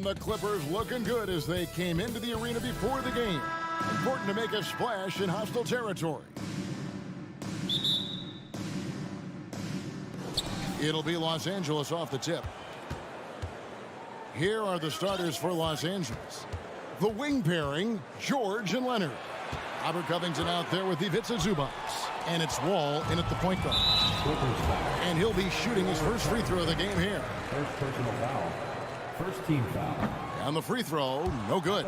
And the Clippers looking good as they came into the arena before the game. Important to make a splash in hostile territory. It'll be Los Angeles off the tip. Here are the starters for Los Angeles. The wing pairing, George and Leonard. Robert Covington out there with Ivica Zubac. And it's Wall in at the point guard. And he'll be shooting his first free throw of the game here. First personal foul. First team foul. On the free throw, no good.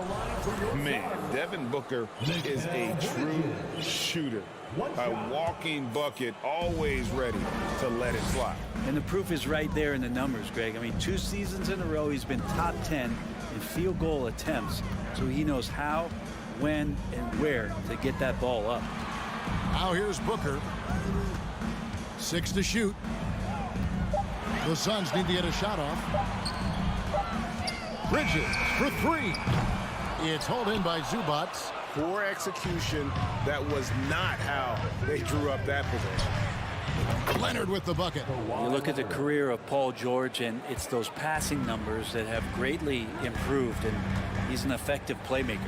Man, Devin Booker is a true shooter. A walking bucket, always ready to let it fly. And the proof is right there in the numbers, Greg. I mean, 2 seasons in a row, he's been top 10 in field goal attempts. So he knows how, when, and where to get that ball up. Now here's Booker. 6 to shoot. The Suns need to get a shot off. Bridges for 3. It's hauled in by Zubac. Poor execution. That was not how they drew up that possession. Leonard with the bucket. You look at the career of Paul George, and it's those passing numbers that have greatly improved, and he's an effective playmaker.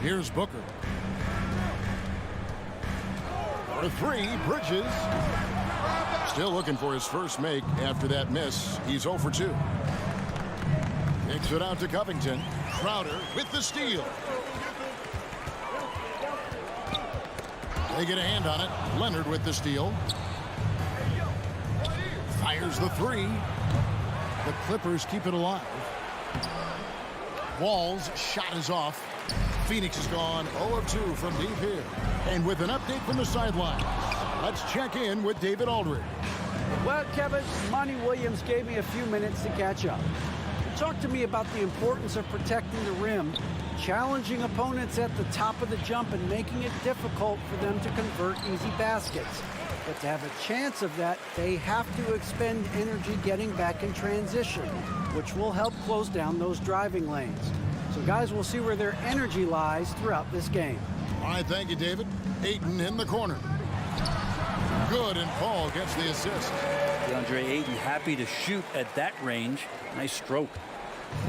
Here's Booker. For 3, Bridges. Still looking for his first make after that miss. He's 0 for 2. Kicks it out to Covington. Crowder with the steal. They get a hand on it. Leonard with the steal. Fires the 3. The Clippers keep it alive. Wall's shot is off. Phoenix has gone 0 of 2 from deep here. And with an update from the sideline, let's check in with David Aldridge. Well, Kevin, Monty Williams gave me a few minutes to catch up. He talked to me about the importance of protecting the rim, challenging opponents at the top of the jump, and making it difficult for them to convert easy baskets. But to have a chance of that, they have to expend energy getting back in transition, which will help close down those driving lanes. So, guys, we'll see where their energy lies throughout this game. All right, thank you, David. Ayton in the corner. Good, and Paul gets the assist. DeAndre Ayton happy to shoot at that range. Nice stroke.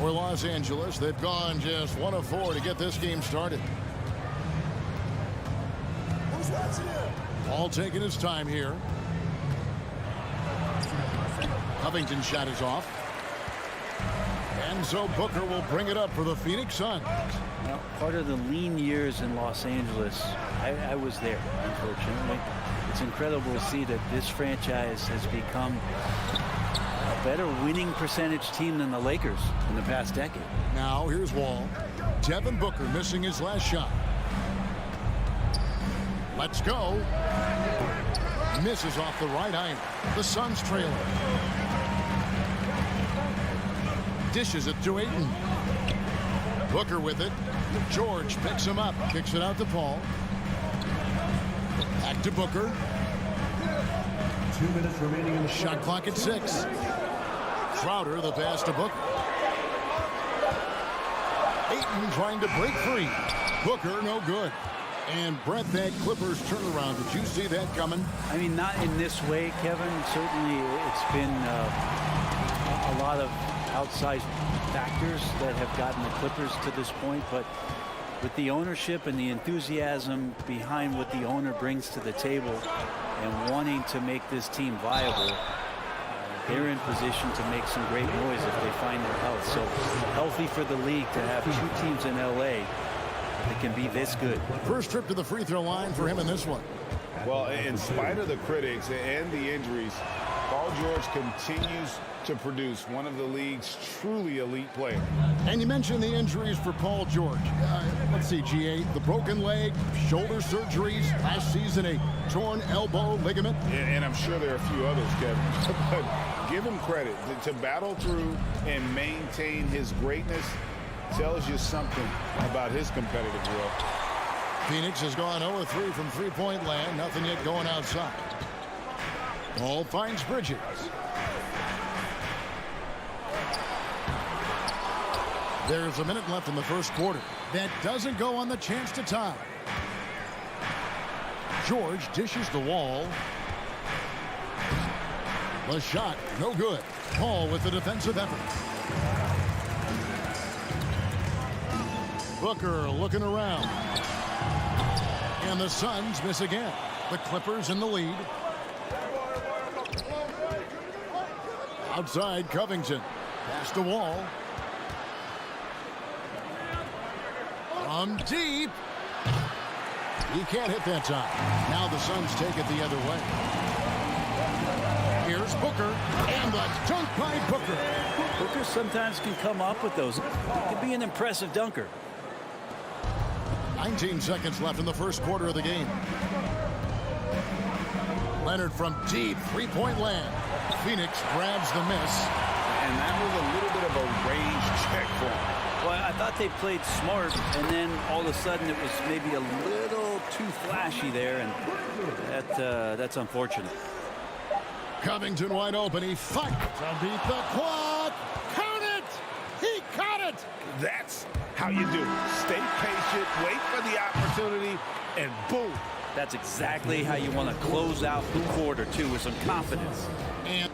For Los Angeles, they've gone just 1 of 4 to get this game started. Paul taking his time here. Covington's shot is off. And so Booker will bring it up for the Phoenix Suns. Well, part of the lean years in Los Angeles, I was there, unfortunately. It's incredible to see that this franchise has become a better winning percentage team than the Lakers in the past decade. Now here's Wall. Devin Booker missing his last shot. Let's go. Misses off the right iron. The Suns trailing. Dishes it to Ayton. Booker with it. George picks him up. Kicks it out to Paul. Back to Booker. 2 minutes remaining in the Shot clock at 6. Crowder the pass to Booker. Ayton trying to break free. Booker no good. And Brett, that Clippers turnaround, did you see that coming? I mean, not in this way, Kevin. Certainly it's been a lot of outside factors that have gotten the Clippers to this point, but with the ownership and the enthusiasm behind what the owner brings to the table and wanting to make this team viable, they're in position to make some great noise if they find their health. So healthy for the league to have 2 teams in LA that can be this good. First trip to the free throw line for him in this one. Well, in spite of the critics and the injuries, Paul George continues to produce one of the league's truly elite players. And you mentioned the injuries for Paul George. Let's see, GA, the broken leg, shoulder surgeries, last season a torn elbow ligament. And I'm sure there are a few others, Kevin. But give him credit. To battle through and maintain his greatness tells you something about his competitive will. Phoenix has gone 0-3 from three-point land. Nothing yet going outside. Ball finds Bridges. There's a minute left in the first quarter. That doesn't go on the chance to tie. George dishes the Wall. The shot, no good. Paul with the defensive effort. Booker looking around. And the Suns miss again. The Clippers in the lead. Outside, Covington. Pass to Wall. From deep. He can't hit that time. Now the Suns take it the other way. Here's Booker. And the dunk by Booker. Booker sometimes can come up with those. He can be an impressive dunker. 19 seconds left in the first quarter of the game. Leonard from deep, three-point land. Phoenix grabs the miss. And that was a little bit of a range check for him. Well, I thought they played smart, and then all of a sudden it was maybe a little too flashy there, and that's unfortunate. Covington wide open. He fights to beat the clock. Count it! He caught it! That's how you do it. Stay patient, wait for the opportunity, and boom. That's exactly how you want to close out the quarter, too, with some confidence. And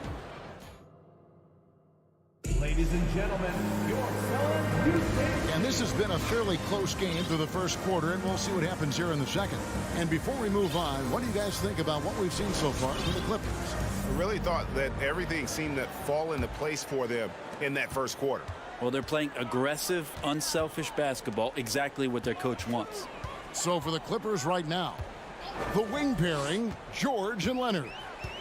Ladies and gentlemen, your Suns Houston. And this has been a fairly close game through the first quarter, and we'll see what happens here in the second. And before we move on, what do you guys think about what we've seen so far from the Clippers? I really thought that everything seemed to fall into place for them in that first quarter. Well, they're playing aggressive, unselfish basketball, exactly what their coach wants. So for the Clippers right now, the wing pairing, George and Leonard.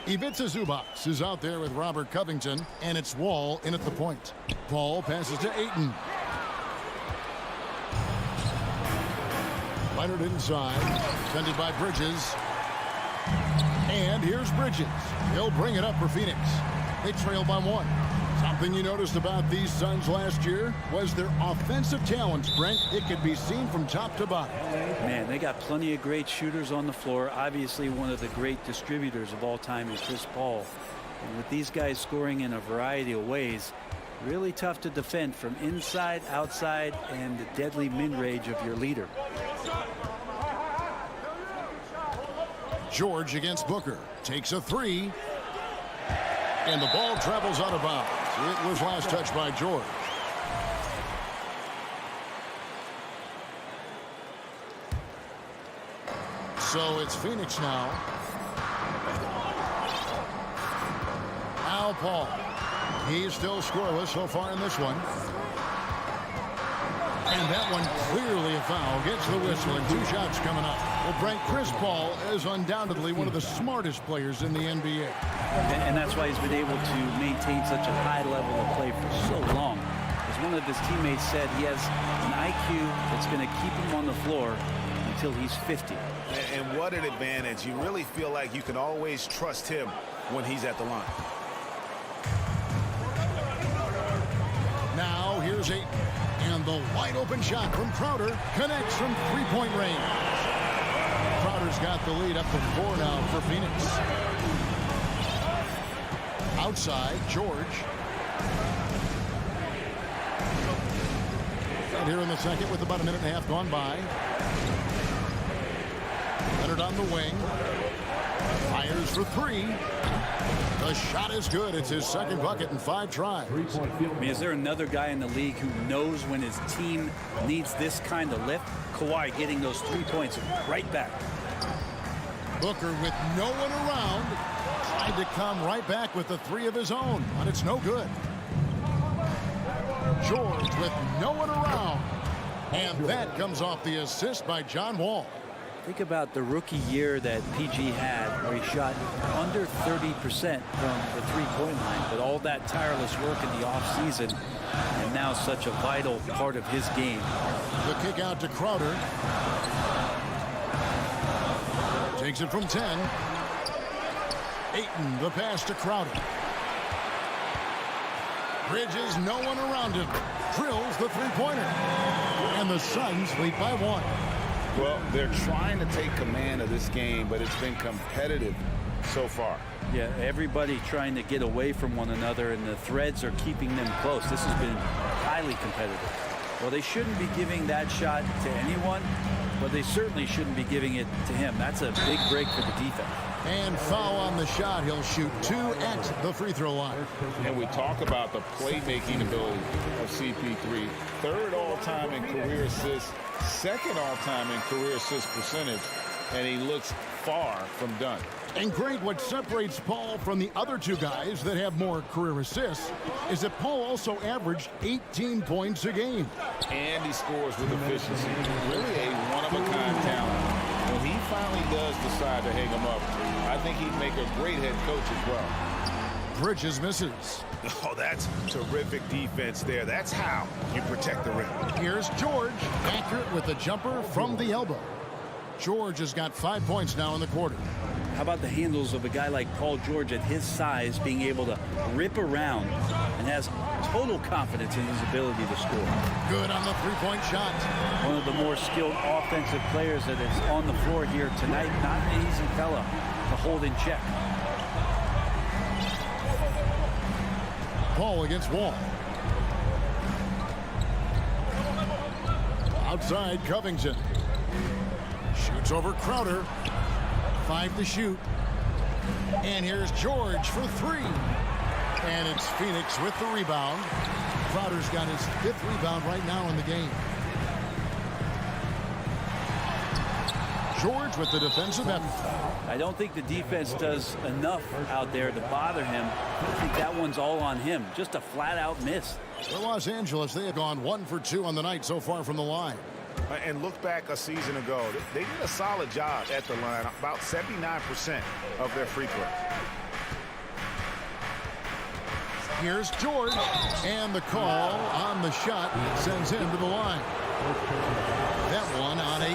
Ivica Zubac is out there with Robert Covington, and it's Wall in at the point. Paul passes to Ayton. Leonard inside, defended by Bridges. And here's Bridges. He'll bring it up for Phoenix. They trail by one. Something you noticed about these Suns last year was their offensive talents, Brent. It could be seen from top to bottom. Man, they got plenty of great shooters on the floor. Obviously, one of the great distributors of all time is Chris Paul. And with these guys scoring in a variety of ways, really tough to defend from inside, outside, and the deadly mid-range of your leader. George against Booker. Takes a three. And the ball travels out of bounds. It was last touched by George. So it's Phoenix now. Now Paul. He's still scoreless so far in this one. And that one clearly a foul. Gets the whistle and 2 shots coming up. Well, Brent, Chris Paul is undoubtedly one of the smartest players in the NBA. And that's why he's been able to maintain such a high level of play for so long. As one of his teammates said, he has an IQ that's going to keep him on the floor until he's 50. And what an advantage. You really feel like you can always trust him when he's at the line. Now here's Ayton. And the wide open shot from Crowder connects from three-point range. Crowder's got the lead up to 4 now for Phoenix. Outside, George. And here in the second with about a minute and a half gone by. Leonard on the wing. Fires for 3. The shot is good. It's his second bucket in 5 tries. I mean, is there another guy in the league who knows when his team needs this kind of lift? Kawhi getting those 3 points right back. Booker with no one around. Tried to come right back with the 3 of his own, but it's no good. George with no one around. And that comes off the assist by John Wall. Think about the rookie year that PG had, where he shot under 30% from the three-point line, but all that tireless work in the offseason, and now such a vital part of his game. The kick out to Crowder. Takes it from 10. Ayton, the pass to Crowder. Bridges, no one around him. Drills the three-pointer. And the Suns lead by 1. Well, they're trying to take command of this game, but it's been competitive so far. Yeah, everybody trying to get away from one another, and the threads are keeping them close. This has been highly competitive. Well, they shouldn't be giving that shot to anyone, but they certainly shouldn't be giving it to him. That's a big break for the defense. And foul on the shot. He'll shoot 2 at the free throw line. And we talk about the playmaking ability of CP3. 3rd all-time in career assists, 2nd all-time in career assist percentage, and he looks far from done. And Greg, what separates Paul from the other 2 guys that have more career assists is that Paul also averaged 18 points a game. And he scores with efficiency. Really a one-of-a-kind talent. When he finally does decide to hang him up, I think he'd make a great head coach as well. Bridges misses. Oh, that's terrific defense there. That's how you protect the rim. Here's George, accurate with the jumper from the elbow. George has got 5 points now in the quarter. How about the handles of a guy like Paul George at his size, being able to rip around and has total confidence in his ability to score. Good on the three-point shot. One of the more skilled offensive players that is on the floor here tonight. Not an easy fella to hold in check. Paul against Wall. Outside, Covington. Shoots over Crowder. 5 to shoot. And here's George for 3. And it's Phoenix with the rebound. Crowder's got his 5th rebound right now in the game. George with the defensive effort. I don't think the defense does enough out there to bother him. I think that one's all on him. Just a flat-out miss. For Los Angeles, they have gone 1 for 2 on the night so far from the line. And look back a season ago. They did a solid job at the line, about 79% of their free throws. Here's George, and the call on the shot sends him to the line. That one on 8.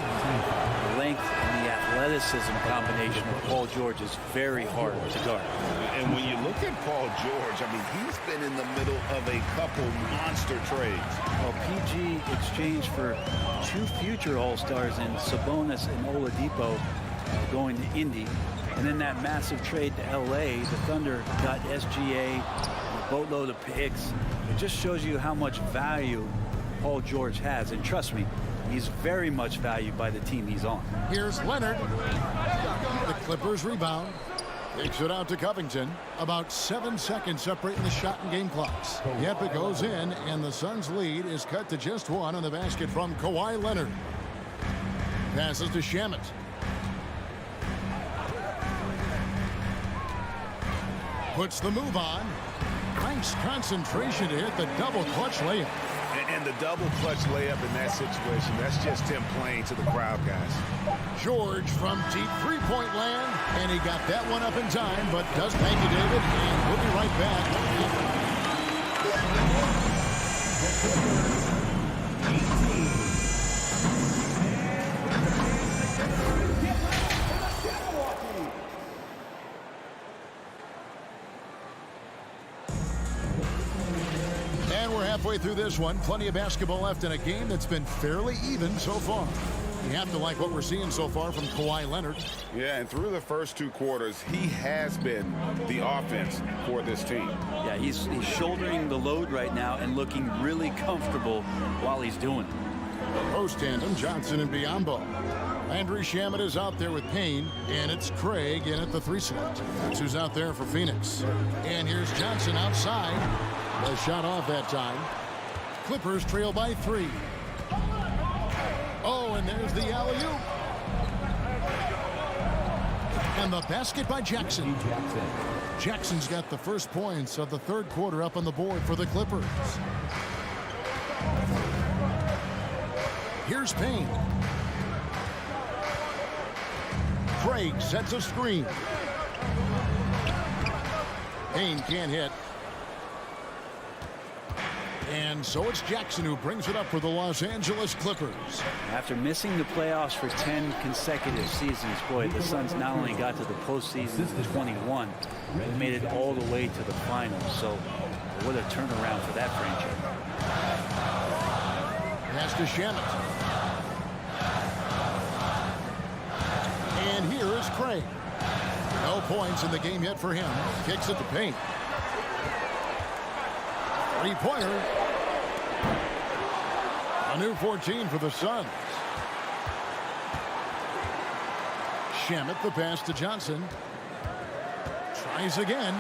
The length and the athleticism combination of Paul George is very hard to guard. And when you look at Paul George, I mean, he's been in the middle of a couple monster trades. Well, PG exchanged for 2 future All-Stars in Sabonis and Oladipo going to Indy. And then that massive trade to L.A., the Thunder got SGA, a boatload of picks. It just shows you how much value Paul George has. And trust me, he's very much valued by the team he's on. Here's Leonard. The Clippers rebound. Takes it out to Covington. About 7 seconds separating the shot and game clocks. Yep, it goes in, and the Suns' lead is cut to just 1 on the basket from Kawhi Leonard. Passes to Shamet. Puts the move on. Nice concentration to hit the double clutch layup. And the double clutch layup in that situation, that's just him playing to the crowd, guys. George from deep three-point land, and he got that one up in time, but does. Thank you, David, and we'll be right back. Halfway through this one, plenty of basketball left in a game that's been fairly even so far. You have to like what we're seeing so far from Kawhi Leonard. Yeah, and through the first 2 quarters, he has been the offense for this team. Yeah, he's shouldering the load right now and looking really comfortable while he's doing it. Post tandem, Johnson and Biyombo. Landry Shamet is out there with Payne, and it's Craig in at the 3 slot. That's who's out there for Phoenix. And here's Johnson outside. The shot off that time. Clippers trail by 3. Oh, and there's the alley-oop. And the basket by Jackson. Jackson's got the first points of the 3rd quarter up on the board for the Clippers. Here's Payne. Craig sets a screen. Payne can't hit. And so it's Jackson who brings it up for the Los Angeles Clippers. After missing the playoffs for 10 consecutive seasons, boy, the Suns not only got to the postseason in 21, they made it all the way to the finals. So what a turnaround for that franchise. Pass to Shamet. And here is Craig. No points in the game yet for him. Kicks it to Payne. 3-pointer. A new 14 for the Suns. Shamet the pass to Johnson. Tries again.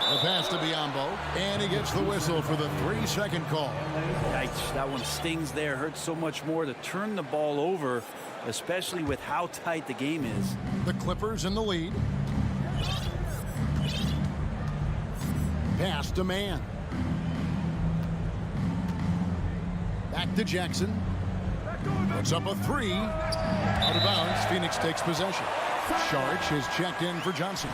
The pass to Biombo, and he gets the whistle for the 3-second call. Yikes, that one stings there. Hurts so much more to turn the ball over, especially with how tight the game is. The Clippers in the lead. Pass to Mann. Back to Jackson. Puts up a 3. Out of bounds. Phoenix takes possession. Sharch is checked in for Johnson.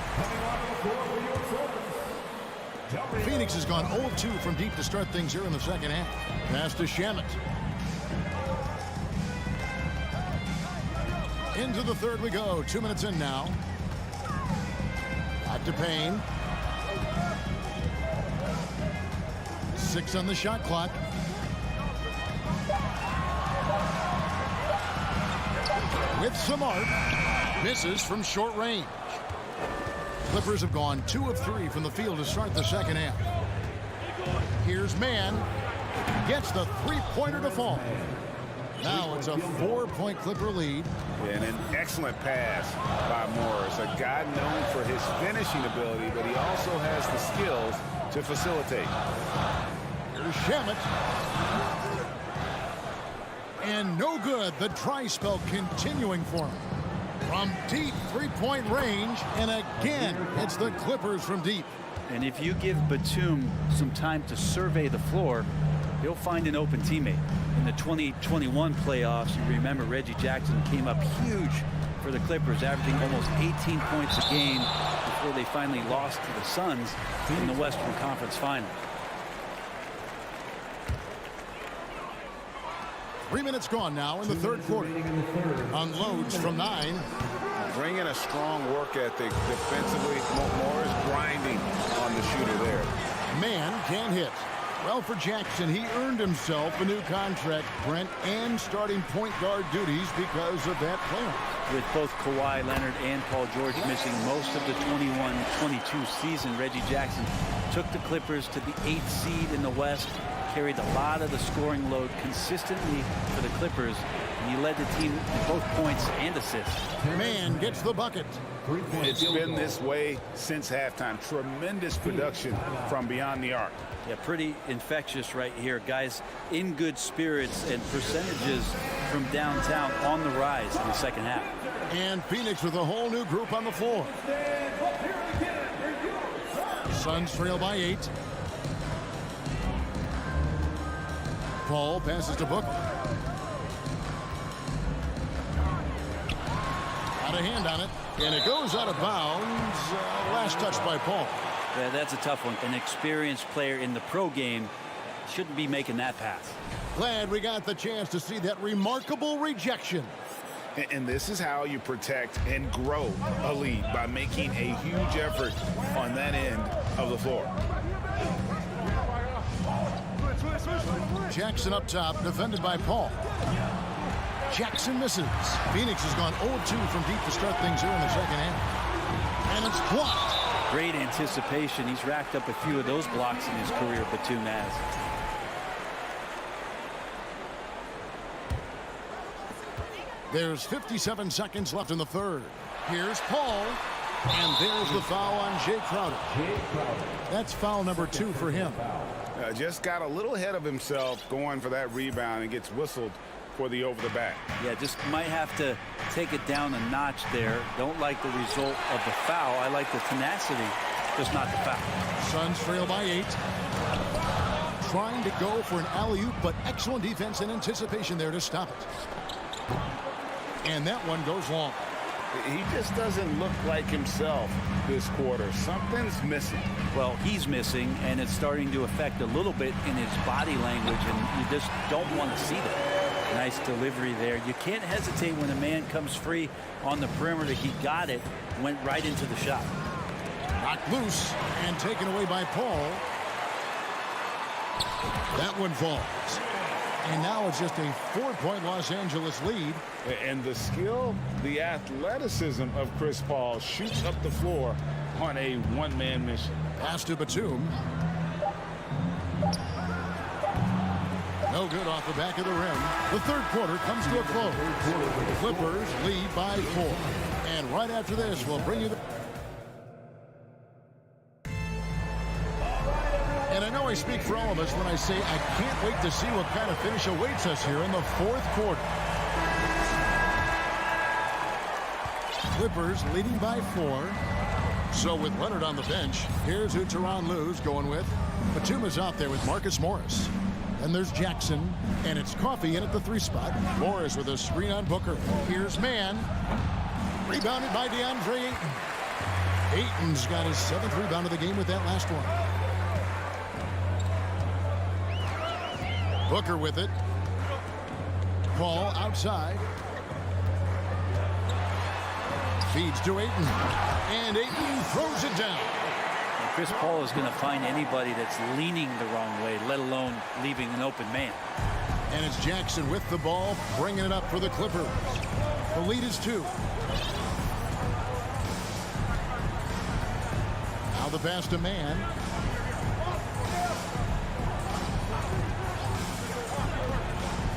Phoenix has gone 0-2 from deep to start things here in the second half. Pass to Shamet. Into the third we go. 2 minutes in now. Back to Payne. 6 on the shot clock. With some art. Misses from short range. Clippers have gone 2 of 3 from the field to start the second half. Here's Mann. Gets the 3-pointer to fall. Now it's a 4-point Clipper lead. And an excellent pass by Morris. A guy known for his finishing ability, but he also has the skills to facilitate. Here's Shamet. And no good. The dry spell continuing for him. From deep 3-point range, and again, it's the Clippers from deep. And if you give Batum some time to survey the floor, he'll find an open teammate. In the 2021 playoffs, you remember Reggie Jackson came up huge for the Clippers, averaging almost 18 points a game before they finally lost to the Suns in the Western Conference Final. 3 minutes gone now in the third quarter. Unloads from 9. Bringing a strong work ethic defensively. Morris grinding on the shooter there. Mann can't hit. Well, for Jackson, he earned himself a new contract, Brent, and starting point guard duties because of that playoff. With both Kawhi Leonard and Paul George missing most of the 21-22 season, Reggie Jackson took the Clippers to the 8th seed in the West, carried a lot of the scoring load consistently for the Clippers, and he led the team in both points and assists. Mann gets the bucket. It's been this way since halftime. Tremendous production from beyond the arc. Yeah, pretty infectious right here. Guys in good spirits, and percentages from downtown on the rise in the second half. And Phoenix with a whole new group on the floor. Suns trail by 8. Paul passes to Booker. Got a hand on it, and it goes out of bounds. Last touch by Paul. Yeah, that's a tough one. An experienced player in the pro game shouldn't be making that pass. Glad we got the chance to see that remarkable rejection. And this is how you protect and grow a lead, by making a huge effort on that end of the floor. Jackson up top, defended by Paul. Jackson misses. Phoenix has gone 0-2 from deep to start things here in the second half. And it's blocked. Great anticipation. He's racked up a few of those blocks in his career, Batum has. There's 57 seconds left in the third. Here's Paul. And there's the foul on Jay Crowder. That's foul number 2 for him. Just got a little ahead of himself going for that rebound and gets whistled for the over the back. Yeah, just might have to take it down a notch there. Don't like the result of the foul. I like the tenacity, just not the foul. Suns trail by 8. Trying to go for an alley-oop, but excellent defense and anticipation there to stop it. And that one goes long. He just doesn't look like himself this quarter. Something's missing. Well, he's missing, and it's starting to affect a little bit in his body language, and you just don't want to see that. Nice delivery there. You can't hesitate when a man comes free on the perimeter. He got it, went right into the shot. Knocked loose and taken away by Paul. That one falls. And now it's just a 4-point Los Angeles lead. And the skill, the athleticism of Chris Paul shoots up the floor on a one-man mission. Pass to Batum. No good off the back of the rim. The third quarter comes to a close. The Clippers lead by 4. And right after this, we'll bring you the I speak for all of us when I say I can't wait to see what kind of finish awaits us here in the fourth quarter. Clippers leading by 4. So with Leonard on the bench, here's who Tyronn Lue's going with. Batuma's out there with Marcus Morris. And there's Jackson, and it's Coffey in at the 3 spot. Morris with a screen on Booker. Here's Mann. Rebounded by DeAndre Ayton. Ayton's got his 7th rebound of the game with that last one. Booker with it. Paul outside. Feeds to Ayton. And Ayton throws it down. Chris Paul is going to find anybody that's leaning the wrong way, let alone leaving an open man. And it's Jackson with the ball, bringing it up for the Clippers. The lead is 2. Now the pass to Mann.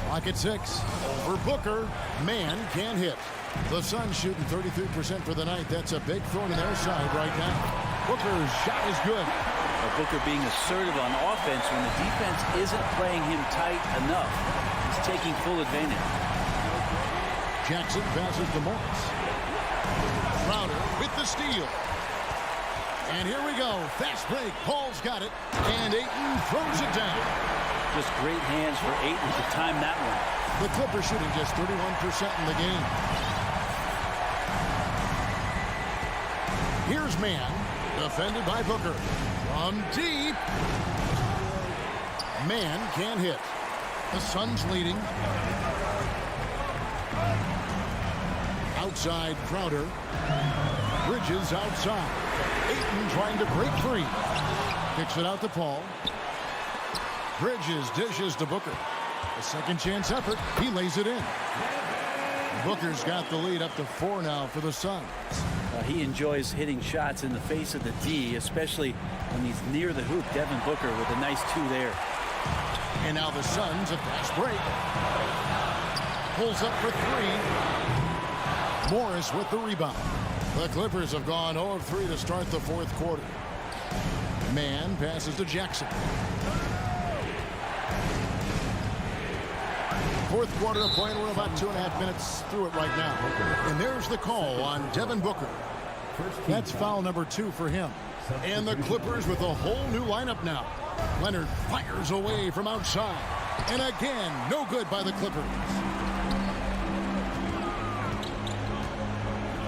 Clock at 6. Over Booker. Mann can't hit. The Suns shooting 33% for the night. That's a big thorn in their side right now. Booker's shot is good. Booker being assertive on offense when the defense isn't playing him tight enough. He's taking full advantage. Jackson passes to Morris. Crowder with the steal. And here we go. Fast break. Paul's got it. And Ayton throws it down. Just great hands for Ayton to time that one. The Clippers shooting just 31% in the game. Here's Mann. Defended by Booker. From deep. Mann can't hit. The Suns leading. Outside Crowder. Bridges outside. Ayton trying to break free. Kicks it out to Paul. Bridges dishes to Booker. A second chance effort. He lays it in. Booker's got the lead up to 4 now for the Suns. He enjoys hitting shots in the face of the D, especially when he's near the hoop. Devin Booker with a nice 2 there. And now the Suns, a fast break. Pulls up for 3. Morris with the rebound. The Clippers have gone 0 of 3 to start the fourth quarter. Mann passes to Jackson. Fourth quarter of play, and we're about 2.5 minutes through it right now. And there's the call on Devin Booker. That's foul number 2 for him. And the Clippers with a whole new lineup now. Leonard fires away from outside. And again, no good by the Clippers.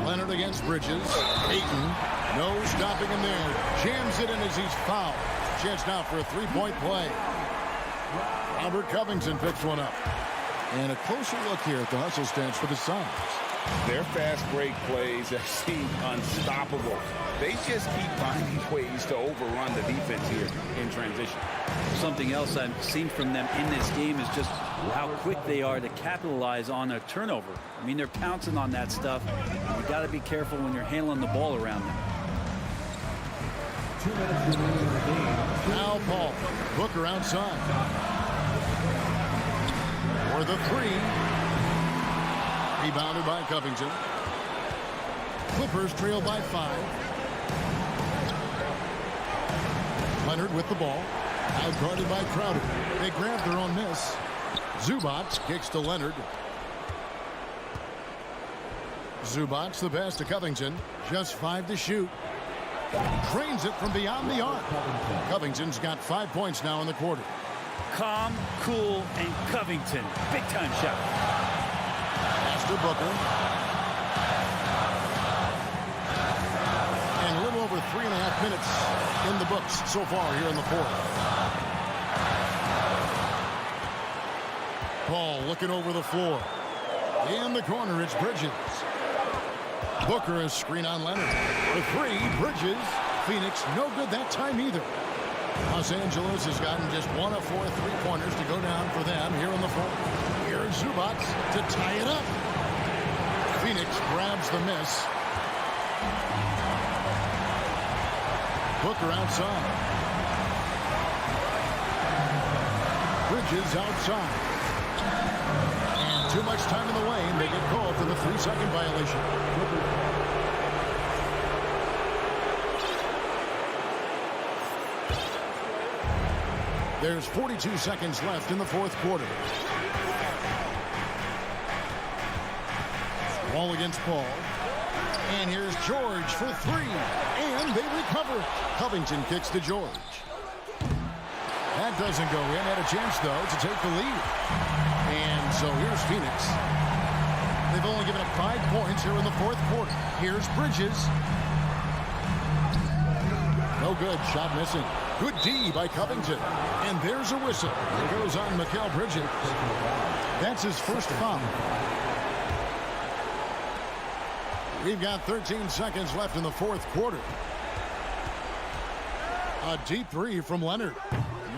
Leonard against Bridges. Ayton, no stopping him there. Jams it in as he's fouled. Chance now for a 3-point play. Robert Covington picks one up. And a closer look here at the hustle stance for the Suns. Their fast break plays have seemed unstoppable. They just keep finding ways to overrun the defense here in transition. Something else I've seen from them in this game is just how quick they are to capitalize on a turnover. I mean, they're pouncing on that stuff. You got to be careful when you're handling the ball around them. 2 minutes remaining in the game. Now Paul. Booker outside. For the 3. Rebounded by Covington. Clippers trail by 5. Leonard with the ball. Out guarded by Crowder. They grab their own miss. Zubac kicks to Leonard. Zubac the pass to Covington. Just 5 to shoot. Drains it from beyond the arc. Covington's got 5 points now in the quarter. Calm, cool, and Covington. Big time shot. Pass to Booker. And a little over 3.5 minutes in the books so far here in the fourth. Paul looking over the floor. In the corner, it's Bridges. Booker is screen on Leonard. For 3, Bridges. Phoenix, no good that time either. Los Angeles has gotten just 1 of 4 3-pointers to go down for them here in the fourth. Here's Zubac to tie it up. Phoenix grabs the miss. Booker outside. Bridges outside. And too much time in the lane. They get called for the 3-second violation. There's 42 seconds left in the fourth quarter. Wall against Paul. And here's George for three. And they recover. Covington kicks to George. That doesn't go in. Had a chance, though, to take the lead. And so here's Phoenix. They've only given up 5 points here in the fourth quarter. Here's Bridges. No good. Shot missing. Good D by Covington. And there's a whistle. It goes on Mikal Bridges. That's his first foul. We've got 13 seconds left in the fourth quarter. A deep three from Leonard.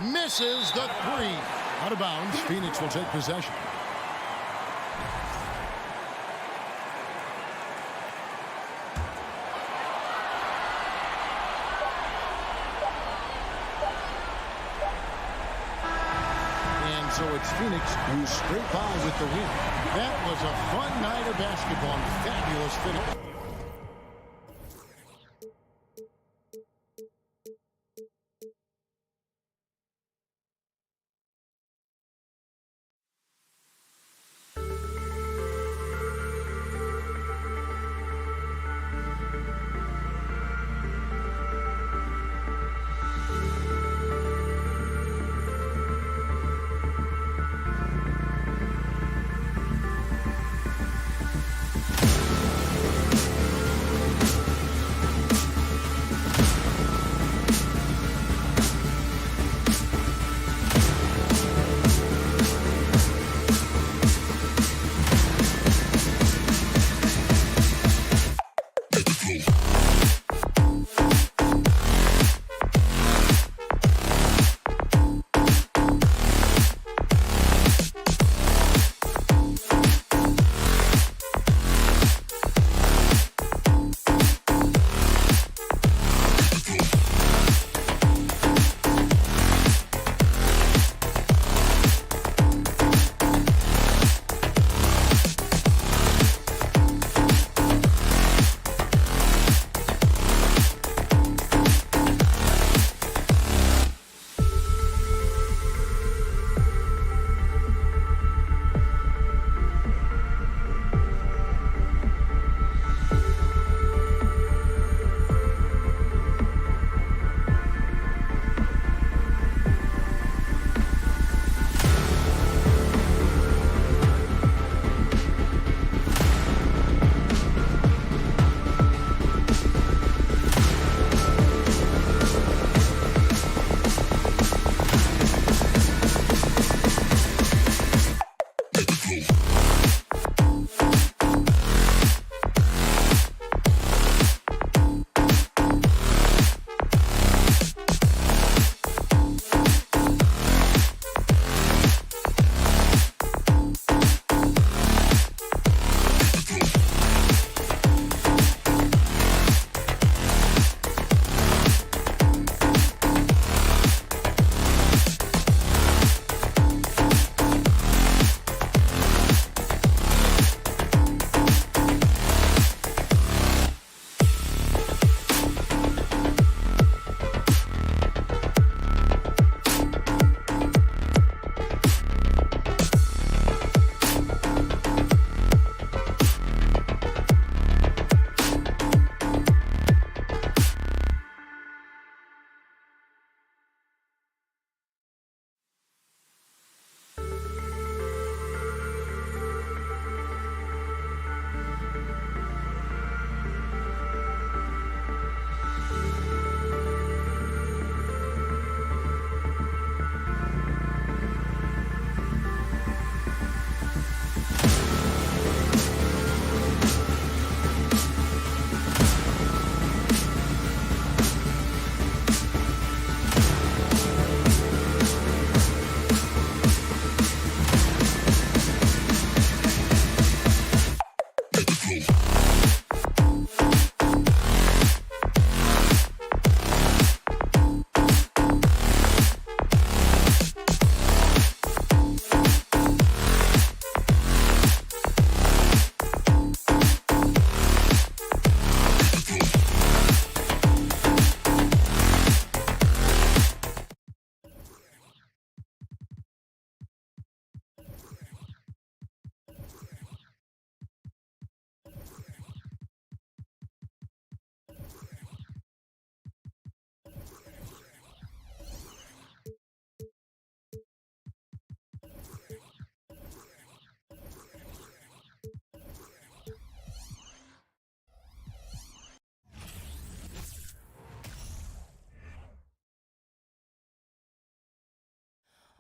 Misses the three. Out of bounds. Phoenix will take possession. And so it's Phoenix who scrape by with the win. That was a fun night of basketball. Fabulous finish.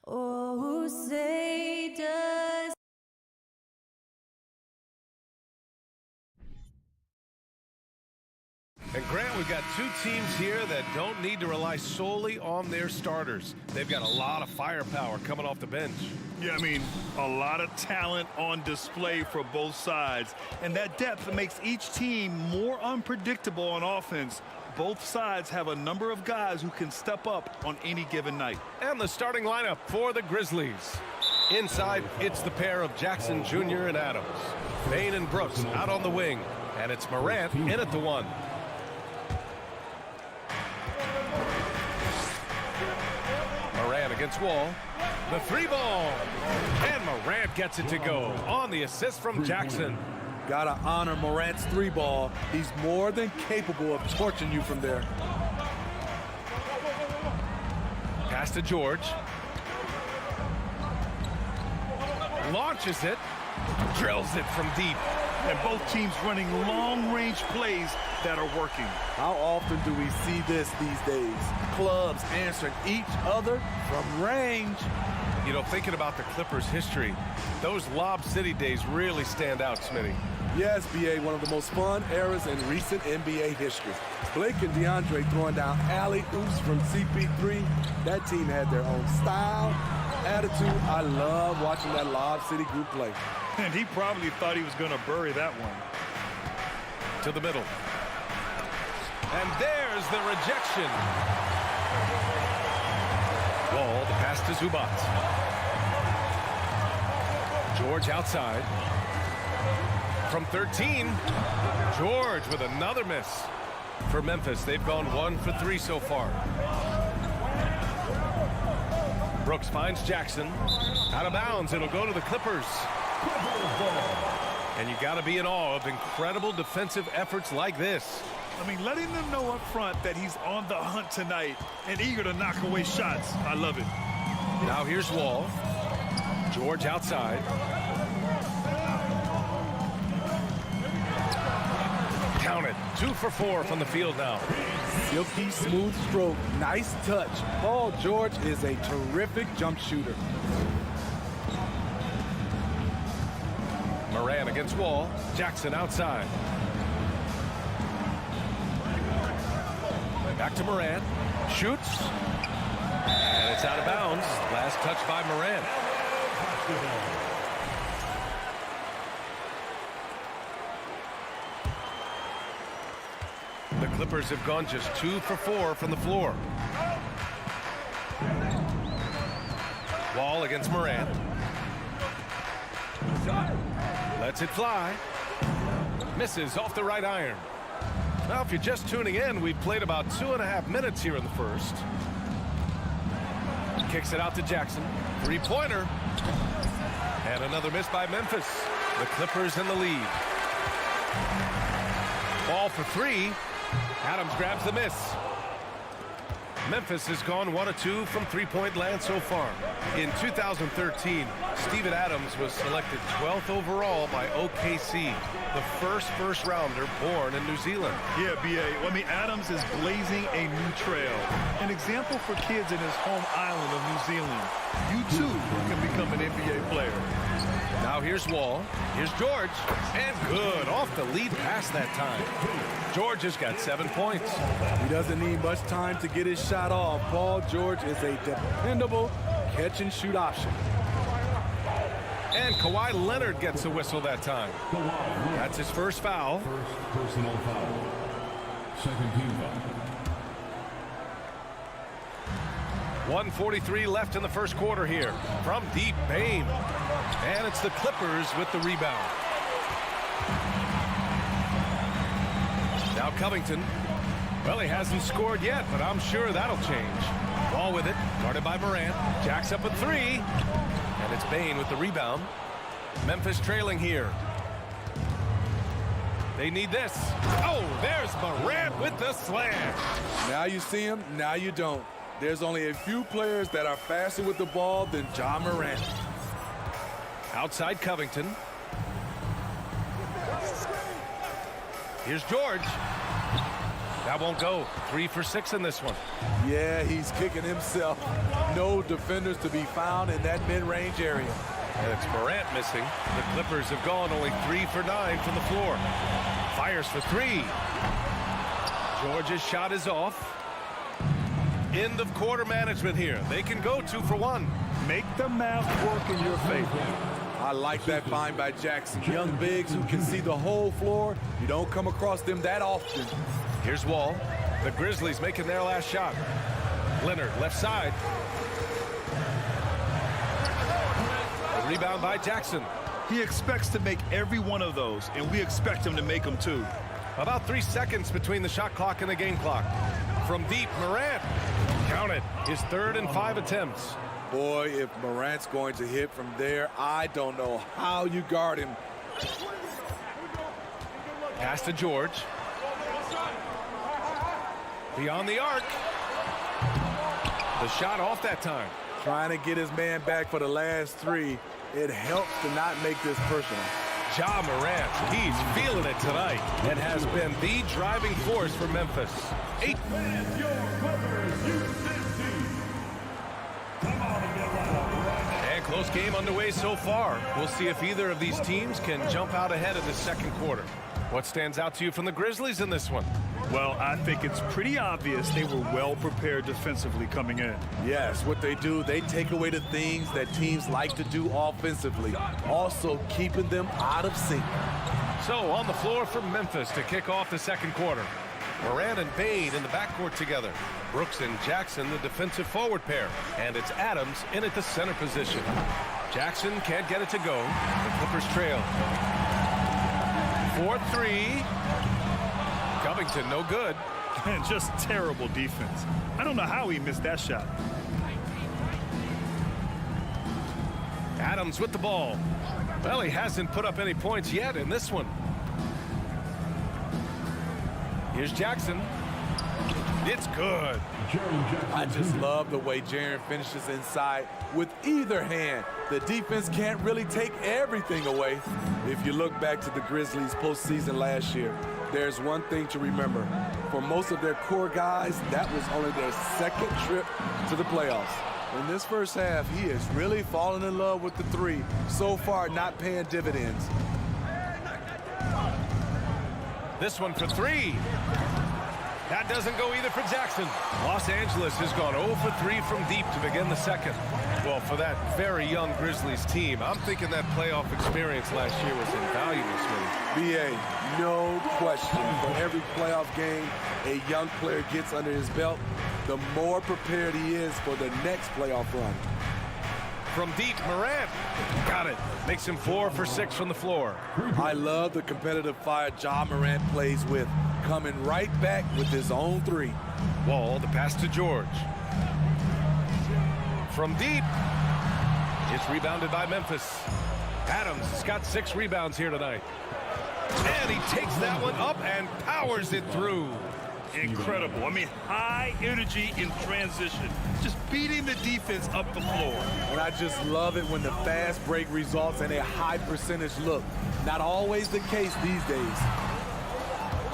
Oh, say does. And Grant, we've got two teams here that don't need to rely solely on their starters. They've got a lot of firepower coming off the bench. Yeah, I mean, a lot of talent on display for both sides. And that depth makes each team more unpredictable on offense. Both sides have a number of guys who can step up on any given night. And the starting lineup for the Grizzlies. Inside, it's the pair of Jackson Jr. and Adams. Bain and Brooks out on the wing. And it's Morant in at the one. Morant against Wall. The three ball. And Morant gets it to go on the assist from Jackson. Gotta honor Morant's three ball. He's more than capable of torching you from there. Pass to George. Launches it. Drills it from deep. And both teams running long-range plays that are working. How often do we see this these days? Clubs answering each other from range. You know, thinking about the Clippers' history, those Lob City days really stand out, Smitty. Yes, B.A., one of the most fun eras in recent NBA history. Blake and DeAndre throwing down alley-oops from CP3. That team had their own style, attitude. I love watching that Lob City group play. And he probably thought he was going to bury that one. To the middle. And there's the rejection. Wall, the pass to Zubac. George outside. From 13, George with another miss. For Memphis, they've gone 1 for 3 so far. Brooks finds Jackson. Out of bounds, it'll go to the Clippers. And you got to be in awe of incredible defensive efforts like this. I mean, letting them know up front that he's on the hunt tonight and eager to knock away shots. I love it. Now here's Wall. George outside. Count it. 2 for 4 from the field now. Silky smooth stroke. Nice touch. Paul George is a terrific jump shooter. Morant against Wall. Jackson outside. Back to Morant. Shoots. And it's out of bounds. Last touch by Morant. The Clippers have gone just 2 for 4 from the floor. Wall against Morant. Lets it fly. Misses off the right iron. Now, if you're just tuning in, we've played about 2.5 minutes here in the first. Kicks it out to Jackson. Three-pointer. And another miss by Memphis. The Clippers in the lead. Ball for 3. Adams grabs the miss. Memphis has gone 1 of 2 from three-point land so far. In 2013, Steven Adams was selected 12th overall by OKC, the first rounder born in New Zealand. Yeah, B.A. I mean, Adams is blazing a new trail. An example for kids in his home island of New Zealand. You, too, can become an NBA player. Now here's Wall. Here's George. And good. Off the lead pass that time. George has got 7 points. He doesn't need much time to get his shot off. Paul George is a dependable catch-and-shoot option. And Kawhi Leonard gets a whistle that time. That's his first foul. First personal foul. Second team foul. 1:43 left in the first quarter here. From deep, Bain. And it's the Clippers with the rebound. Now Covington. Well, he hasn't scored yet, but I'm sure that'll change. Ball with it, guarded by Morant. Jacks up a 3. And it's Bain with the rebound. Memphis trailing here. They need this. Oh, there's Morant with the slam. Now you see him, now you don't. There's only a few players that are faster with the ball than Ja Morant. Outside Covington. Here's George. That won't go. 3 for 6 in this one. Yeah, he's kicking himself. No defenders to be found in that mid-range area. And it's Morant missing. The Clippers have gone only 3 for 9 from the floor. Fires for 3. George's shot is off. End of quarter management here. They can go 2 for 1. Make the math work in your favor. I like that find by Jackson. Young bigs who can see the whole floor. You don't come across them that often. Here's Wall. The Grizzlies making their last shot. Leonard, left side. A rebound by Jackson. He expects to make every one of those, and we expect him to make them too. About 3 seconds between the shot clock and the game clock. From deep, Morant. Count it. His 3rd and 5 attempts. Boy, if Morant's going to hit from there, I don't know how you guard him. Pass to George. Beyond the arc. The shot off that time. Trying to get his man back for the last 3. It helps to not make this personal. Ja Morant, he's feeling it tonight and has been the driving force for Memphis. 8. And close game underway so far. We'll see if either of these teams can jump out ahead in the second quarter. What stands out to you from the Grizzlies in this one? Well, I think it's pretty obvious they were well prepared defensively coming in. Yes, what they do, they take away the things that teams like to do offensively, also keeping them out of sync. So on the floor for Memphis to kick off the second quarter. Morant and Bane in the backcourt together. Brooks and Jackson, the defensive forward pair. And it's Adams in at the center position. Jackson can't get it to go. The Clippers trail. 4-3. Covington, no good. And just terrible defense. I don't know how he missed that shot. Adams with the ball. Well, he hasn't put up any points yet in this one. Here's Jackson. It's good. I just love the way Jaren finishes inside with either hand. The defense can't really take everything away. If you look back to the Grizzlies postseason last year, there's one thing to remember. For most of their core guys, that was only their second trip to the playoffs. In this first half, he is really falling in love with the 3. So far, not paying dividends. This one for 3. That doesn't go either for Jackson. Los Angeles has gone 0 for 3 from deep to begin the second. Well, for that very young Grizzlies team, I'm thinking that playoff experience last year was invaluable, Smitty. BA, no question. For every playoff game a young player gets under his belt, the more prepared he is for the next playoff run. From deep, Morant. Got it. Makes him 4 for 6 from the floor. I love the competitive fire Ja Morant plays with, coming right back with his own 3. Wall, the pass to George. From deep. It's rebounded by Memphis. Adams has got 6 rebounds here tonight. And he takes that one up and powers it through. Incredible. I mean, high energy in transition. Just beating the defense up the floor. And I just love it when the fast break results in a high percentage look. Not always the case these days.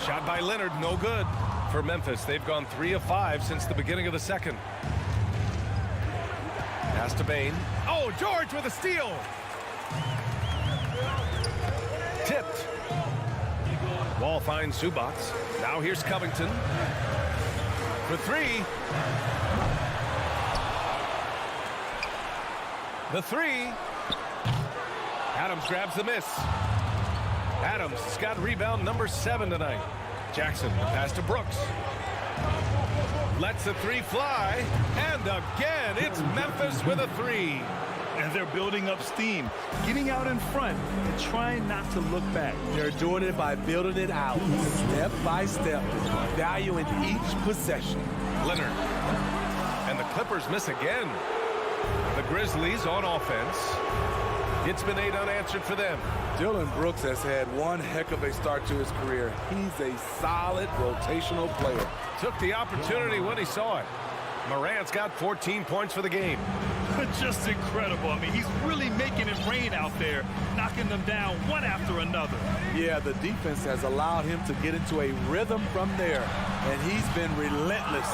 Shot by Leonard, no good. For Memphis, they've gone 3 of 5 since the beginning of the second. Pass to Bane. Oh, George with a steal. Tipped. Wall finds Zubac. Now here's Covington. For 3. The 3. Adams grabs the miss. Adams has got rebound number 7 tonight. Jackson, the pass to Brooks. Lets the 3 fly. And again, it's Memphis with a 3. And they're building up steam, getting out in front and trying not to look back. They're doing it by building it out, step by step, valuing each possession. Leonard. And the Clippers miss again. The Grizzlies on offense. It's been 8 unanswered for them. Dillon Brooks has had one heck of a start to his career. He's a solid rotational player. Took the opportunity when he saw it. Morant's got 14 points for the game. Just incredible. I mean, he's really making it rain out there, knocking them down one after another. Yeah, the defense has allowed him to get into a rhythm from there. and he's been relentless.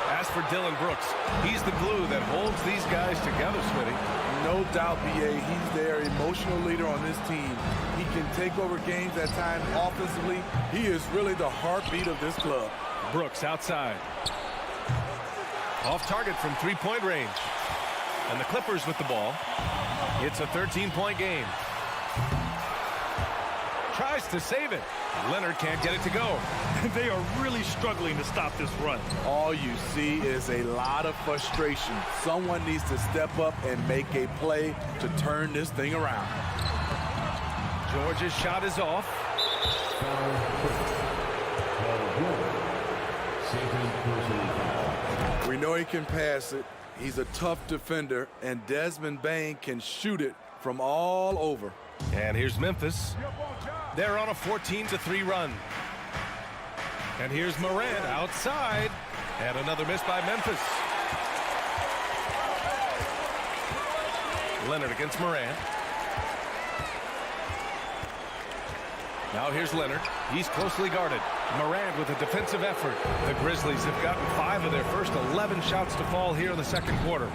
As for Dylan Brooks, he's the glue that holds these guys together, Smitty. No doubt, B.A., he's their emotional leader on this team. He can take over games at times offensively. He is really the heartbeat of this club. Brooks outside. Off target from three-point range. And the Clippers with the ball. It's a 13-point game. Tries to save it. Leonard can't get it to go. They are really struggling to stop this run. All you see is a lot of frustration. Someone needs to step up and make a play to turn this thing around. George's shot is off. We know he can pass it. He's a tough defender, and Desmond Bane can shoot it from all over. And here's Memphis. They're on a 14-3 run. And here's Morant outside. And another miss by Memphis. Leonard against Morant. Now here's Leonard. He's closely guarded. Morant with a defensive effort. The Grizzlies have gotten 5 of their first 11 shots to fall here in the second quarter.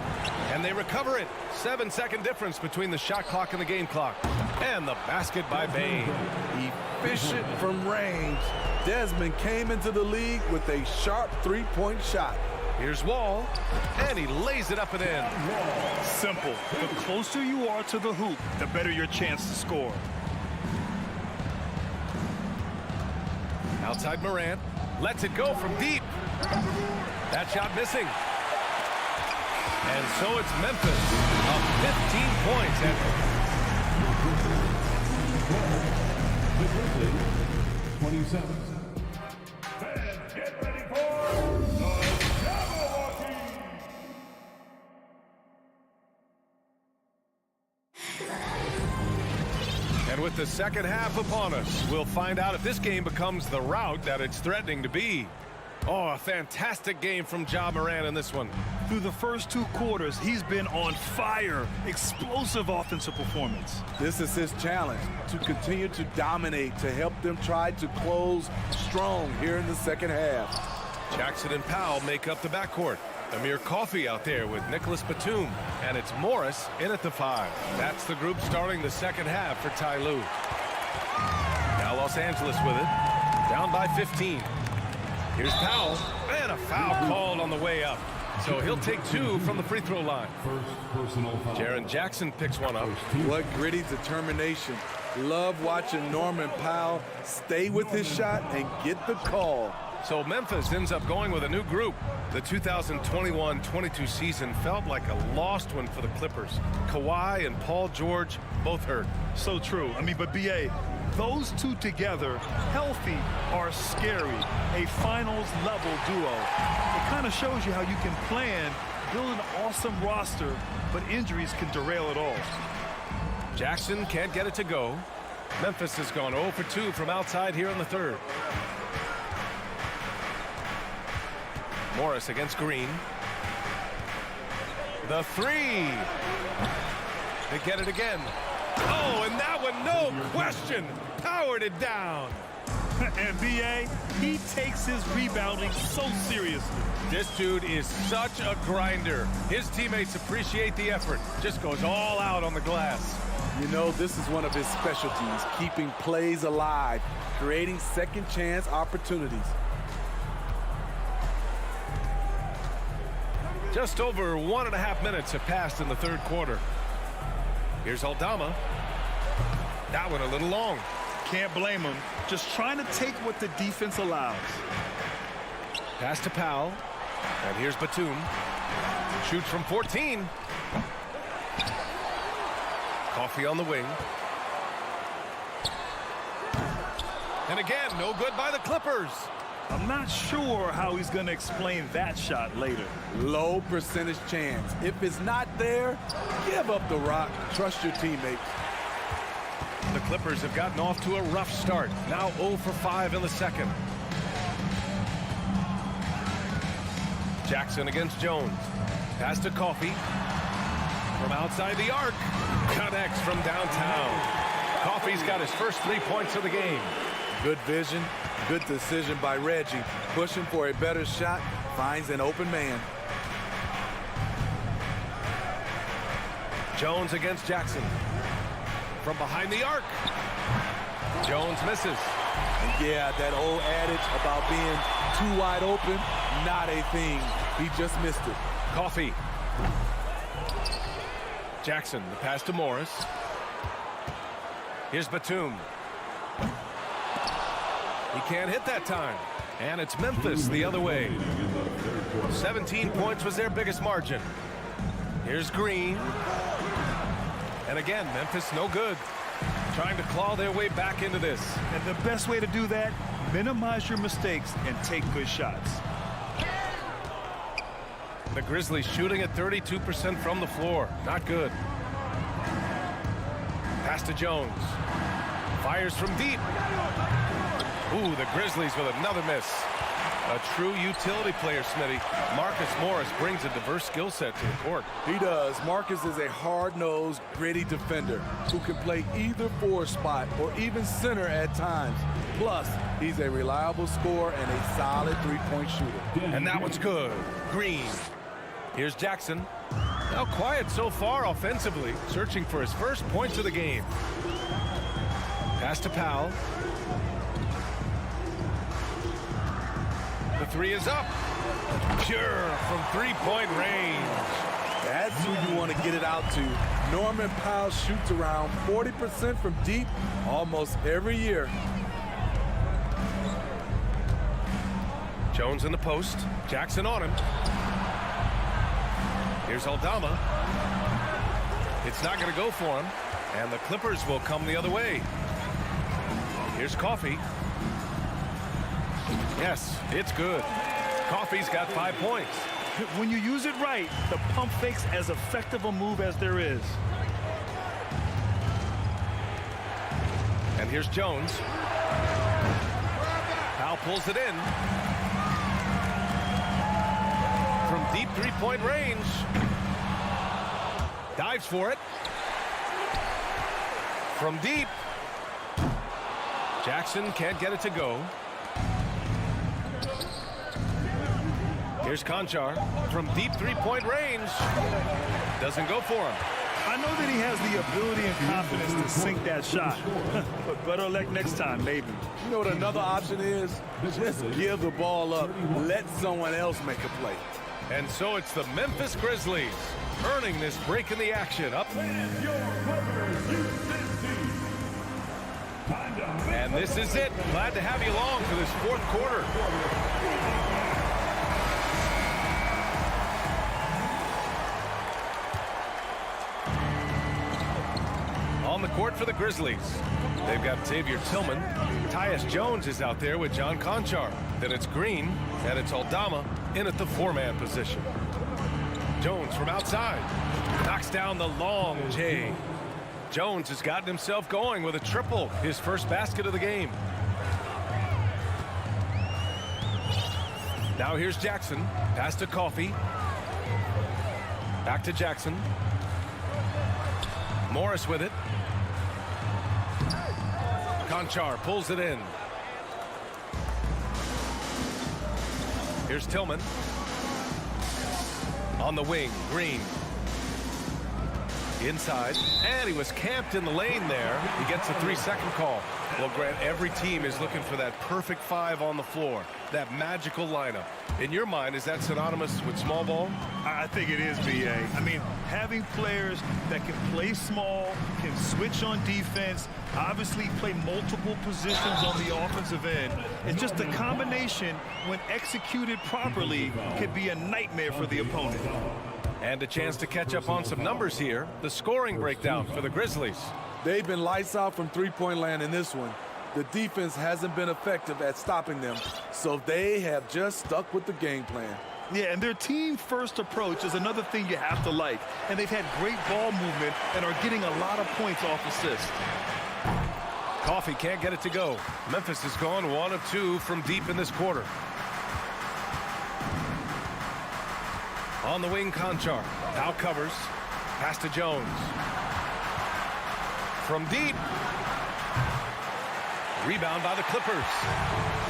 And they recover it. 7-second difference between the shot clock and the game clock. And the basket by Bane. Efficient from range. Desmond came into the league with a sharp three-point shot. Here's Wall, and he lays it up and in. Simple. The closer you are to the hoop, the better your chance to score. Outside Morant, lets it go from deep. That shot missing. And so it's Memphis, up 15 points. The Grizzlies, 27. Fans, get ready for the Jabberwocky! And with the second half upon us, we'll find out if this game becomes the rout that it's threatening to be. Oh, a fantastic game from Ja Morant in this one. Through the first 2 quarters, he's been on fire. Explosive offensive performance. This is his challenge, to continue to dominate, to help them try to close strong here in the second half. Jackson and Powell make up the backcourt. Amir Coffey out there with Nicholas Batum. And it's Morris in at the 5. That's the group starting the second half for Ty Lue. Now Los Angeles with it. Down by 15. Here's Powell. And a foul called on the way up. So he'll take 2 from the free throw line. First personal foul. Jaren Jackson picks one up. What gritty determination. Love watching Norman Powell stay with his shot and get the call. So Memphis ends up going with a new group. The 2021-22 season felt like a lost one for the Clippers. Kawhi and Paul George both hurt. So true. But B.A., those 2 together, healthy, are scary. A finals-level duo. It kind of shows you how you can plan, build an awesome roster, but injuries can derail it all. Jackson can't get it to go. Memphis has gone 0 for 2 from outside here in the third. Morris against Green. The 3. They get it again. Oh, and that one, no question, powered it down. And B.A., he takes his rebounding so seriously. This dude is such a grinder. His teammates appreciate the effort. Just goes all out on the glass. You know, this is one of his specialties, keeping plays alive, creating second chance opportunities. Just over 1.5 minutes have passed in the third quarter. Here's Aldama. That one a little long. Can't blame him. Just trying to take what the defense allows. Pass to Powell. And here's Batum. Shoots from 14. Coffey on the wing. And again, no good by the Clippers. I'm not sure how he's going to explain that shot later. Low percentage chance. If it's not there, give up the rock. Trust your teammates. The Clippers have gotten off to a rough start. Now 0 for 5 in the second. Jackson against Jones. Pass to Coffey. From outside the arc. Connects from downtown. Coffey's got his first 3 points of the game. Good vision, good decision by Reggie. Pushing for a better shot, finds an open man. Jones against Jackson. From behind the arc. Jones misses. Yeah, that old adage about being too wide open, not a thing. He just missed it. Coffee. Jackson, the pass to Morris. Here's Batum. He can't hit that time. And it's Memphis the other way. 17 points was their biggest margin. Here's Green. And again, Memphis no good. Trying to claw their way back into this. And the best way to do that, minimize your mistakes and take good shots. The Grizzlies shooting at 32% from the floor. Not good. Pass to Jones. Fires from deep. Ooh, the Grizzlies with another miss. A true utility player, Smitty. Marcus Morris brings a diverse skill set to the court. He does. Marcus is a hard-nosed, gritty defender who can play either forward spot or even center at times. Plus, he's a reliable scorer and a solid three-point shooter. And that one's good. Green. Here's Jackson. Now quiet so far offensively, searching for his first points of the game. Pass to Powell. The three is up. Pure from three-point range. That's who you want to get it out to. Norman Powell shoots around 40% from deep almost every year. Jones in the post. Jackson on him. Here's Aldama. It's not going to go for him. And the Clippers will come the other way. Here's Coffee. Yes, it's good. Coffee's got 5 points. When you use it right, the pump fake's as effective a move as there is. And here's Jones. Powell pulls it in. From deep three-point range. Dives for it. From deep. Jackson can't get it to go. Here's Conchar from deep three-point range. Doesn't go for him. I know that he has the ability and confidence to sink that shot. But better luck next time, maybe. You know what another option is? Just give the ball up. Let someone else make a play. And so it's the Memphis Grizzlies earning this break in the action. Up. And this is it. Glad to have you along for this fourth quarter. On the court for the Grizzlies. They've got Xavier Tillman. Tyus Jones is out there with John Conchar. Then it's Green, and it's Aldama in at the four-man position. Jones from outside. Knocks down the long J. Jones has gotten himself going with a triple, his first basket of the game. Now here's Jackson. Pass to Coffee. Back to Jackson. Morris with it. Conchar pulls it in. Here's Tillman. On the wing, Green. Inside, and he was camped in the lane there. He gets a 3-second call. Well, Grant, every team is looking for that perfect five on the floor, that magical lineup. In your mind, is that synonymous with small ball? I think it is, B.A. I mean, having players that can play small, can switch on defense, obviously play multiple positions on the offensive end. It's just a combination, when executed properly, could be a nightmare for the opponent. And a chance to catch up on some numbers here. The scoring breakdown for the Grizzlies. They've been lights out from three-point land in this one. The defense hasn't been effective at stopping them, so they have just stuck with the game plan. Yeah, and their team-first approach is another thing you have to like. And they've had great ball movement and are getting a lot of points off assists. Coffee can't get it to go. Memphis has gone 1 of 2 from deep in this quarter. On the wing, Conchar. Now covers. Pass to Jones. From deep. Rebound by the Clippers.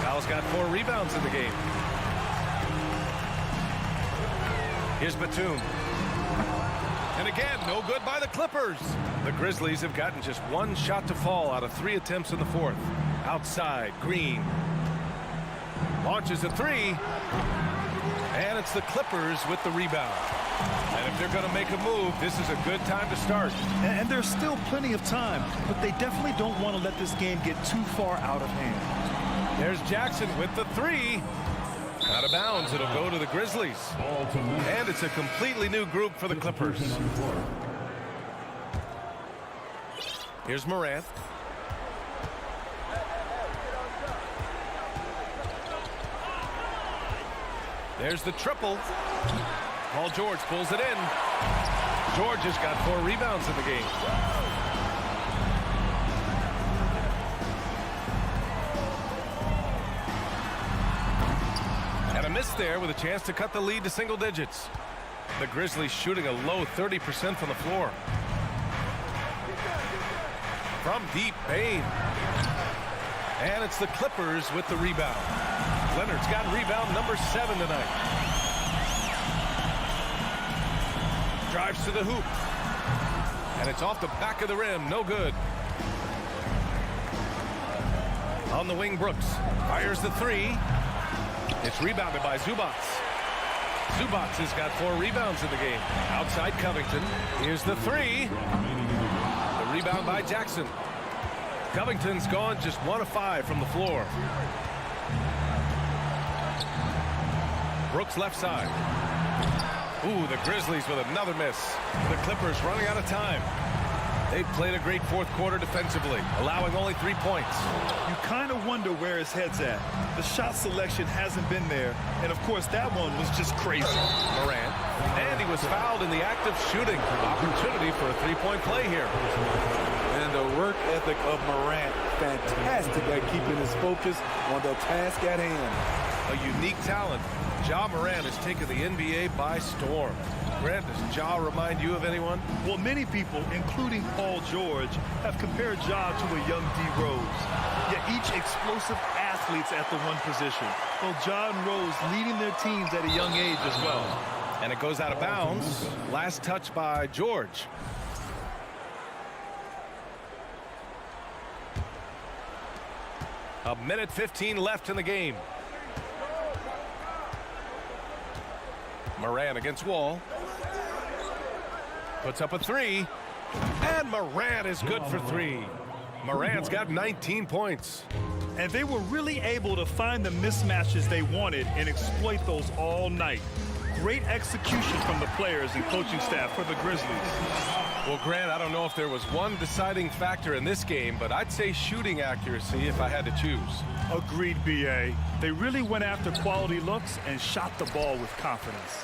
Powell's got 4 rebounds in the game. Here's Batum. And again, no good by the Clippers. The Grizzlies have gotten just 1 shot to fall out of 3 attempts in the 4th. Outside, Green. Launches a 3. And it's the Clippers with the rebound. And if they're going to make a move, this is a good time to start. And there's still plenty of time, but they definitely don't want to let this game get too far out of hand. There's Jackson with the 3. Out of bounds, it'll go to the Grizzlies. And it's a completely new group for the Clippers. Here's Morant. There's the triple. Paul George pulls it in. George has got 4 rebounds in the game. And a miss there with a chance to cut the lead to single digits. The Grizzlies shooting a low 30% from the floor. From deep, Bane. And it's the Clippers with the rebound. Leonard's got rebound number 7 tonight. Drives to the hoop. And it's off the back of the rim. No good. On the wing, Brooks. Fires the 3. It's rebounded by Zubats. Zubats has got 4 rebounds in the game. Outside Covington. Here's the 3. The rebound by Jackson. Covington's gone just 1 of 5 from the floor. Brooks left side. Ooh, the Grizzlies with another miss. The Clippers running out of time. They've played a great 4th quarter defensively, allowing only 3 points. You kind of wonder where his head's at. The shot selection hasn't been there, and of course that one was just crazy. Morant, and he was fouled in the act of shooting. Opportunity for a 3-point play here. And the work ethic of Morant, fantastic at keeping his focus on the task at hand. A unique talent. Ja Morant has taken the NBA by storm. Grant, does Ja remind you of anyone? Well, many people, including Paul George, have compared Ja to a young D. Rose. Yet each explosive athletes at the one position. Well, Ja and Rose leading their teams at a young age as well. And it goes out of bounds. Last touch by George. A minute 15 left in the game. Morant against Wall. Puts up a 3. And Morant is good for 3. Morant's got 19 points. And they were really able to find the mismatches they wanted and exploit those all night. Great execution from the players and coaching staff for the Grizzlies. Well, Grant, I don't know if there was one deciding factor in this game, but I'd say shooting accuracy if I had to choose. Agreed, B.A. They really went after quality looks and shot the ball with confidence.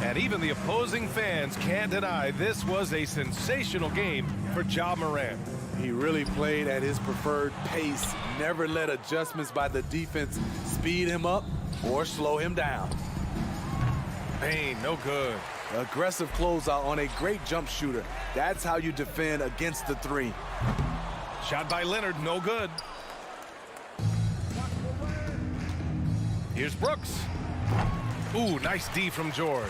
And even the opposing fans can't deny this was a sensational game for Ja Morant. He really played at his preferred pace, never let adjustments by the defense speed him up or slow him down. Bane, no good. Aggressive closeout on a great jump shooter. That's how you defend against the 3. Shot by Leonard, no good. Here's Brooks. Ooh, nice D from George.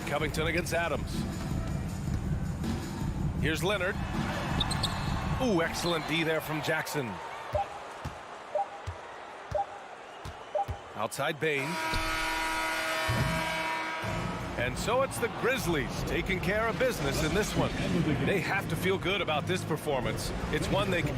Covington against Adams. Here's Leonard. Ooh, excellent D there from Jackson. Outside Bane. And so it's the Grizzlies taking care of business in this one. They have to feel good about this performance. It's one they can...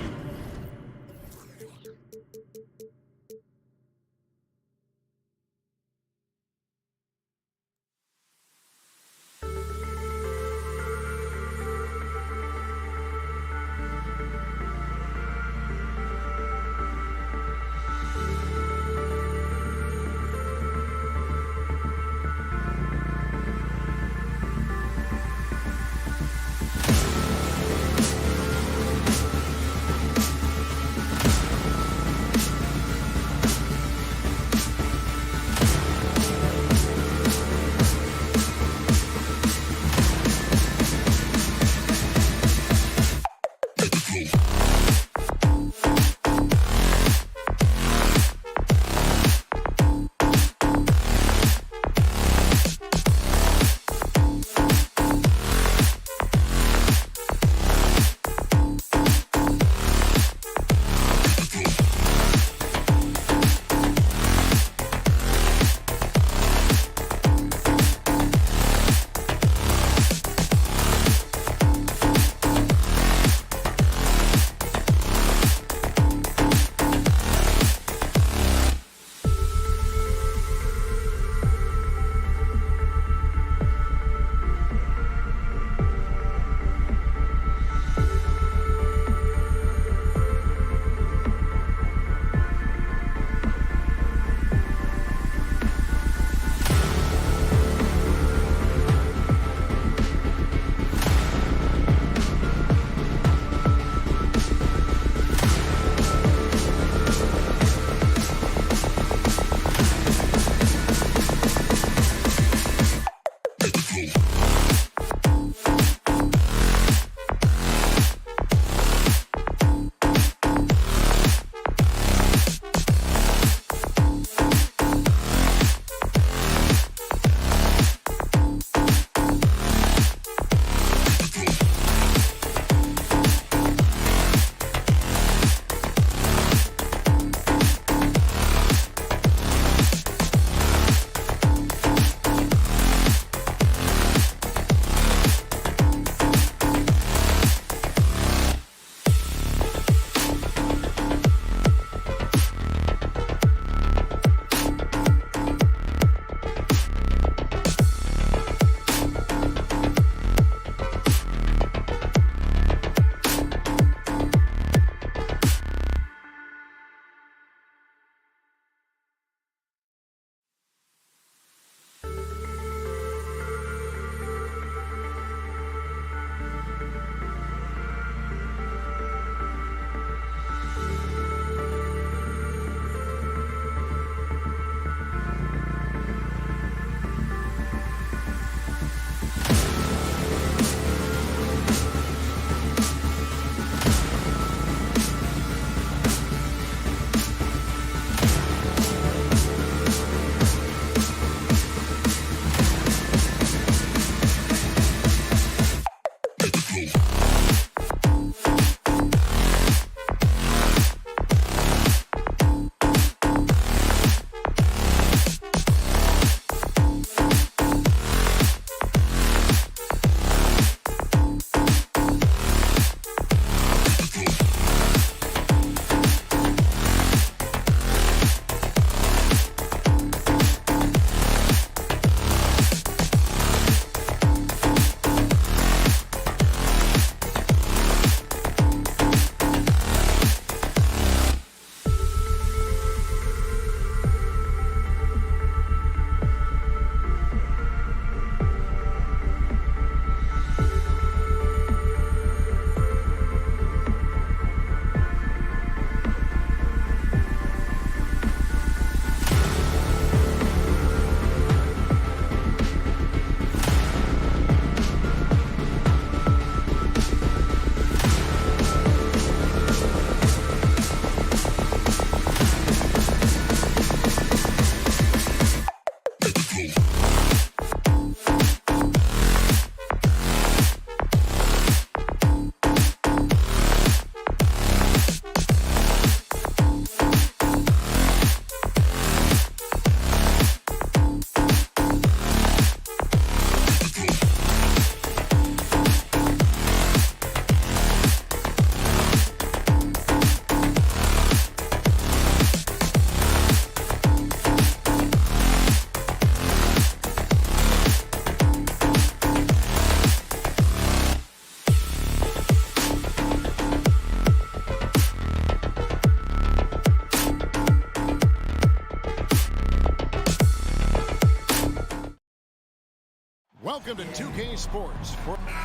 Welcome to 2K Sports.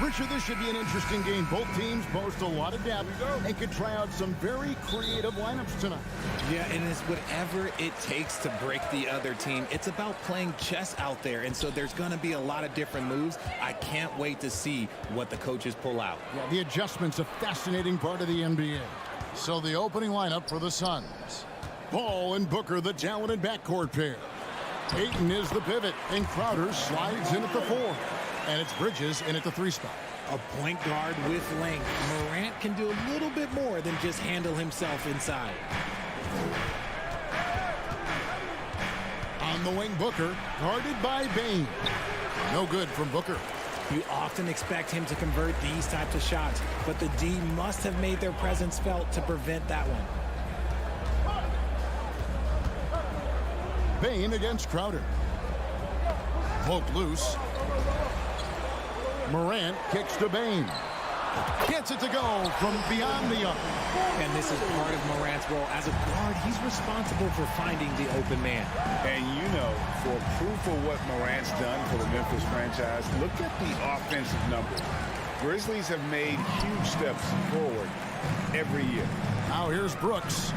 Richard, this should be an interesting game. Both teams boast a lot of depth and could try out some very creative lineups tonight. Yeah, and it's whatever it takes to break the other team. It's about playing chess out there, and so there's going to be a lot of different moves. I can't wait to see what the coaches pull out. Yeah, the adjustment's a fascinating part of the NBA. So the opening lineup for the Suns. Ball and Booker, the talented backcourt pair. Ayton is the pivot, and Crowder slides in at the 4. And it's Bridges in at the 3 spot. A point guard with length. Morant can do a little bit more than just handle himself inside. On the wing, Booker, guarded by Bane. No good from Booker. You often expect him to convert these types of shots, but the D must have made their presence felt to prevent that one. Bane against Crowder. Poked loose. Morant kicks to Bane. Gets it to go from beyond the arc. And this is part of Morant's role. As a guard, he's responsible for finding the open man. And you know, for proof of what Morant's done for the Memphis franchise, look at the offensive numbers. Grizzlies have made huge steps forward every year. Now here's Brooks.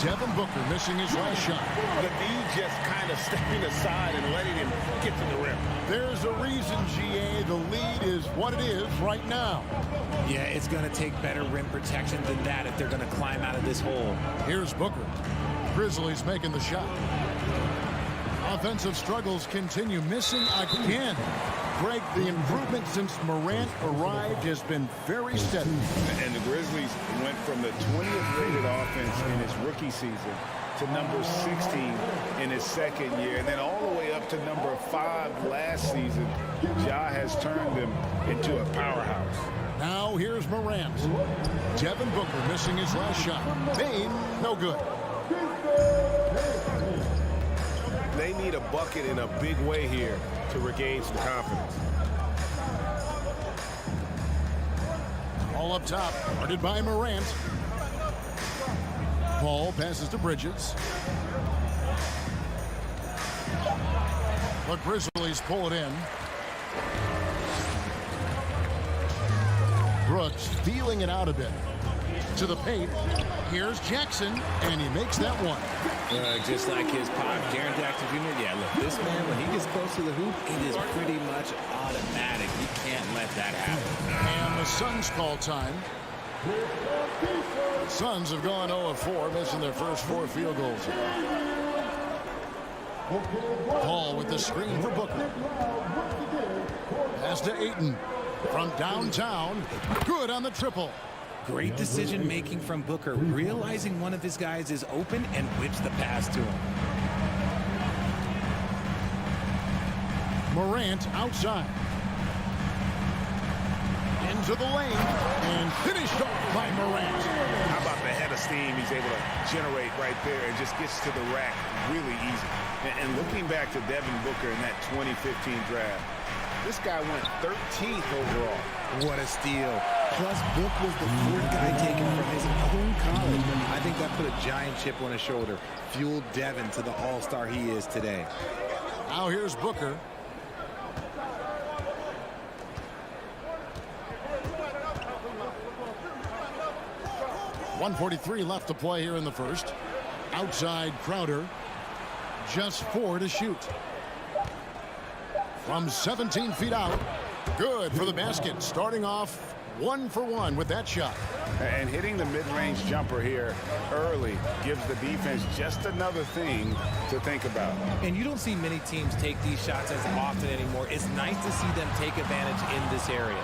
Devin Booker missing his last shot. The D just kind of stepping aside and letting him get to the rim. There's a reason, GA, the lead is what it is right now. Yeah, it's going to take better rim protection than that if they're going to climb out of this hole. Here's Booker. Grizzlies making the shot. Offensive struggles continue, missing again. Greg, the improvement since Morant arrived has been very steady. And the Grizzlies went from the 20th rated offense in his rookie season to number 16 in his second year, and then all the way up to number 5 last season. Ja has turned them into a powerhouse. Now here's Morant. Devin Booker missing his last shot. Bane, no good. They need a bucket in a big way here to regain some confidence. All up top, guarded by Morant. Ball passes to Bridges. The Grizzlies pull it in. Brooks feeling it out a bit. To the paint. Here's Jackson, and he makes that one. Just like his pop, Jaren Jackson Jr. Yeah, look, this man, when he gets close to the hoop, it is pretty much automatic. You can't let that happen. And the Suns call time. The Suns have gone 0 of 4, missing their first 4 field goals. Paul with the screen for Booker. Pass to Ayton. From downtown, good on the triple. Great decision-making from Booker, realizing one of his guys is open and whips the pass to him. Morant outside. Into the lane, and finished off by Morant. How about the head of steam he's able to generate right there and just gets to the rack really easy. And looking back to Devin Booker in that 2015 draft, this guy went 13th overall. What a steal. Plus, Book was the 4th guy taken from his own college. I think that put a giant chip on his shoulder, fueled Devin to the all-star he is today. Now here's Booker. .143 left to play here in the first. Outside Crowder. Just 4 to shoot. From 17 feet out. Good for the basket. Starting off 1 for 1 with that shot. And hitting the mid-range jumper here early gives the defense just another thing to think about. And you don't see many teams take these shots as often anymore. It's nice to see them take advantage in this area.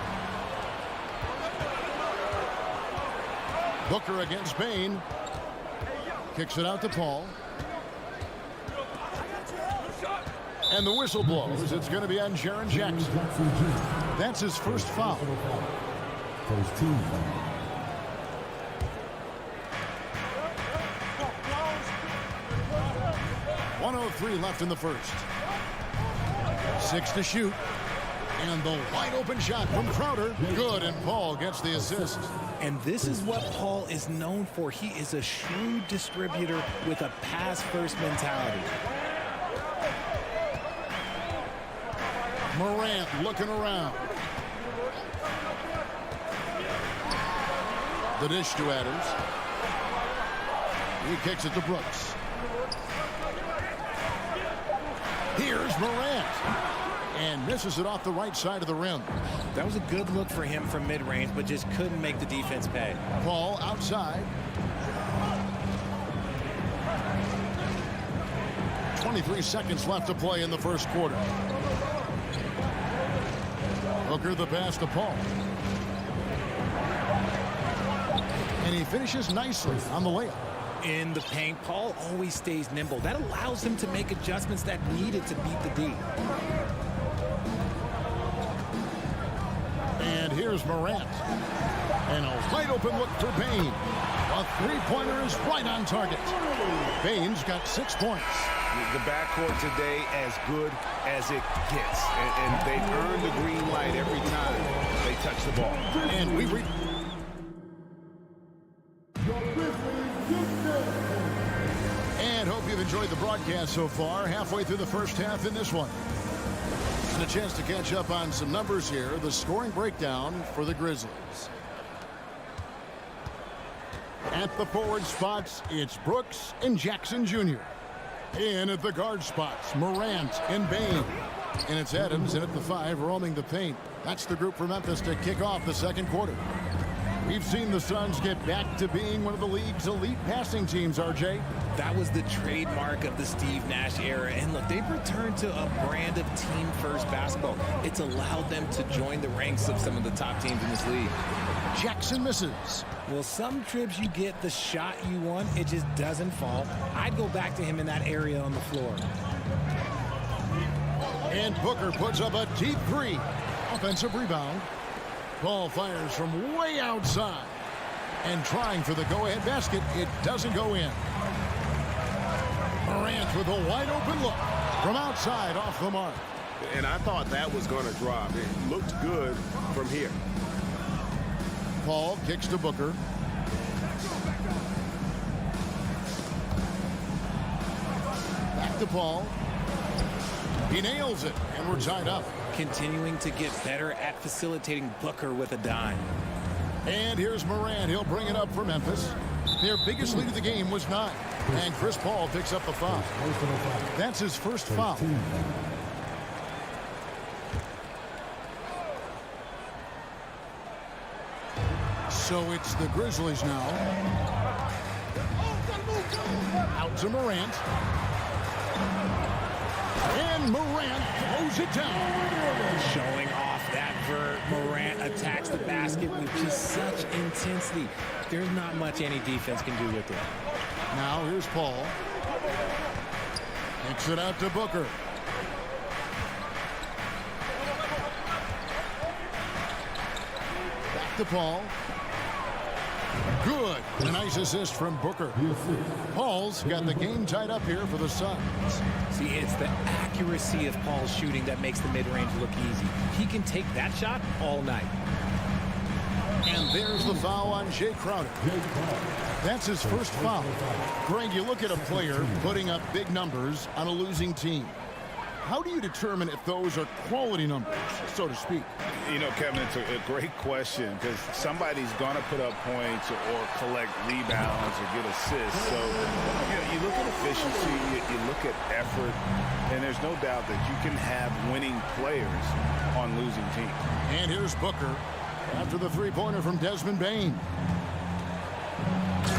Booker against Bane. Kicks it out to Paul. And the whistle blows. It's going to be on Jaren Jackson. That's his first foul. First team. 1:03 left in the first. 6 to shoot. And the wide open shot from Crowder. Good, and Paul gets the assist. And this is what Paul is known for. He is a shrewd distributor with a pass-first mentality. Morant looking around. The dish to Adams. He kicks it to Brooks. Here's Morant. And misses it off the right side of the rim. That was a good look for him from mid-range, but just couldn't make the defense pay. Paul outside. 23 seconds left to play in the first quarter. Booker the pass to Paul. And he finishes nicely on the layup. In the paint, Paul always stays nimble. That allows him to make adjustments that needed to beat the D. And here's Morant. And a wide open look for Payne. A three-pointer is right on target. Payne's got 6 points. The backcourt today as good as it gets. And they've earned the green light every time they touch the ball. And we And hope you've enjoyed the broadcast so far. Halfway through the first half in this one. And a chance to catch up on some numbers here. The scoring breakdown for the Grizzlies. At the forward spots, it's Brooks and Jackson Jr. In at the guard spots, Morant and Bane. And it's Adams in at the 5, roaming the paint. That's the group for Memphis to kick off the second quarter. We've seen the Suns get back to being one of the league's elite passing teams, RJ. That was the trademark of the Steve Nash era. And look, they've returned to a brand of team-first basketball. It's allowed them to join the ranks of some of the top teams in this league. Jackson misses. Well, some trips you get the shot you want, it just doesn't fall. I'd go back to him in that area on the floor. And Booker puts up a deep three. Offensive rebound. Ball fires from way outside. And trying for the go-ahead basket, it doesn't go in. Morant with a wide open look from outside off the mark. And I thought that was going to drop. It looked good from here. Paul kicks to Booker. Back to Paul. He nails it, and we're tied up. Continuing to get better at facilitating Booker with a dime. And here's Morant. He'll bring it up for Memphis. Their biggest lead of the game was 9. And Chris Paul picks up the foul. That's his first foul. So it's the Grizzlies now. Out to Morant. And Morant throws it down. Showing off that vert. Morant attacks the basket with just such intensity. There's not much any defense can do with it. Now here's Paul. Kicks it out to Booker. Back to Paul. Good. A nice assist from Booker. Paul's got the game tied up here for the Suns. See, it's the accuracy of Paul's shooting that makes the mid-range look easy. He can take that shot all night. And there's the foul on Jay Crowder. That's his first foul. Greg, you look at a player putting up big numbers on a losing team. How do you determine if those are quality numbers, so to speak? You know, Kevin, it's a great question because somebody's going to put up points or collect rebounds or get assists. So, you look at efficiency, you look at effort, and there's no doubt that you can have winning players on losing teams. And here's Booker after the three-pointer from Desmond Bane.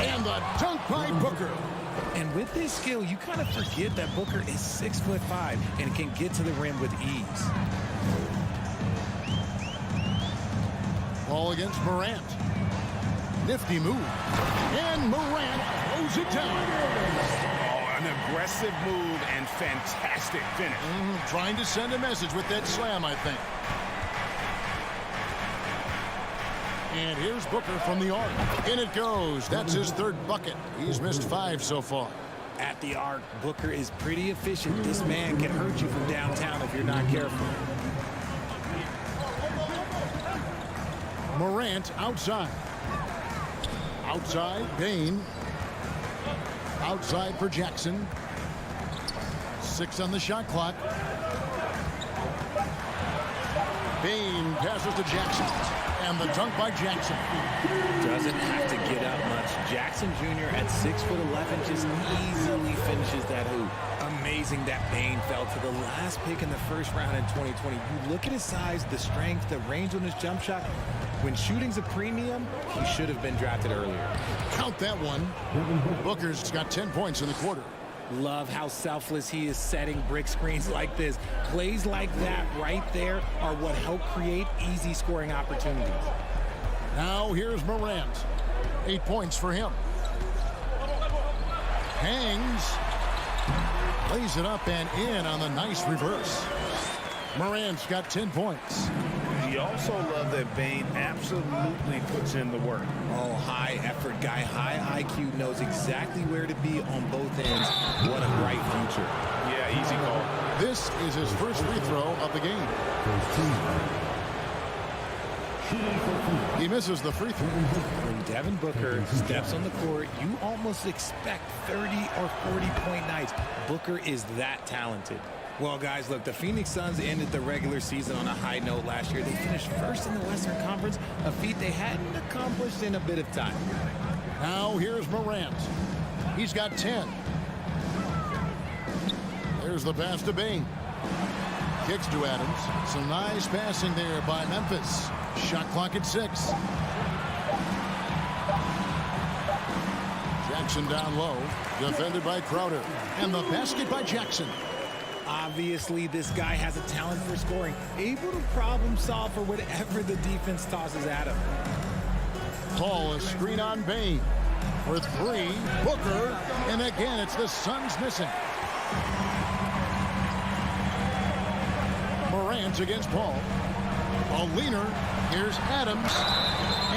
And the dunk by Booker. And with this skill, you kind of forget that Booker is 6'5" and can get to the rim with ease. Ball against Morant. Nifty move. And Morant throws it down. Oh, an aggressive move and fantastic finish. Trying to send a message with that slam, I think. And here's Booker from the arc. In it goes. That's his third bucket. He's missed 5 so far. At the arc, Booker is pretty efficient. This man can hurt you from downtown if you're not careful. Morant outside. Outside, Bane. Outside for Jackson. 6 on the shot clock. Bain passes to Jackson. And the dunk by Jackson. Doesn't have to get up much. Jackson Jr. at 6'11" just easily finishes that hoop. Amazing that Bain fell to the last pick in the first round in 2020. You look at his size, the strength, the range on his jump shot. When shooting's a premium, he should have been drafted earlier. Count that one. Booker's got 10 points in the quarter. Love how selfless he is setting brick screens like this. Plays like that right there are what help create easy scoring opportunities. Now here's Morant. 8 points for him. Hangs. Lays it up and in on the nice reverse. Morant's got 10 points. You also love that Bain absolutely puts in the work. Oh, high effort guy, high IQ, knows exactly where to be on both ends. What a bright future. Yeah, easy call. This is his first free throw of the game. He misses the free throw. When Devin Booker steps on the court, you almost expect 30 or 40-point nights. Booker is that talented. Well, guys, look, the Phoenix Suns ended the regular season on a high note last year. They finished first in the Western Conference, a feat they hadn't accomplished in a bit of time. Now here's Morant. He's got 10. There's the pass to Bain. Kicks to Adams. Some nice passing there by Memphis. Shot clock at 6. Jackson down low. Defended by Crowder. And the basket by Jackson. Obviously, this guy has a talent for scoring, able to problem solve for whatever the defense tosses at him. Paul, a screen on Bain. For 3, Booker. And again, it's the Suns missing. Morant against Paul. A leaner. Here's Adams.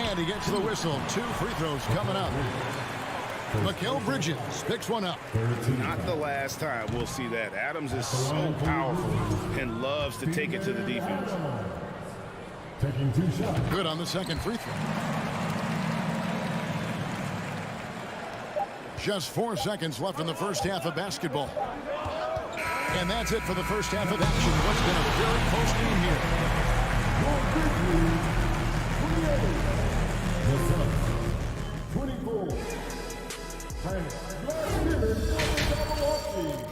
And he gets the whistle. 2 free throws coming up. Mikal Bridges picks one up. Not the last time we'll see that. Adams is so powerful and loves to take it to the defense. Taking 2 shots. Good on the second free throw. Just 4 seconds left in the first half of basketball. And that's it for the first half of action. What's been a very close game here. The Suns, 24. And last minute for Milwaukee.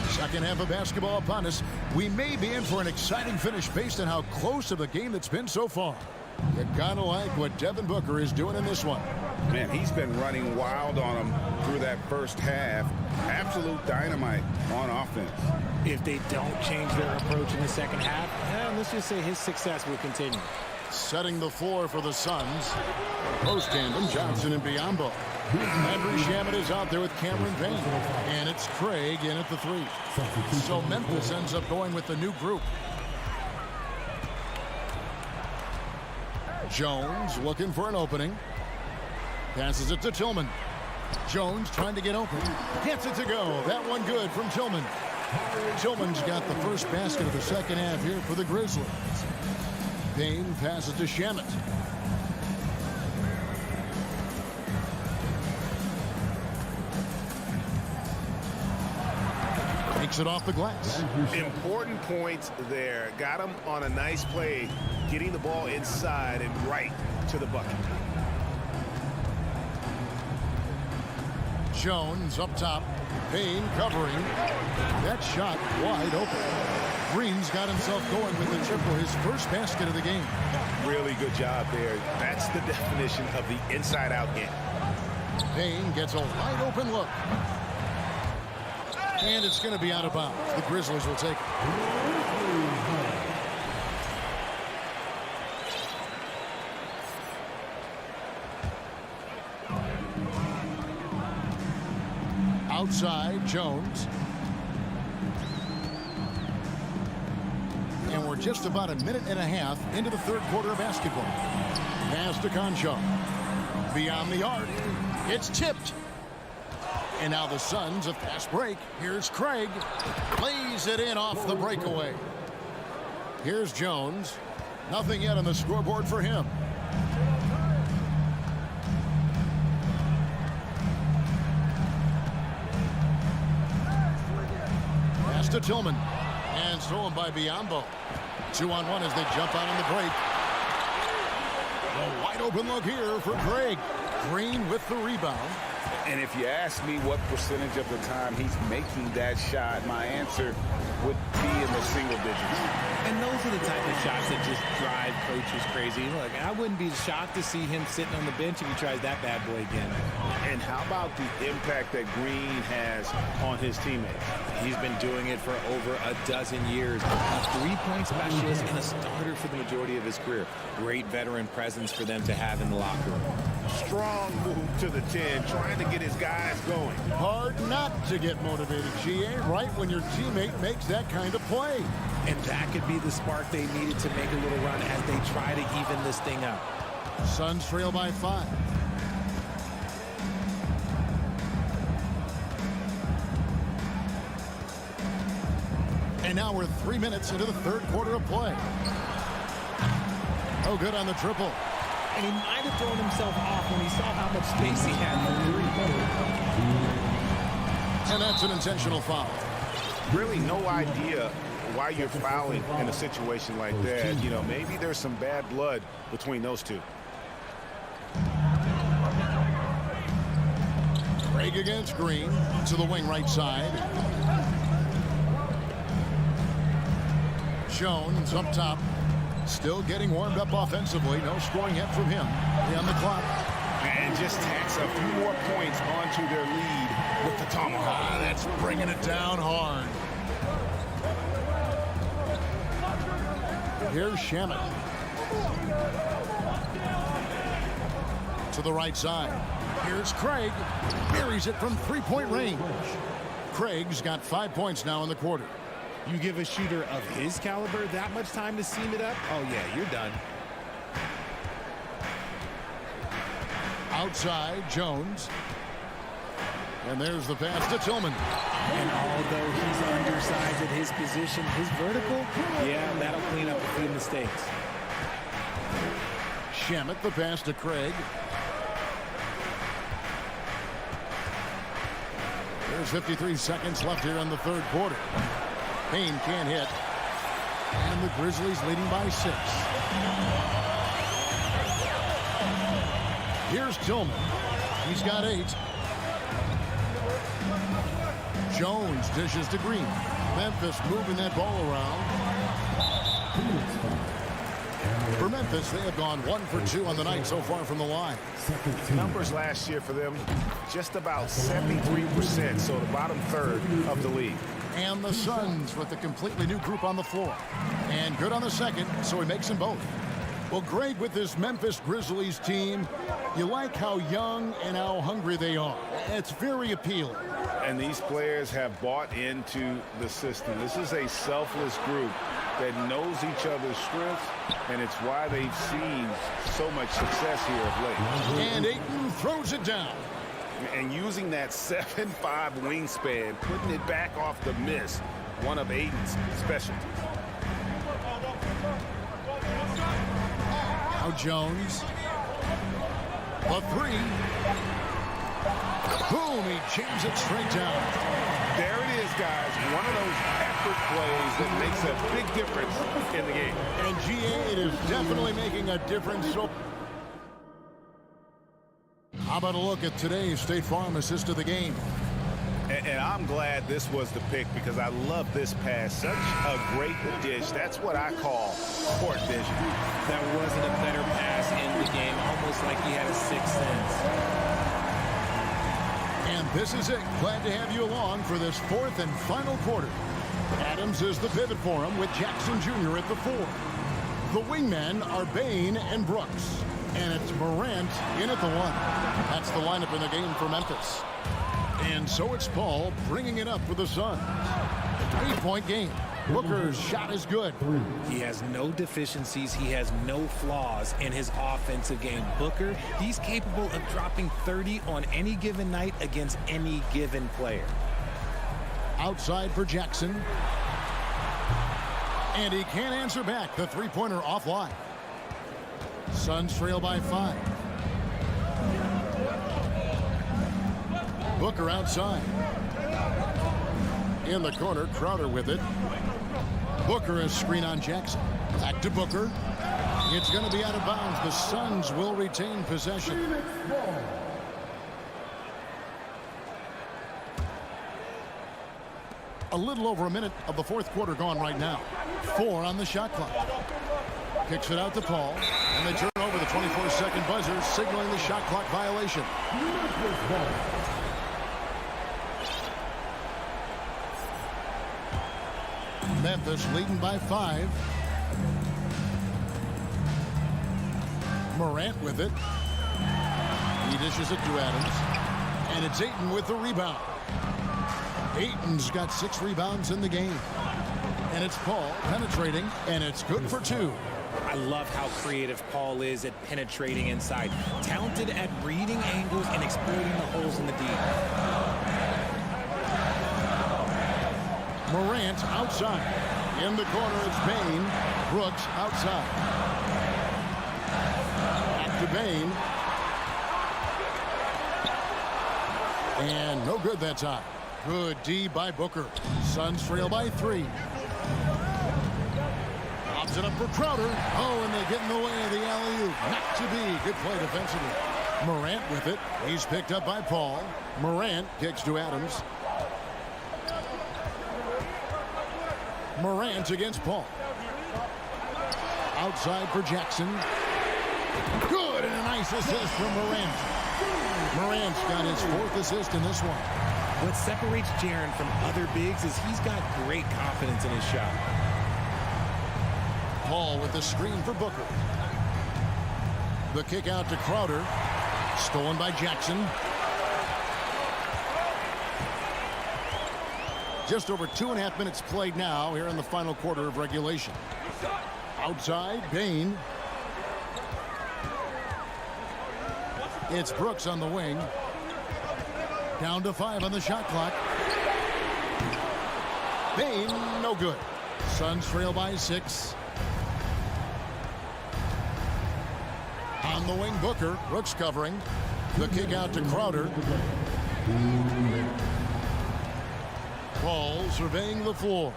Second half of basketball upon us. We may be in for an exciting finish based on how close of a game that's been so far. You gotta like what Devin Booker is doing in this one. Man, he's been running wild on him through that first half. Absolute dynamite on offense. If they don't change their approach in the second half, let's just say his success will continue. Setting the floor for the Suns. Post tandem, Johnson and Biyombo. Andrew Shamet is out there with Cameron Bain. And it's Craig in at the 3. So Memphis ends up going with the new group. Jones looking for an opening. Passes it to Tillman. Jones trying to get open. Gets it to go. That one good from Tillman. Tillman's got the first basket of the second half here for the Grizzlies. Bain passes to Shamet. Takes it off the glass. Important points there. Got him on a nice play, getting the ball inside and right to the bucket. Jones up top. Bain covering. That shot wide open. Green's got himself going with the triple, his first basket of the game. Really good job there. That's the definition of the inside-out game. Bain gets a wide open look. And it's going to be out of bounds. The Grizzlies will take it. Outside, Jones. And we're just about a minute and a half into the third quarter of basketball. Pass to Concho. Beyond the arc. It's tipped. And now the Suns, a fast break. Here's Craig. Plays it in off the breakaway. Here's Jones. Nothing yet on the scoreboard for him. pass to Tillman. And stolen by Biombo. 2-on-1 as they jump out on the break. A wide open look here for Craig. Green with the rebound. And if you ask me what percentage of the time he's making that shot, my answer would be in the single digits. And those are the type of shots that just drive coaches crazy. Look, I wouldn't be shocked to see him sitting on the bench if he tries that bad boy again. And how about the impact that Green has on his teammates? He's been doing it for over a dozen years. A three-point specialist and a starter for the majority of his career. Great veteran presence for them to have in the locker room. Strong move to the 10, trying to get his guys going. Hard not to get motivated, GA, right when your teammate makes that kind of play. And that could be the spark they needed to make a little run as they try to even this thing up. Suns trail by 5. And now we're 3 minutes into the third quarter of play. Oh, good on the triple. And he might have thrown himself off when he saw how much space he had for three. And that's an intentional foul. Really no idea why you're fouling in a situation like that. You know, maybe there's some bad blood between those two. Craig against Green to the wing right side. Jones up top. Still getting warmed up offensively. No scoring yet from him. On the clock. And just tacks a few more points onto their lead with the tomahawk. That's bringing it down hard. Here's Shamet. To the right side. Here's Craig. Buries it from three-point range. Craig's got 5 points now in the quarter. You give a shooter of his caliber that much time to seam it up? Oh, yeah, you're done. Outside, Jones. And there's the pass to Tillman. And although he's undersized at his position, his vertical, yeah, that'll clean up a few mistakes. Shamet, the pass to Craig. There's 53 seconds left here in the third quarter. Payne can't hit. And the Grizzlies leading by 6. Here's Tillman. He's got 8. Jones dishes to Green. Memphis moving that ball around. For Memphis, they have gone 1 for 2 on the night so far from the line. Numbers last year for them, just about 73%, so the bottom third of the league. And the Suns with a completely new group on the floor. And good on the second, so he makes them both. Well, Greg, with this Memphis Grizzlies team, you like how young and how hungry they are. It's very appealing. And these players have bought into the system. This is a selfless group that knows each other's strengths, and it's why they've seen so much success here of late. And Ayton throws it down. And using that 7'5" wingspan, putting it back off the miss, one of Ayton's specialties. Now Jones. The 3. Boom, he jams it straight down. There it is, guys. One of those effort plays that makes a big difference in the game. And GA, it is definitely making a difference. So how about a look at today's State Farm assist of the game? And I'm glad this was the pick because I love this pass. Such a great dish. That's what I call court vision. That wasn't a better pass in the game. Almost like he had a sixth sense. And this is it. Glad to have you along for this fourth and final quarter. Adams is the pivot for him with Jackson Jr. at the 4. The wingmen are Bain and Brooks. And it's Morant in at the 1. That's the lineup in the game for Memphis. And so it's Paul bringing it up for the Suns. 8-point game. Booker's shot is good. He has no deficiencies. He has no flaws in his offensive game. Booker, he's capable of dropping 30 on any given night against any given player. Outside for Jackson. And he can't answer back. The three-pointer offline. Suns trail by 5. Booker outside. In the corner, Crowder with it. Booker is screen on Jackson. Back to Booker. It's going to be out of bounds. The Suns will retain possession. A little over a minute of the fourth quarter gone right now. 4 on the shot clock. Kicks it out to Paul. And they turn over the 24-second buzzer, signaling the shot clock violation. Memphis leading by 5. Morant with it. He dishes it to Adams. And it's Ayton with the rebound. Ayton's got 6 rebounds in the game. And it's Paul penetrating, and it's good for 2. I love how creative Paul is at penetrating inside. Talented at reading angles and exploiting the holes in the D. Morant outside. In the corner, it's Bain. Brooks outside. Back to Bain. And no good that time. Good D by Booker. Suns trail by 3. Lobs it up for Crowder. Oh, and they get in the way of the alley-oop. Not to be. Good play defensively. Morant with it. He's picked up by Paul. Morant kicks to Adams. Morant against Paul. Outside for Jackson. Good, and a nice assist from Morant. Morant's got his 4th assist in this one. What separates Jaren from other bigs is he's got great confidence in his shot. Paul with the screen for Booker. The kick out to Crowder. Stolen by Jackson. Just over 2.5 minutes played now here in the final quarter of regulation. Outside, Bain. It's Brooks on the wing. Down to 5 on the shot clock. Bain, no good. Suns trail by 6. On the wing, Booker. Brooks covering. The kick out to Crowder. Paul surveying the floor.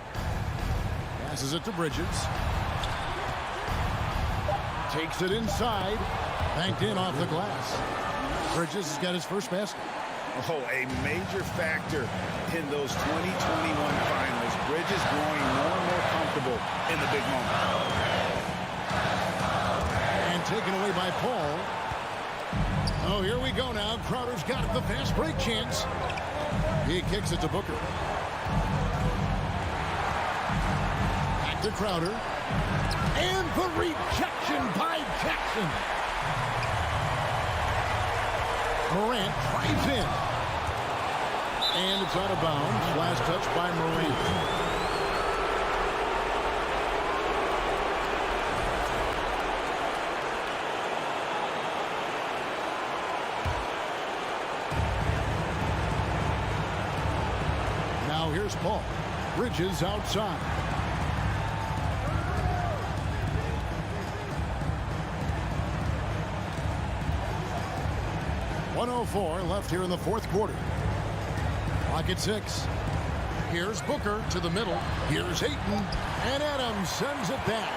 Passes it to Bridges. Takes it inside. Banked in off the glass. Bridges has got his first basket. Oh, a major factor in those 2021 finals. Bridges growing more and more comfortable in the big moment. And taken away by Paul. Oh, here we go now. Crowder's got it, the fast break chance. He kicks it to Booker. Back to Crowder. And the rejection by Jackson. Morant drives in. And it's out of bounds. Last touch by Morant. Now here's Paul. Bridges outside. .104 left here in the fourth quarter. Clock at 6. Here's Booker to the middle. Here's Ayton. And Adams sends it back.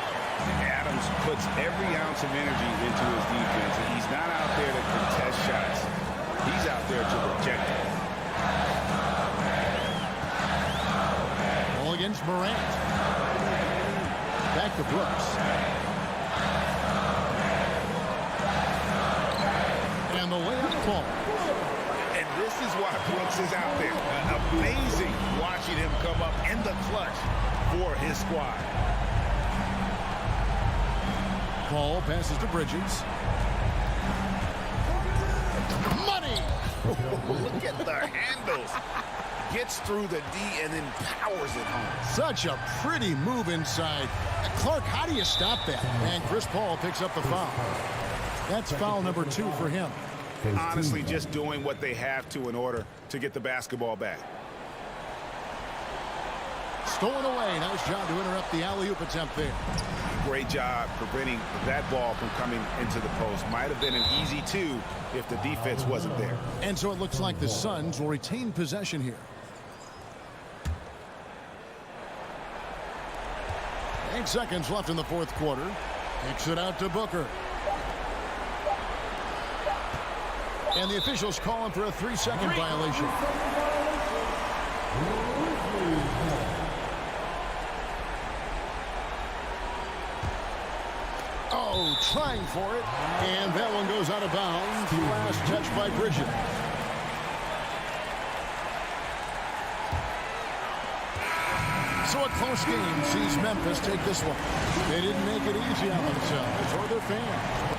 Adams puts every ounce of energy into his defense. And he's not out there to contest shots. He's out there to reject them. Ball against Morant. Back to Brooks. And the layup ball. And this is why Brooks is out there. Amazing watching him come up in the clutch for his squad. Paul passes to Bridges. Money! Look at the handles. Gets through the D and then powers it home. Such a pretty move inside. Clark, how do you stop that? And Chris Paul picks up the foul. That's foul number 2 for him. Honestly, just doing what they have to in order to get the basketball back. Stolen away. Nice job to interrupt the alley-oop attempt there. Great job preventing that ball from coming into the post. Might have been an easy 2 if the defense wasn't there. And so it looks like the Suns will retain possession here. 8 seconds left in the fourth quarter. Kicks it out to Booker. And the officials call him for a 3-second violation. Oh, trying for it. And that one goes out of bounds. Last touch by Bridget. So a close game sees Memphis take this one. They didn't make it easy on themselves or their fans.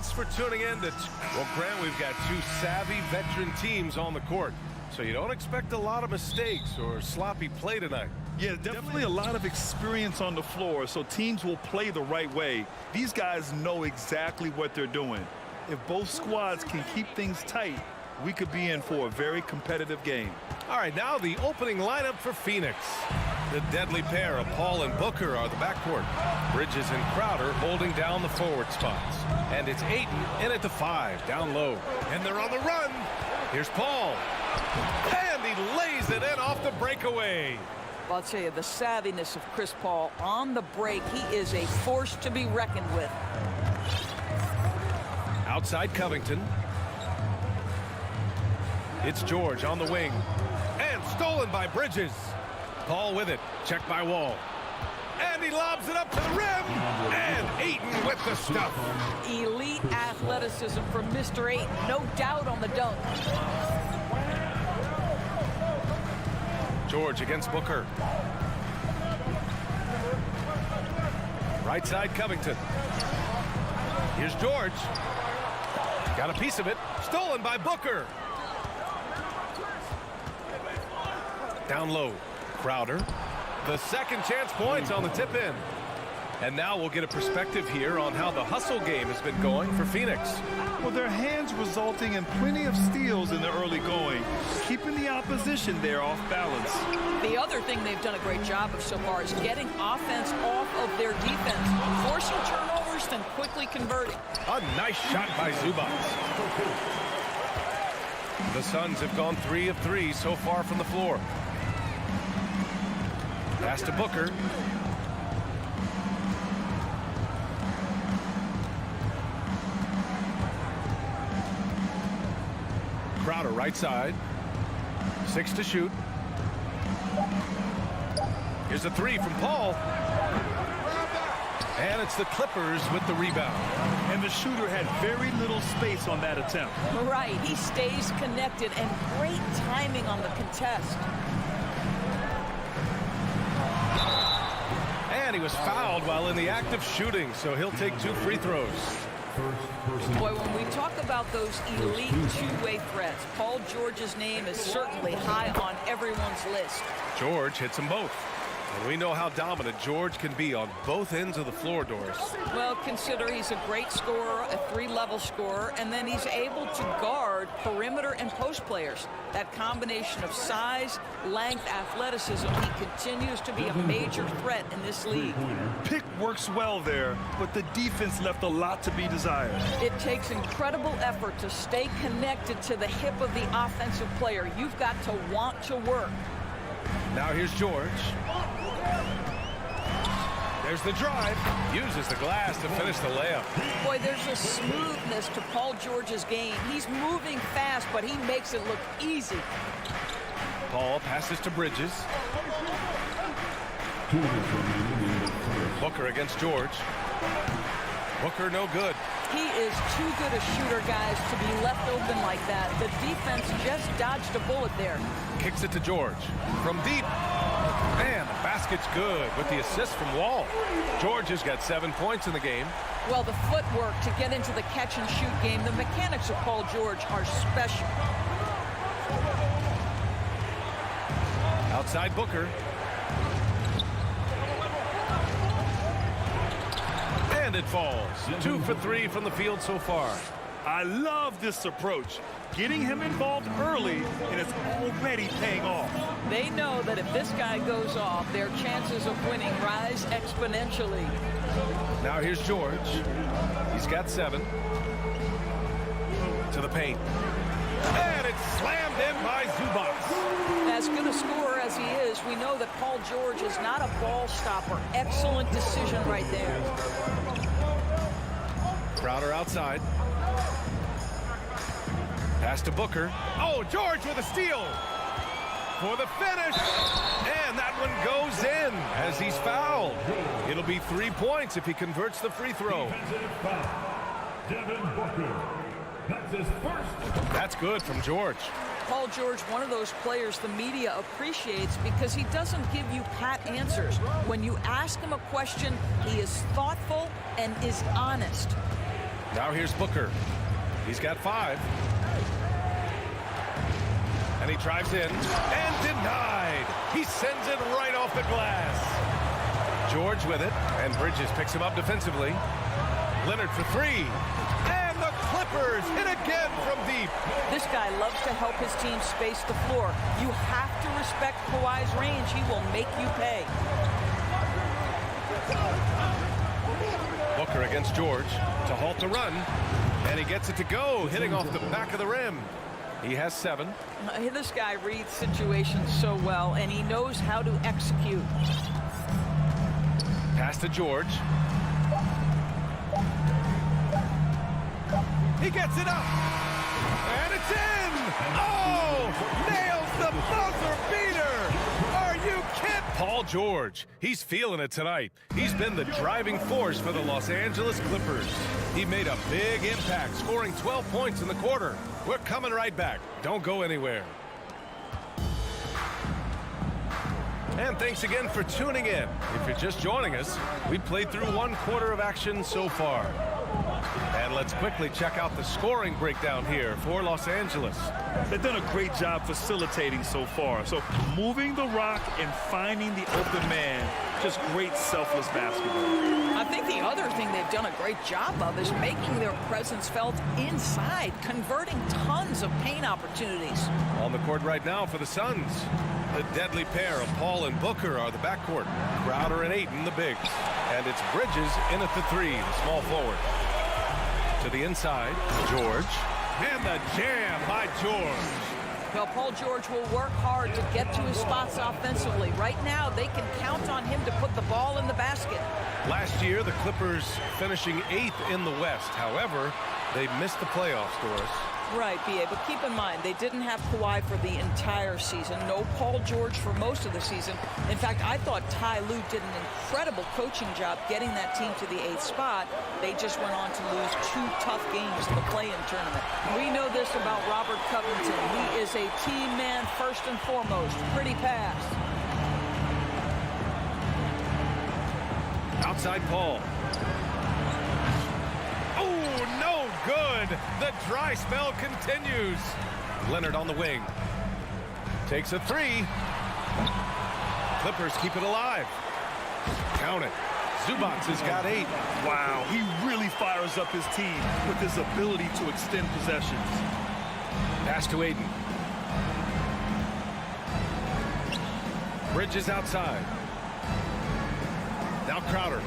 Thanks for tuning in to... Well, Grant, we've got two savvy veteran teams on the court, so you don't expect a lot of mistakes or sloppy play tonight. Yeah, definitely a lot of experience on the floor, so teams will play the right way. These guys know exactly what they're doing. If both squads can keep things tight, we could be in for a very competitive game. All right, now the opening lineup for Phoenix. The deadly pair of Paul and Booker are the backcourt. Bridges and Crowder holding down the forward spots. And it's Ayton in at the 5, down low. And they're on the run. Here's Paul. And he lays it in off the breakaway. I'll tell you, the savviness of Chris Paul on the break, he is a force to be reckoned with. Outside Covington. It's George on the wing. And stolen by Bridges. Paul with it. Checked by Wall. And he lobs it up to the rim. And Ayton with the stuff. Elite athleticism from Mr. Ayton. No doubt on the dunk. George against Booker. Right side Covington. Here's George. Got a piece of it. Stolen by Booker. Down low. Crowder. The second chance points on the tip in. And now we'll get a perspective here on how the hustle game has been going for Phoenix. Well, their hands resulting in plenty of steals in the early going, keeping the opposition there off balance. The other thing they've done a great job of so far is getting offense off of their defense, forcing turnovers, then quickly converting. A nice shot by Zubac. The Suns have gone 3 of 3 so far from the floor. Pass to Booker. Crowder right side. 6 to shoot. Here's a 3 from Paul. And it's the Clippers with the rebound. And the shooter had very little space on that attempt. Right, he stays connected and great timing on the contest. And he was fouled while in the act of shooting, so he'll take 2 free throws. Boy, when we talk about those elite two-way threats, Paul George's name is certainly high on everyone's list. George hits them both. And we know how dominant George can be on both ends of the floor, Doris. Well, consider he's a great scorer, a 3-level scorer, and then he's able to guard perimeter and post players. That combination of size, length, athleticism, he continues to be a major threat in this league. Pick works well there, but the defense left a lot to be desired. It takes incredible effort to stay connected to the hip of the offensive player. You've got to want to work. Now here's George. There's the drive. Uses the glass to finish the layup. Boy, there's a smoothness to Paul George's game. He's moving fast, but he makes it look easy. Paul passes to Bridges. Booker against George. Booker no good. He is too good a shooter, guys, to be left open like that. The defense just dodged a bullet there. Kicks it to George. From deep. And the basket's good with the assist from Wall. George has got 7 points in the game. Well, the footwork to get into the catch-and-shoot game, the mechanics of Paul George are special. Outside Booker. And it falls. 2 for 3 from the field so far. I love this approach. Getting him involved early, and it's already paying off. They know that if this guy goes off, their chances of winning rise exponentially. Now here's George. He's got 7. To the paint. And it's slammed in by Zubac. As good a scorer as he is, we know that Paul George is not a ball stopper. Excellent decision right there. Crowder outside. Pass to Booker. Oh, George with a steal. For the finish. And that one goes in as he's fouled. It'll be 3 points if he converts the free throw. Devin Booker. That's his first. That's good from George. Paul George, one of those players the media appreciates because he doesn't give you pat answers. When you ask him a question, he is thoughtful and is honest. Now here's Booker. He's got 5. And he drives in and denied. He sends it right off the glass. George with it, and Bridges picks him up defensively. Leonard for 3. And the Clippers hit again from deep. This guy loves to help his team space the floor. You have to respect Kawhi's range. He will make you pay. Booker against George to halt the run. And he gets it to go, hitting off the back of the rim. He has 7. This guy reads situations so well, and he knows how to execute. Pass to George. He gets it up. And it's in. Oh, nails the buzzer beater. Are you kidding? Paul George, he's feeling it tonight. He's been the driving force for the Los Angeles Clippers. He made a big impact, scoring 12 points in the quarter. We're coming right back. Don't go anywhere. And thanks again for tuning in. If you're just joining us, we played through 1 quarter of action so far. And let's quickly check out the scoring breakdown here for Los Angeles. They've done a great job facilitating so far. So moving the rock and finding the open man, just great selfless basketball. I think the other thing they've done a great job of is making their presence felt inside, converting tons of paint opportunities. On the court right now for the Suns. The deadly pair of Paul and Booker are the backcourt. Crowder and Ayton, the bigs. And it's Bridges in at the 3, the small forward. To the inside, George. And the jam by George. Well, Paul George will work hard to get to his spots offensively. Right now, they can count on him to put the ball in the basket. Last year, the Clippers finishing 8th in the West. However, they missed the playoffs, Doris. Right, B.A., but keep in mind, they didn't have Kawhi for the entire season. No Paul George for most of the season. In fact, I thought Ty Lue did an incredible coaching job getting that team to the 8th spot. They just went on to lose 2 tough games in the play-in tournament. We know this about Robert Covington. He is a team man first and foremost. Pretty pass. Outside Paul. Good. The dry spell continues. Leonard on the wing. Takes a 3. Clippers keep it alive. Count it. Zubac has got 8. Wow, he really fires up his team with his ability to extend possessions. Pass to Ayton. Bridges outside. Now Crowder.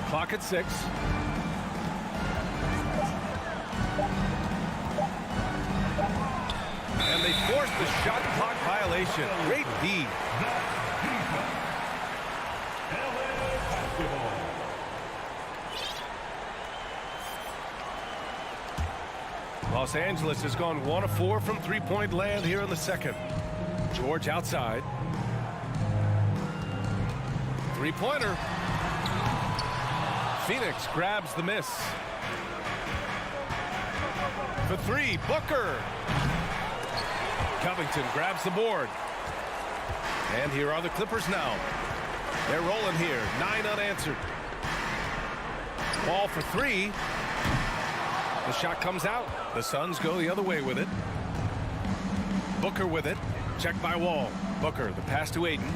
Clock at 6. And they forced the shot clock violation. Great D. Los Angeles has gone 1 of 4 from three-point land here in the second. George outside. Three-pointer. Phoenix grabs the miss. For 3, Booker. Covington grabs the board. And here are the Clippers now. They're rolling here, 9 unanswered. Ball for 3. The shot comes out. The Suns go the other way with it. Booker with it. Checked by Wall. Booker, the pass to Ayton.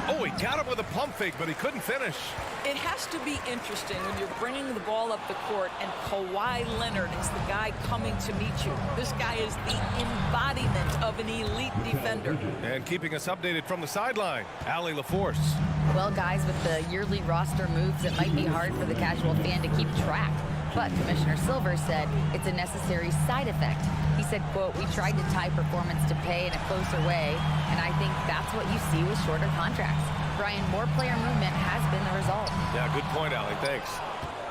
Oh, he got him with a pump fake, but he couldn't finish. It has to be interesting when you're bringing the ball up the court and Kawhi Leonard is the guy coming to meet you. This guy is the embodiment of an elite defender. And keeping us updated from the sideline, Allie LaForce. Well, guys, with the yearly roster moves, it might be hard for the casual fan to keep track. But Commissioner Silver said it's a necessary side effect. He said, quote, "We tried to tie performance to pay in a closer way, and I think that's what you see with shorter contracts." Brian, more player movement has been the result. Yeah, good point, Allie. Thanks.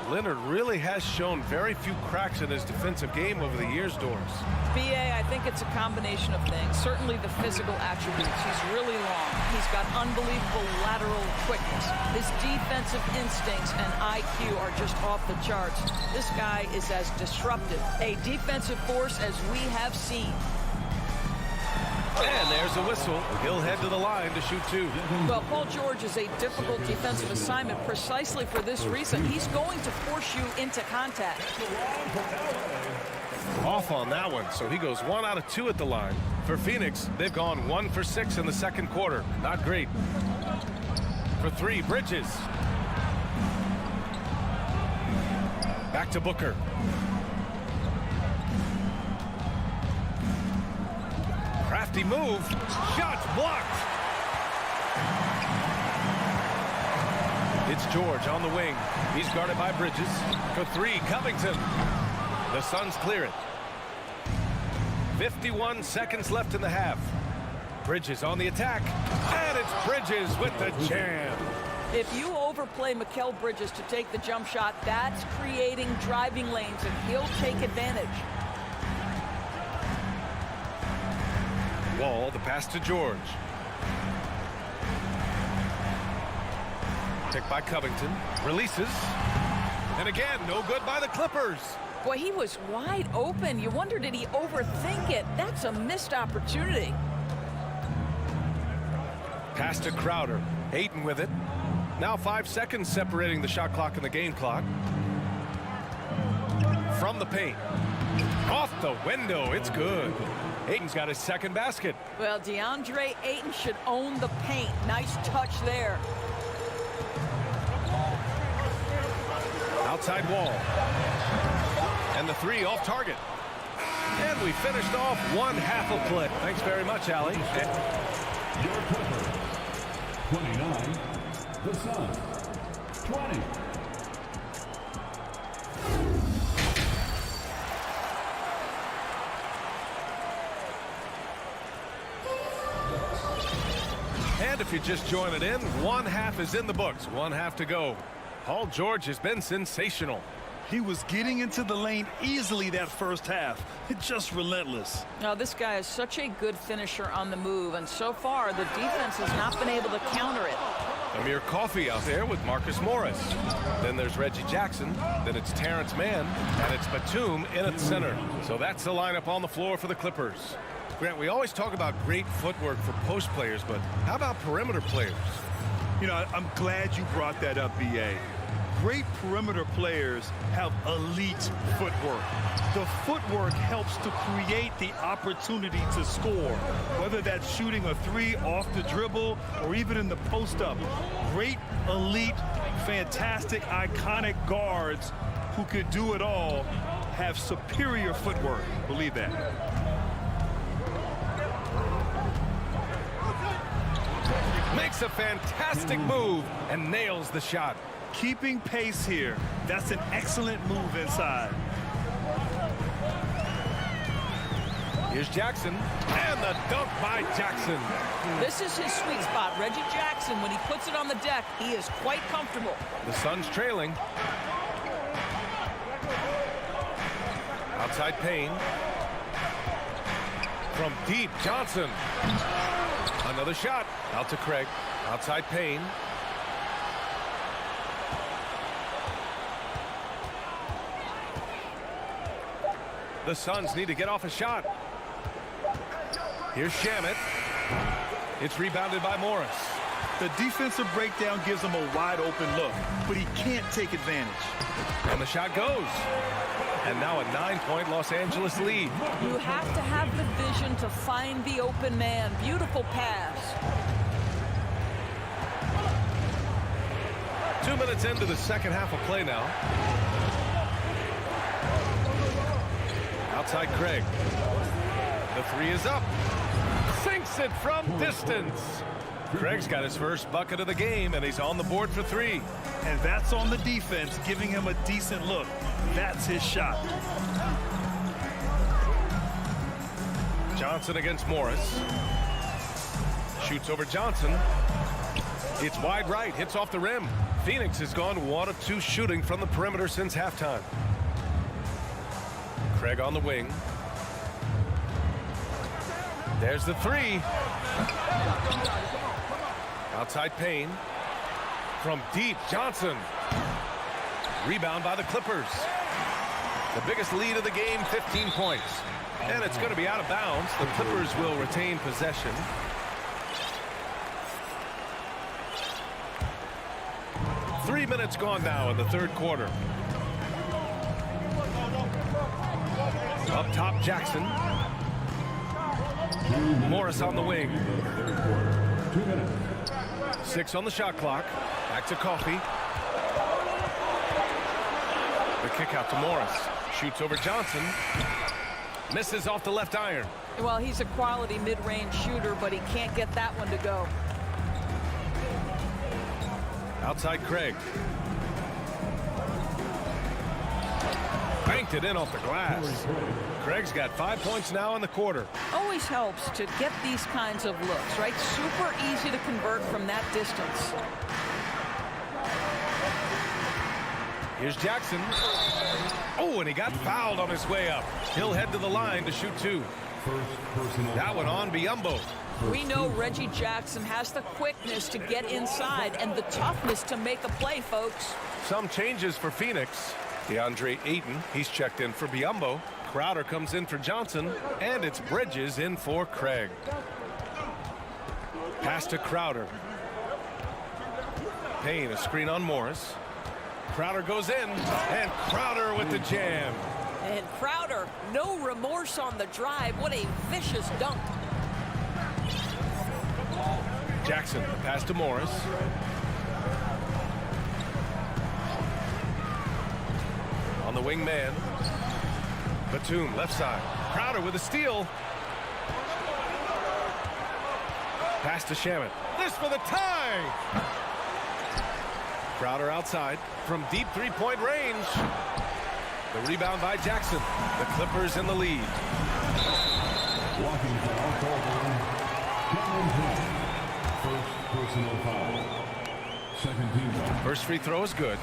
Leonard really has shown very few cracks in his defensive game over the years, Doris. B.A., I think it's a combination of things. Certainly the physical attributes. He's really long. He's got unbelievable lateral quickness. His defensive instincts and IQ are just off the charts. This guy is as disruptive, a defensive force as we have seen. And there's a whistle. He'll head to the line to shoot 2. Well, Paul George is a difficult defensive assignment precisely for this reason. He's going to force you into contact. Off on that one, so he goes 1 out of 2 at the line. For Phoenix, they've gone 1 for 6 in the second quarter. Not great. For 3, Bridges. Back to Booker. Crafty move. Shots blocked. It's George on the wing. He's guarded by Bridges. For 3, Covington. The Suns clear it. 51 seconds left in the half. Bridges on the attack. And it's Bridges with the jam. If you overplay Mikal Bridges to take the jump shot, that's creating driving lanes, and he'll take advantage. Wall, the pass to George. Picked by Covington. Releases. And again, no good by the Clippers. Boy, he was wide open. You wonder, did he overthink it? That's a missed opportunity. Pass to Crowder. Ayton with it. Now 5 seconds separating the shot clock and the game clock. From the paint. Off the window. It's good. Ayton's got his second basket. Well, DeAndre Ayton should own the paint. Nice touch there. Outside Wall. And the 3 off target. And we finished off 1 half of play. Thanks very much, Allie. Your Clippers, 29. The Suns, 20. And if you're just joining in, 1 half is in the books. 1 half to go. Paul George has been sensational. He was getting into the lane easily that first half. It's just relentless. Now, this guy is such a good finisher on the move, and so far the defense has not been able to counter it. Amir Coffey out there with Marcus Morris. Then there's Reggie Jackson. Then it's Terrence Mann. And it's Batum in at center. So that's the lineup on the floor for the Clippers. Grant, we always talk about great footwork for post players, but how about perimeter players? You know, I'm glad you brought that up, B.A. Great perimeter players have elite footwork. The footwork helps to create the opportunity to score, whether that's shooting a 3 off the dribble or even in the post-up. Great, elite, fantastic, iconic guards who could do it all have superior footwork. Believe that. Makes a fantastic move and nails the shot. Keeping pace here. That's an excellent move inside. Here's Jackson, and the dunk by Jackson. This is his sweet spot. Reggie Jackson, when he puts it on the deck, he is quite comfortable. The Suns trailing. Outside Payne. From deep, Johnson. Another shot. Out to Craig. Outside Payne. The Suns need to get off a shot. Here's Shamet. It's rebounded by Morris. The defensive breakdown gives him a wide open look, but he can't take advantage. And the shot goes. And now a 9-point Los Angeles lead. You have to have the vision to find the open man. Beautiful pass. 2 minutes into the second half of play now. Outside Craig. The 3 is up. Sinks it from distance. Craig's got his first bucket of the game, and he's on the board for 3. And that's on the defense, giving him a decent look. That's his shot. Johnson against Morris. Shoots over Johnson. It's wide right, hits off the rim. Phoenix has gone 1 of 2 shooting from the perimeter since halftime. Craig on the wing. There's the 3. Outside Payne. From deep, Johnson. Rebound by the Clippers. The biggest lead of the game, 15 points. And it's going to be out of bounds. The Clippers will retain possession. Three minutes gone now in the third quarter. Up top, Jackson. Morris on the wing. 2 minutes. 6 on the shot clock. Back to Coffey. The kick out to Morris. Shoots over Johnson. Misses off the left iron. Well, he's a quality mid-range shooter, but he can't get that one to go. Outside Craig. Banked it in off the glass. Craig's got 5 points now in the quarter. Always helps to get these kinds of looks, right? Super easy to convert from that distance. Here's Jackson. Oh, and he got fouled on his way up. He'll head to the line to shoot 2. That one on Biyombo. We know Reggie Jackson has the quickness to get inside and the toughness to make a play, folks. Some changes for Phoenix. DeAndre Ayton, he's checked in for Biyombo. Crowder comes in for Johnson, and it's Bridges in for Craig. Pass to Crowder. Payne, a screen on Morris. Crowder goes in, and Crowder with the jam. And Crowder, no remorse on the drive. What a vicious dunk. Jackson, the pass to Morris. On the wing man. Batum, left side. Crowder with a steal. Pass to Shamet. This for the tie! Crowder outside from deep three-point range. The rebound by Jackson. The Clippers in the lead. Walking foul called on Cameron Payne. First personal foul. Second team foul. First free throw is good.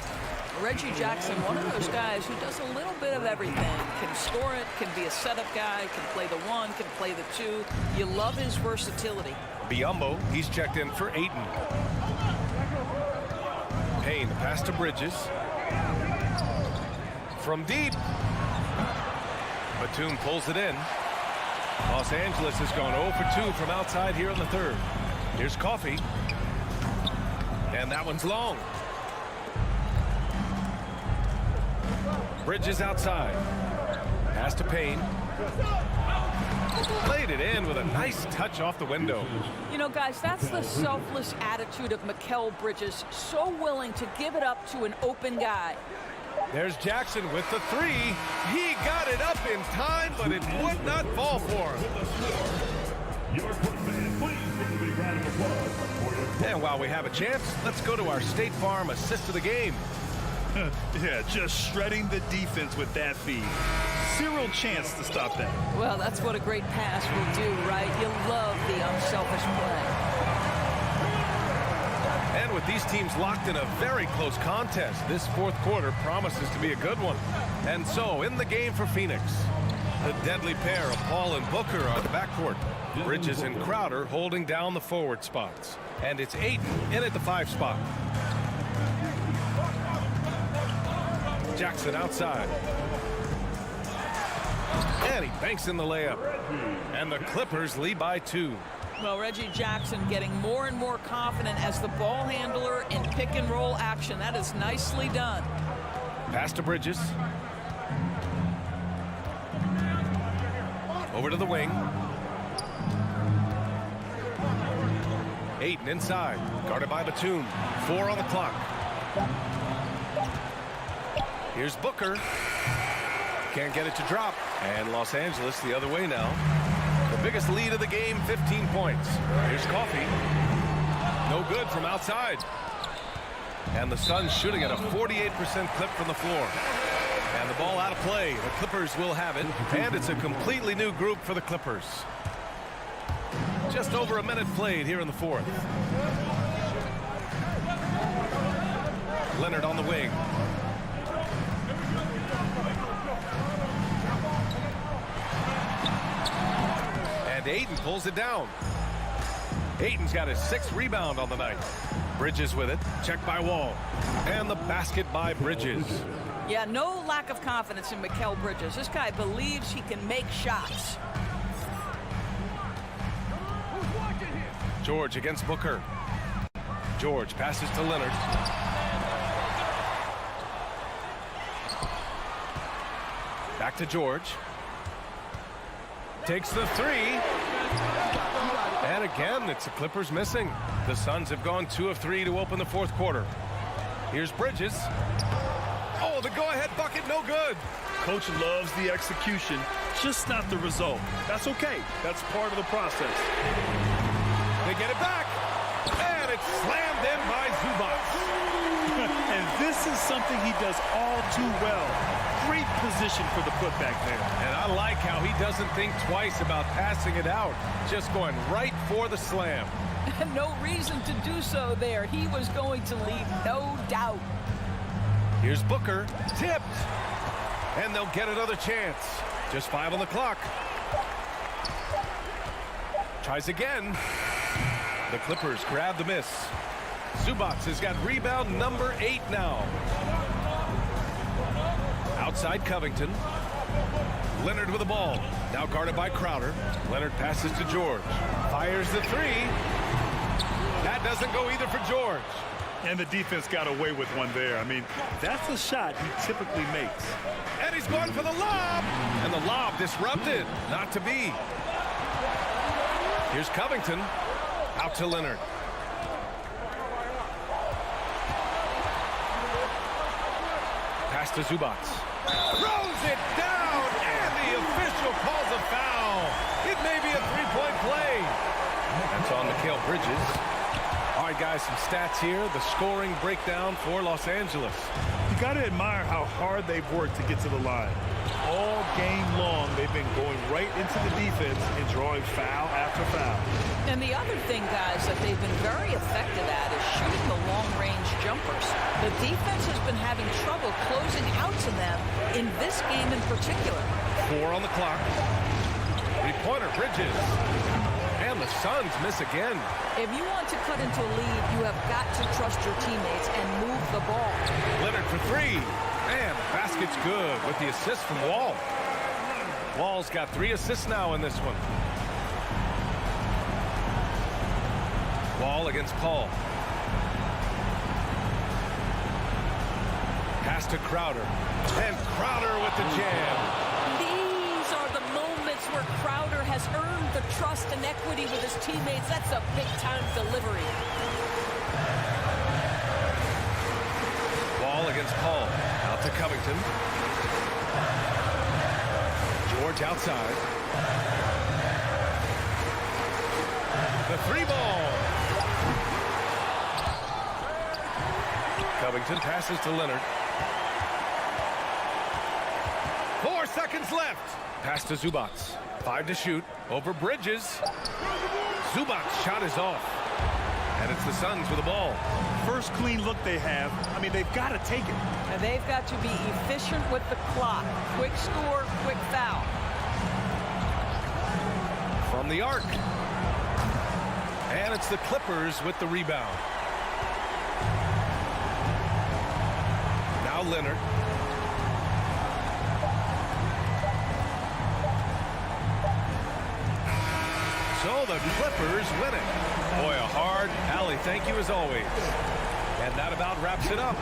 Reggie Jackson, one of those guys who does a little bit of everything. Can score it, can be a setup guy, can play the 1, can play the 2. You love his versatility. Biyombo, he's checked in for Ayton. Payne, the pass to Bridges. From deep. Batum pulls it in. Los Angeles has gone 0 for 2 from outside here in the third. Here's Coffey. And that one's long. Bridges outside. Pass to Payne. Played it in with a nice touch off the window. You know, guys, that's the selfless attitude of Mikal Bridges. So willing to give it up to an open guy. There's Jackson with the 3. He got it up in time, but it would not fall for him. And while we have a chance, let's go to our State Farm assist of the game. Yeah, just shredding the defense with that feed. Zero chance to stop that. Well, that's what a great pass will do, right? You love the unselfish play. And with these teams locked in a very close contest, this fourth quarter promises to be a good one. And so, in the game for Phoenix, the deadly pair of Paul and Booker on the backcourt. Bridges and Crowder holding down the forward spots. And it's Ayton in at the 5 spot. Jackson outside. And he banks in the layup. And the Clippers lead by 2. Well, Reggie Jackson getting more and more confident as the ball handler in pick-and-roll action. That is nicely done. Pass to Bridges. Over to the wing. Ayton inside. Guarded by Batum. 4 on the clock. Here's Booker. Can't get it to drop. And Los Angeles the other way now. The biggest lead of the game, 15 points. Here's Coffey. No good from outside. And the Suns shooting at a 48% clip from the floor. And the ball out of play. The Clippers will have it. And it's a completely new group for the Clippers. Just over a minute played here in the fourth. Leonard on the wing. And Ayton pulls it down. Ayton's got his 6th rebound on the night. Bridges with it. Checked by Wall. And the basket by Bridges. Yeah, no lack of confidence in Mikal Bridges. This guy believes he can make shots. George against Booker. George passes to Leonard. Back to George. Takes the three. And again, it's the Clippers missing. The Suns have gone 2 of 3 to open the fourth quarter. Here's Bridges. Oh, the go-ahead bucket, no good. Coach loves the execution, just not the result. That's okay. That's part of the process. They get it back. And it's slammed in by Zubac. And this is something he does all too well. Great position for the putback there. And I like how he doesn't think twice about passing it out. Just going right for the slam. No reason to do so there. He was going to leave no doubt. Here's Booker. Tipped. And they'll get another chance. Just 5 on the clock. Tries again. The Clippers grab the miss. Zubac has got rebound number 8 now. Outside Covington. Leonard with the ball. Now guarded by Crowder. Leonard passes to George. Fires the three. That doesn't go either for George. And the defense got away with one there. I mean, that's a shot he typically makes. And he's going for the lob. And the lob disrupted. Not to be. Here's Covington. Out to Leonard. Pass to Zubac. Throws it down. And the official calls a foul. It may be a three-point play. That's on Mikal Bridges. All right, guys, some stats here. The scoring breakdown for Los Angeles. You got to admire how hard they've worked to get to the line. All game long, they've been going right into the defense and drawing foul after foul. And the other thing, guys, that they've been very effective at is shooting the long-range jumpers. The defense has been having trouble closing out to them in this game in particular. 4 on the clock. Three-pointer, Bridges. And the Suns miss again. If you want to cut into a lead, you have got to trust your teammates and move the ball. Leonard for 3. And the basket's good with the assist from Wall. Wall's got 3 assists now in this one. Wall against Paul. Pass to Crowder. And Crowder with the jam. These are the moments where Crowder has earned the trust and equity with his teammates. That's a big-time delivery. Wall against Paul. Out to Covington. George outside. The 3-ball. Covington passes to Leonard. 4 seconds left. Pass to Zubac. 5 to shoot. Over Bridges. Zubac's shot is off. And it's the Suns with the ball. First clean look they have. I mean, they've got to take it. And they've got to be efficient with the clock. Quick score, quick foul. From the arc. And it's the Clippers with the rebound. Now Leonard. So the Clippers win it. Boy, a hard alley. Thank you as always. And that about wraps it up.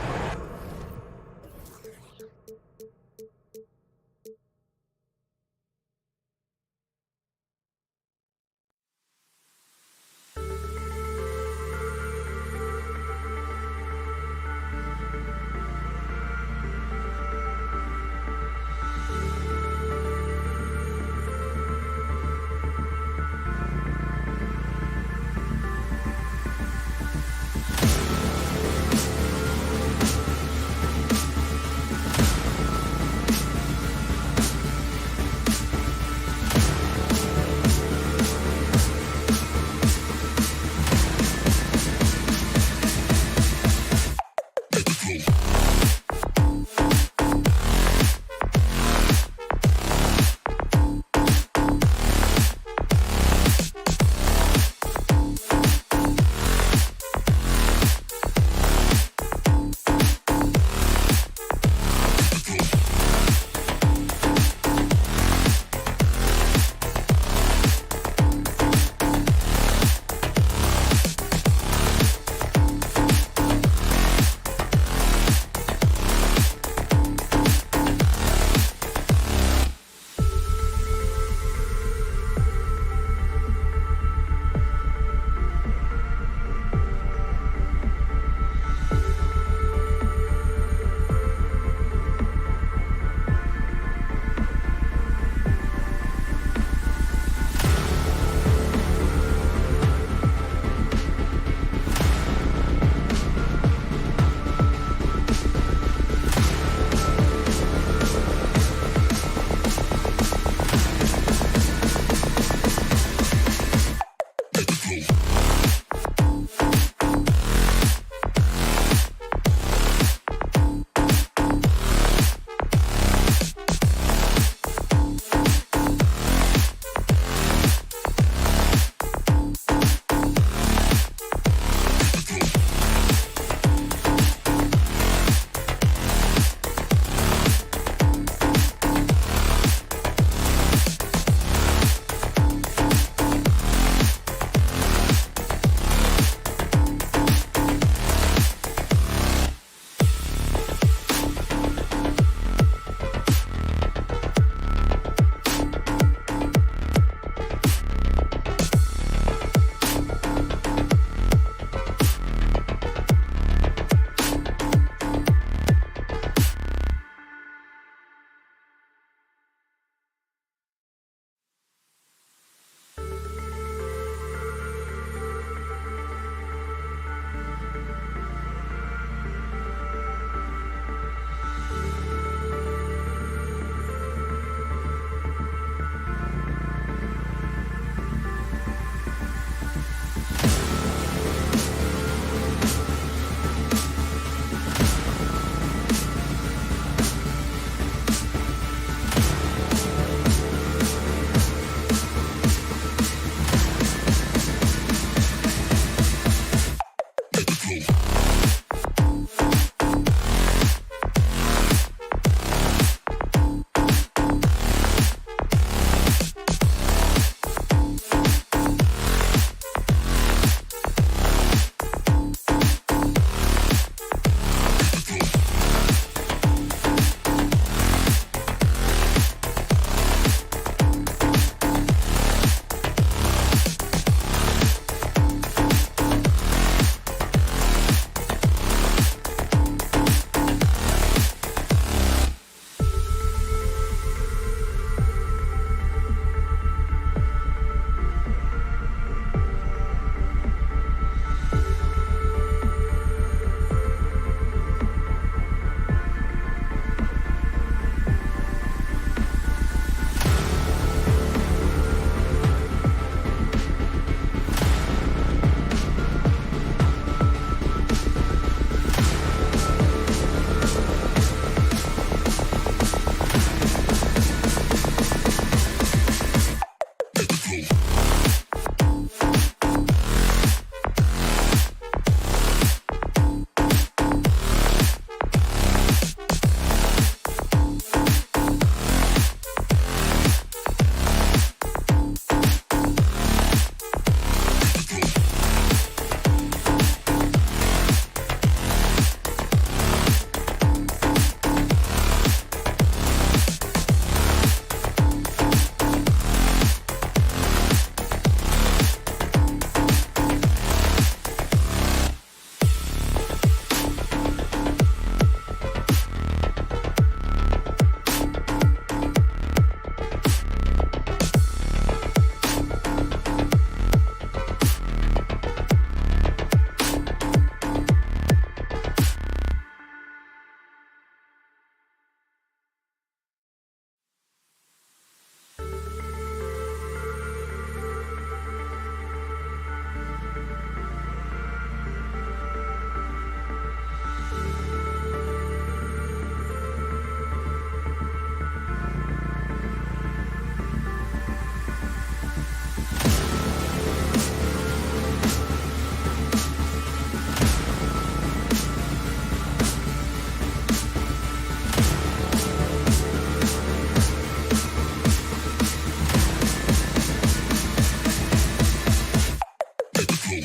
At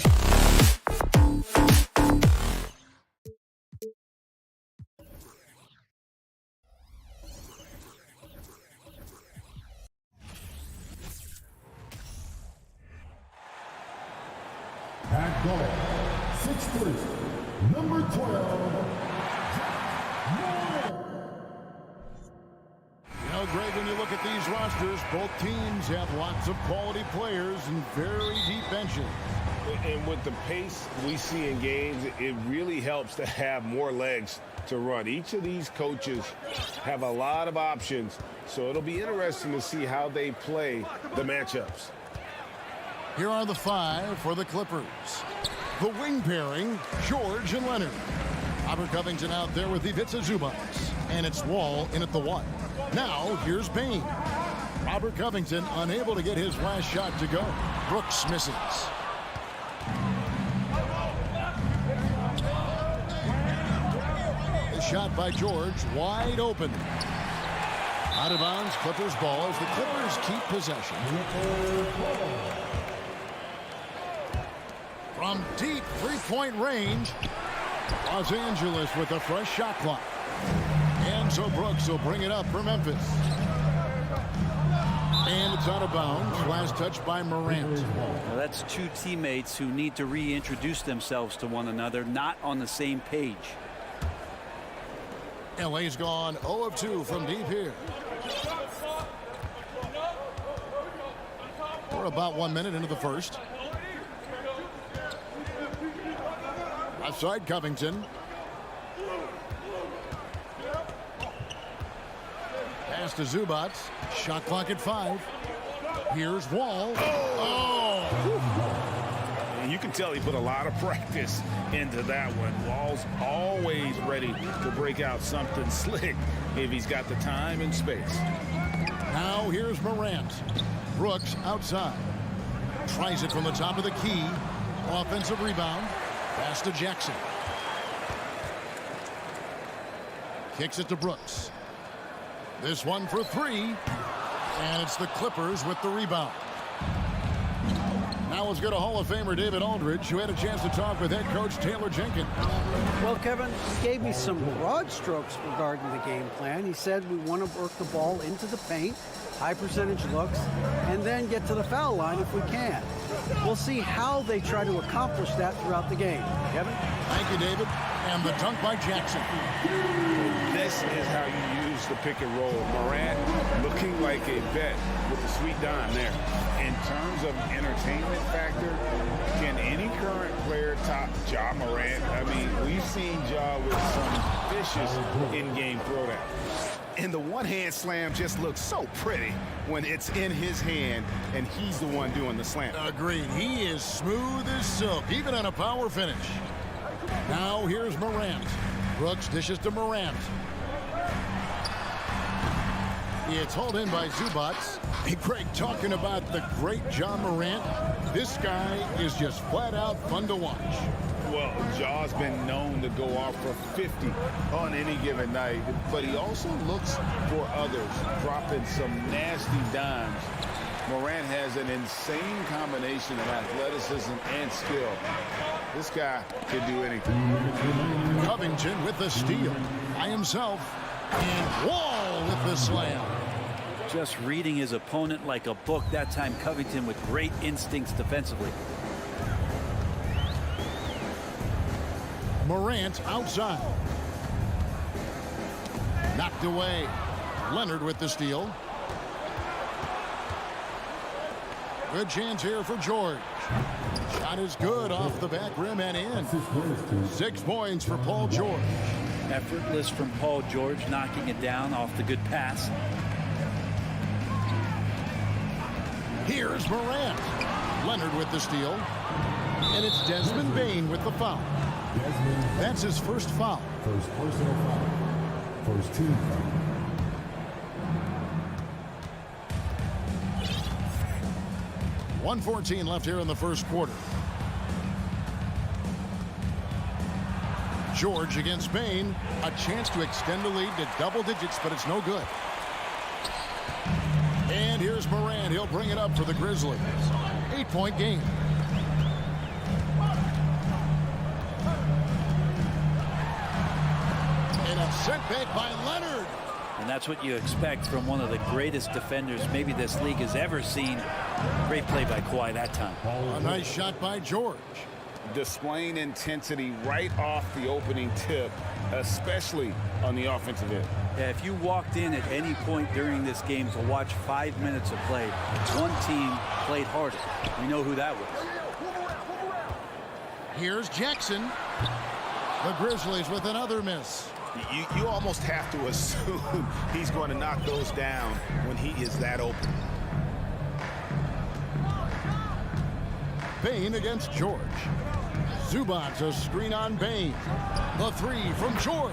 goal, 6'3", number 12, You know, Greg, when you look at these rosters, both teams have lots of quality players and very deep benches. And with the pace we see in games, it really helps to have more legs to run. Each of these coaches have a lot of options, so it'll be interesting to see how they play the matchups. Here are the 5 for the Clippers. The wing pairing, George and Leonard. Robert Covington out there with Ivica Zubac. And it's Wall in at the 1. Now, here's Payne. Robert Covington unable to get his last shot to go. Brooks misses. The shot by George, wide open. Out of bounds, Clippers ball as the Clippers keep possession. From deep three-point range, Los Angeles with a fresh shot clock. And so Brooks will bring it up for Memphis. And it's out of bounds. Last touch by Morant. Well, that's two teammates who need to reintroduce themselves to one another, not on the same page. LA's gone 0 of 2 from deep here. We're about 1 minute into the first. Outside Covington. Pass to Zubac. Shot clock at 5. Here's Wall. Oh! And you can tell he put a lot of practice into that one. Wall's always ready to break out something slick if he's got the time and space. Now here's Morant. Brooks outside. Tries it from the top of the key. Offensive rebound. Pass to Jackson. Kicks it to Brooks. This one for 3. And it's the Clippers with the rebound. Now let's go to Hall of Famer David Aldridge, who had a chance to talk with head coach Taylor Jenkins. Well, Kevin, he gave me some broad strokes regarding the game plan. He said we want to work the ball into the paint, high percentage looks, and then get to the foul line if we can. We'll see how they try to accomplish that throughout the game. Kevin? Thank you, David. And the dunk by Jackson. This is how you use the pick and roll. Morant looking like a vet with the sweet dime there. In terms of entertainment factor, can any current player top Ja Morant? I mean, we've seen Ja with some vicious in-game throwdown. And the one-hand slam just looks so pretty when it's in his hand and he's the one doing the slam. Agreed. He is smooth as silk, even on a power finish. Now here's Morant. Brooks dishes to Morant. It's hauled in by Zubac. Hey, Greg, talking about the great Ja Morant, this guy is just flat out fun to watch. Well, Ja's been known to go off for 50 on any given night, but he also looks for others, dropping some nasty dimes. Morant has an insane combination of athleticism and skill. This guy can do anything. Covington with the steal by himself, and Wall with the slam. Just reading his opponent like a book, that time Covington with great instincts defensively. Morant outside. Knocked away. Leonard with the steal. Good chance here for George. Shot is good off the back rim and in. 6 points for Paul George. Effortless from Paul George, knocking it down off the good pass. Here's Morant. Leonard with the steal. And it's Desmond Bane with the foul. That's his first foul. First personal foul. First team foul. .114 left here in the first quarter. George against Bane. A chance to extend the lead to double digits, but it's no good. And here's Morant. He'll bring it up for the Grizzlies. 8-point game. Sent back by Leonard. And that's what you expect from one of the greatest defenders maybe this league has ever seen. Great play by Kawhi that time. A nice shot by George. Displaying intensity right off the opening tip, especially on the offensive end. Yeah, if you walked in at any point during this game to watch 5 minutes of play, one team played harder. We know who that was. Here's Jackson. The Grizzlies with another miss. You almost have to assume he's going to knock those down when he is that open. Bain against George. Zubac's a screen on Bain. The three from George.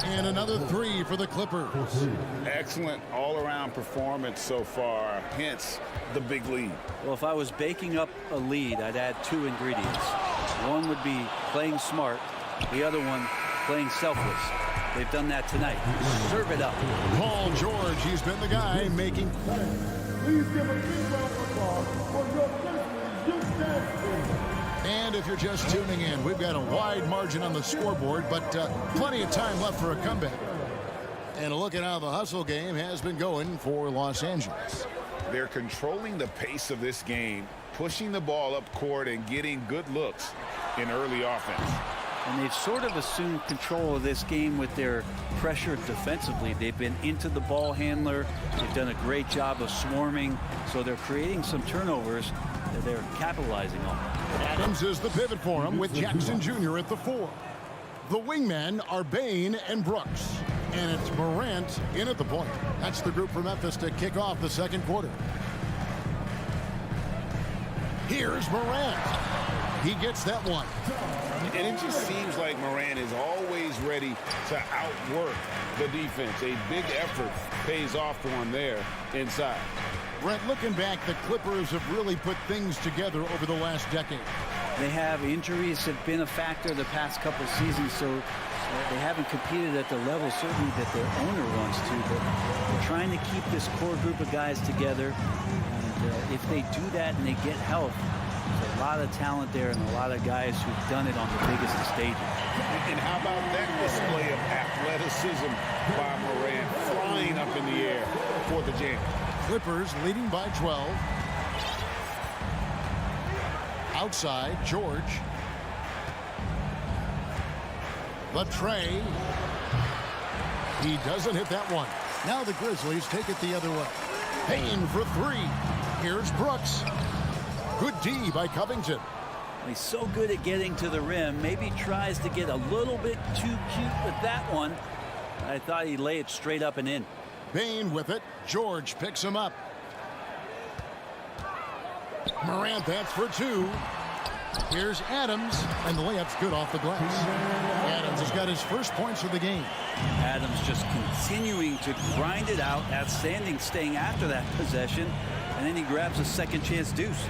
And another three for the Clippers. Excellent all-around performance so far, hence the big lead. Well, if I was baking up a lead, I'd add 2 ingredients. One would be playing smart. The other one, playing selfless. They've done that tonight. Serve it up. Paul George, he's been the guy making. Please give a big round of applause for your Grizzlies. And if you're just tuning in, we've got a wide margin on the scoreboard, but plenty of time left for a comeback. And a look at how the hustle game has been going for Los Angeles. They're controlling the pace of this game, pushing the ball up court and getting good looks in early offense. And they've sort of assumed control of this game with their pressure defensively. They've been into the ball handler. They've done a great job of swarming. So they're creating some turnovers that they're capitalizing on. Adams is the pivot for him with Jackson Jr. at the 4. The wingmen are Bain and Brooks. And it's Morant in at the point. That's the group from Memphis to kick off the second quarter. Here's Morant. He gets that one. And it just seems like Morant is always ready to outwork the defense. A big effort pays off for him there inside. Brent, looking back, the Clippers have really put things together over the last decade. They have. Injuries have been a factor the past couple seasons, so they haven't competed at the level certainly that their owner wants to, but they're trying to keep this core group of guys together. And if they do that and they get health, there's a lot of talent there and a lot of guys who've done it on the biggest of stages. And how about that display of athleticism by Morant, flying up in the air for the jam. Clippers leading by 12. Outside, George. The tray. He doesn't hit that one. Now the Grizzlies take it the other way. Payne for 3. Here's Brooks. Good D by Covington. He's so good at getting to the rim. Maybe tries to get a little bit too cute with that one. I thought he'd lay it straight up and in. Bain with it. George picks him up. Morant, that's for 2. Here's Adams, and the layup's good off the glass. Adams has got his first points of the game. Adams just continuing to grind it out, outstanding staying after that possession, and then he grabs a second chance deuce.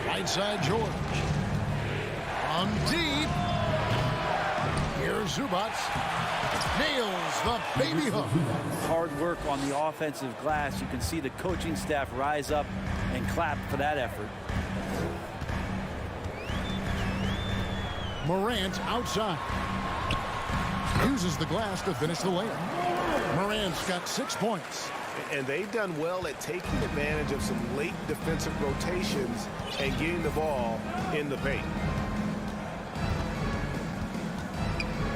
Right side, George. From deep. Here's Zubac. Nails the baby hook. Hard work on the offensive glass. You can see the coaching staff rise up and clap for that effort. Morant outside. Uses the glass to finish the layup. Morant's got 6 points. And they've done well at taking advantage of some late defensive rotations and getting the ball in the paint.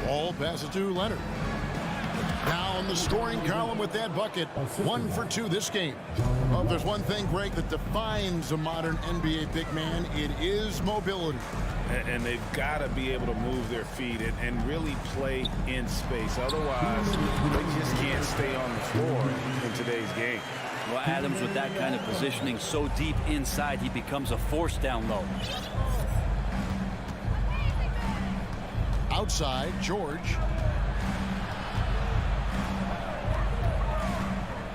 Ball passes to Leonard. Now in the scoring column with that bucket. 1 for 2 this game. Well, if there's one thing, Greg, that defines a modern NBA big man, it is mobility. And they've got to be able to move their feet and really play in space. Otherwise, they just can't stay on the floor in today's game. Well, Adams with that kind of positioning so deep inside, he becomes a force down low. Outside, George.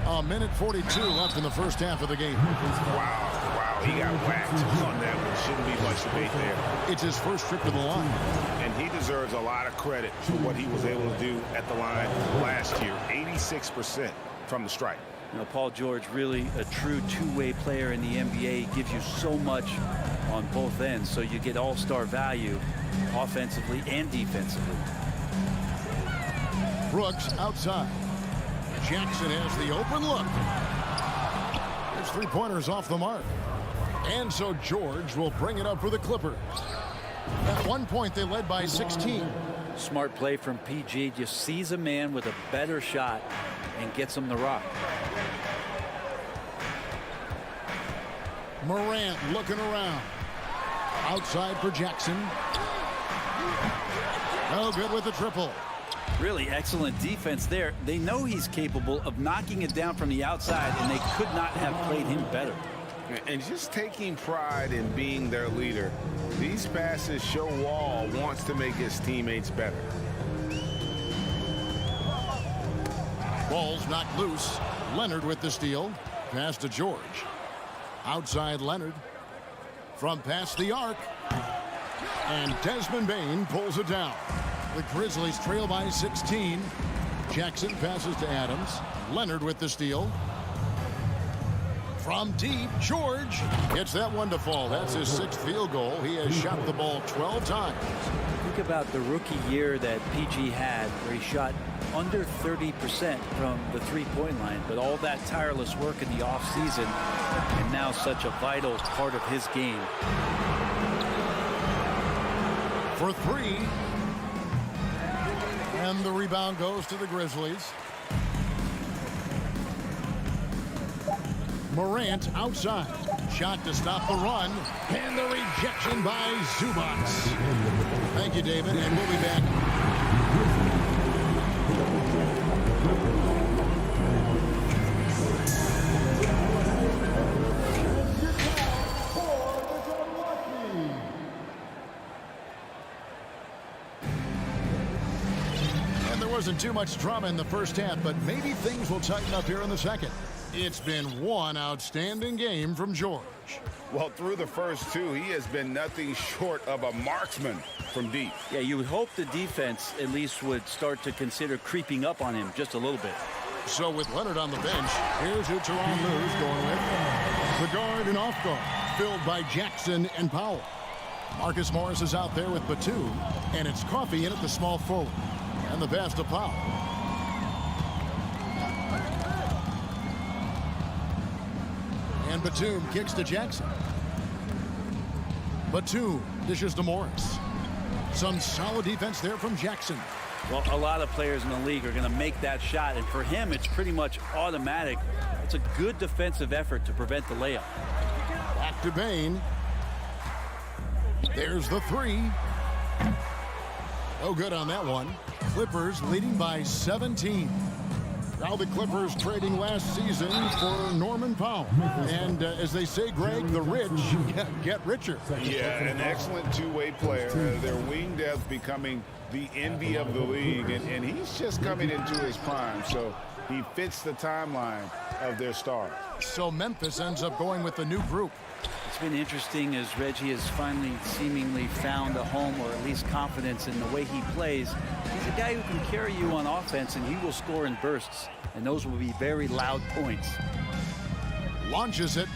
A minute 42 left in the first half of the game. Wow, he got whacked on that one. Shouldn't be much debate there. It's his first trip to the line. And he deserves a lot of credit for what he was able to do at the line last year. 86% from the stripe. You know, Paul George, really a true two-way player in the NBA. He gives you so much on both ends, so you get all-star value offensively and defensively. Brooks outside. Jackson has the open look. There's three-pointers off the mark. And so George will bring it up for the Clippers. At one point, they led by 16. Smart play from PG. Just sees a man with a better shot and gets him the rock. Morant looking around. Outside for Jackson. No good with the triple. Really excellent defense there. They know he's capable of knocking it down from the outside, and they could not have played him better. And just taking pride in being their leader. These passes show Wall wants to make his teammates better. Ball's knocked loose. Leonard with the steal. Pass to George. Outside Leonard. From past the arc. And Desmond Bane pulls it down. The Grizzlies trail by 16. Jackson passes to Adams. Leonard with the steal. From deep, George gets that one to fall. That's his 6th field goal. He has shot the ball 12 times. Think about the rookie year that PG had, where he shot under 30% from the three-point line, but all that tireless work in the offseason, and now such a vital part of his game. For three. And the rebound goes to the Grizzlies. Morant outside. Shot to stop the run. And the rejection by Zubac. Thank you, David, and we'll be back. And there wasn't too much drama in the first half, but maybe things will tighten up here in the second. It's been one outstanding game from George. Well, through the first two, he has been nothing short of a marksman from deep. Yeah, you would hope the defense at least would start to consider creeping up on him just a little bit. So with Leonard on the bench, here's who Teron Lue's going with. The guard and off guard, filled by Jackson and Powell. Marcus Morris is out there with Batum, and it's Coffee in at the small forward. And the pass to Powell. And Batum kicks to Jackson. Batum dishes to Morris. Some solid defense there from Jackson. Well, a lot of players in the league are going to make that shot, and for him, it's pretty much automatic. It's a good defensive effort to prevent the layup. Back to Bane. There's the three. No good on that one. Clippers leading by 17. Now the Clippers trading last season for Norman Powell. And as they say, Greg, the rich get richer. Yeah, an excellent two-way player. Their wing depth becoming the envy of the league. And he's just coming into his prime. So he fits the timeline of their star. So Memphis ends up going with the new group. It's been interesting as Reggie has finally seemingly found a home, or at least confidence in the way he plays. He's a guy who can carry you on offense, and he will score in bursts, and those will be very loud points. Launches it,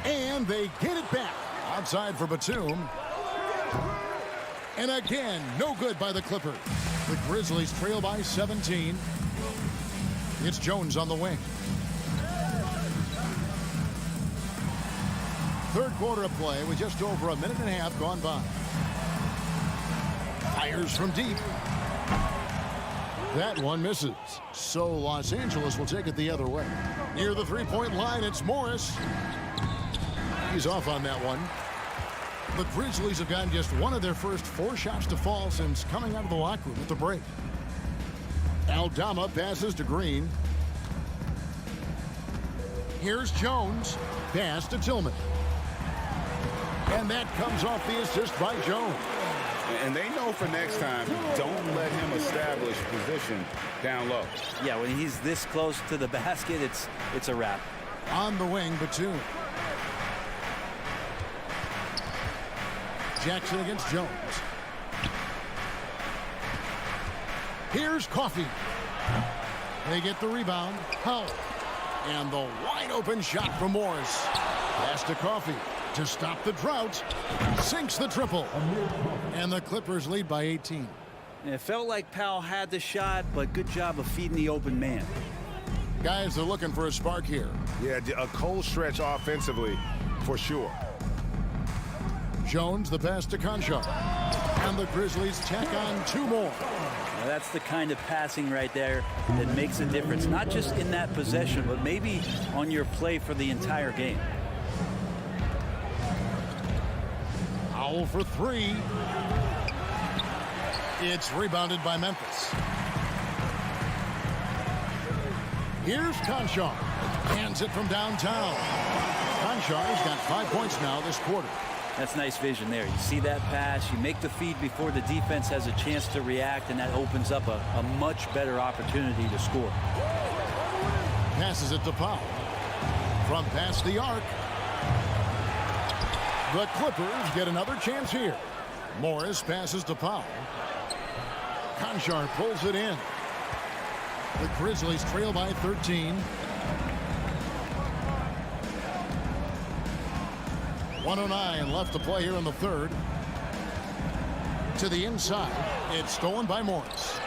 and they get it back. Outside for Batum. And again, no good by the Clippers. The Grizzlies trail by 17. It's Jones on the wing. Third quarter of play with just over a minute and a half gone by. Fires from deep. That one misses. So Los Angeles will take it the other way. Near the three-point line, it's Morris. He's off on that one. The Grizzlies have gotten just one of their first 4 shots to fall since coming out of the locker room at the break. Aldama passes to Green. Here's Jones. Pass to Tillman. And that comes off the assist by Jones. And they know for next time, don't let him establish position down low. Yeah, when he's this close to the basket, it's a wrap. On the wing, Batum. Jackson against Jones. Here's Coffee. They get the rebound. Powell. And the wide open shot from Morris. Pass to Coffee to stop the drought. Sinks the triple. And the Clippers lead by 18. It felt like Powell had the shot, but good job of feeding the open man. Guys are looking for a spark here. Yeah, a cold stretch offensively, for sure. Jones, the pass to Conchar. And the Grizzlies tack on 2 more. Now that's the kind of passing right there that makes a difference, not just in that possession, but maybe on your play for the entire game. Powell for 3. It's rebounded by Memphis. Here's Conchar. Hands it from downtown. Conchar's got 5 points now this quarter. That's nice vision there. You see that pass, you make the feed before the defense has a chance to react, and that opens up a much better opportunity to score. Passes it to Powell. From past the arc. The Clippers get another chance here. Morris passes to Powell. Conchar pulls it in. The Grizzlies trail by 13. 1:09 left to play here in the third. To the inside. It's stolen by Morris.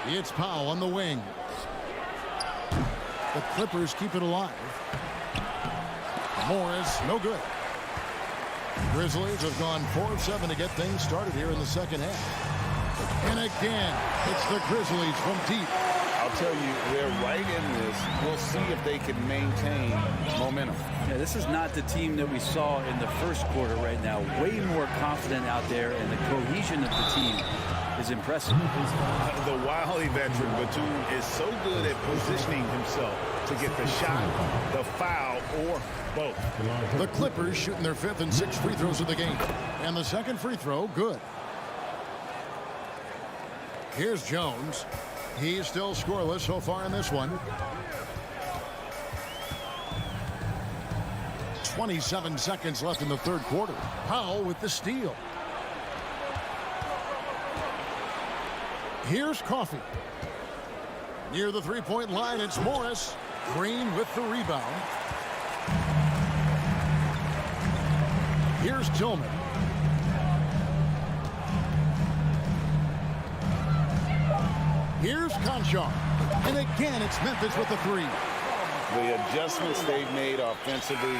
It's Powell on the wing. The Clippers keep it alive. Morris, no good. Grizzlies have gone 4 of 7 to get things started here in the second half. And again, it's the Grizzlies from deep. I'll tell you, they're right in this. We'll see if they can maintain momentum. Yeah, this is not the team that we saw in the first quarter right now. Way more confident out there, and the cohesion of the team is impressive. The wily veteran Batum is so good at positioning himself to get the shot, the foul, or both. The Clippers shooting their 5th and 6th free throws of the game. And the second free throw, good. Here's Jones. He's still scoreless so far in this one. 27 seconds left in the third quarter. Powell with the steal. Here's Coffey. Near the three-point line, it's Morris. Green with the rebound. Here's Tillman. Here's Conchar. And again, it's Memphis with the 3. The adjustments they've made offensively,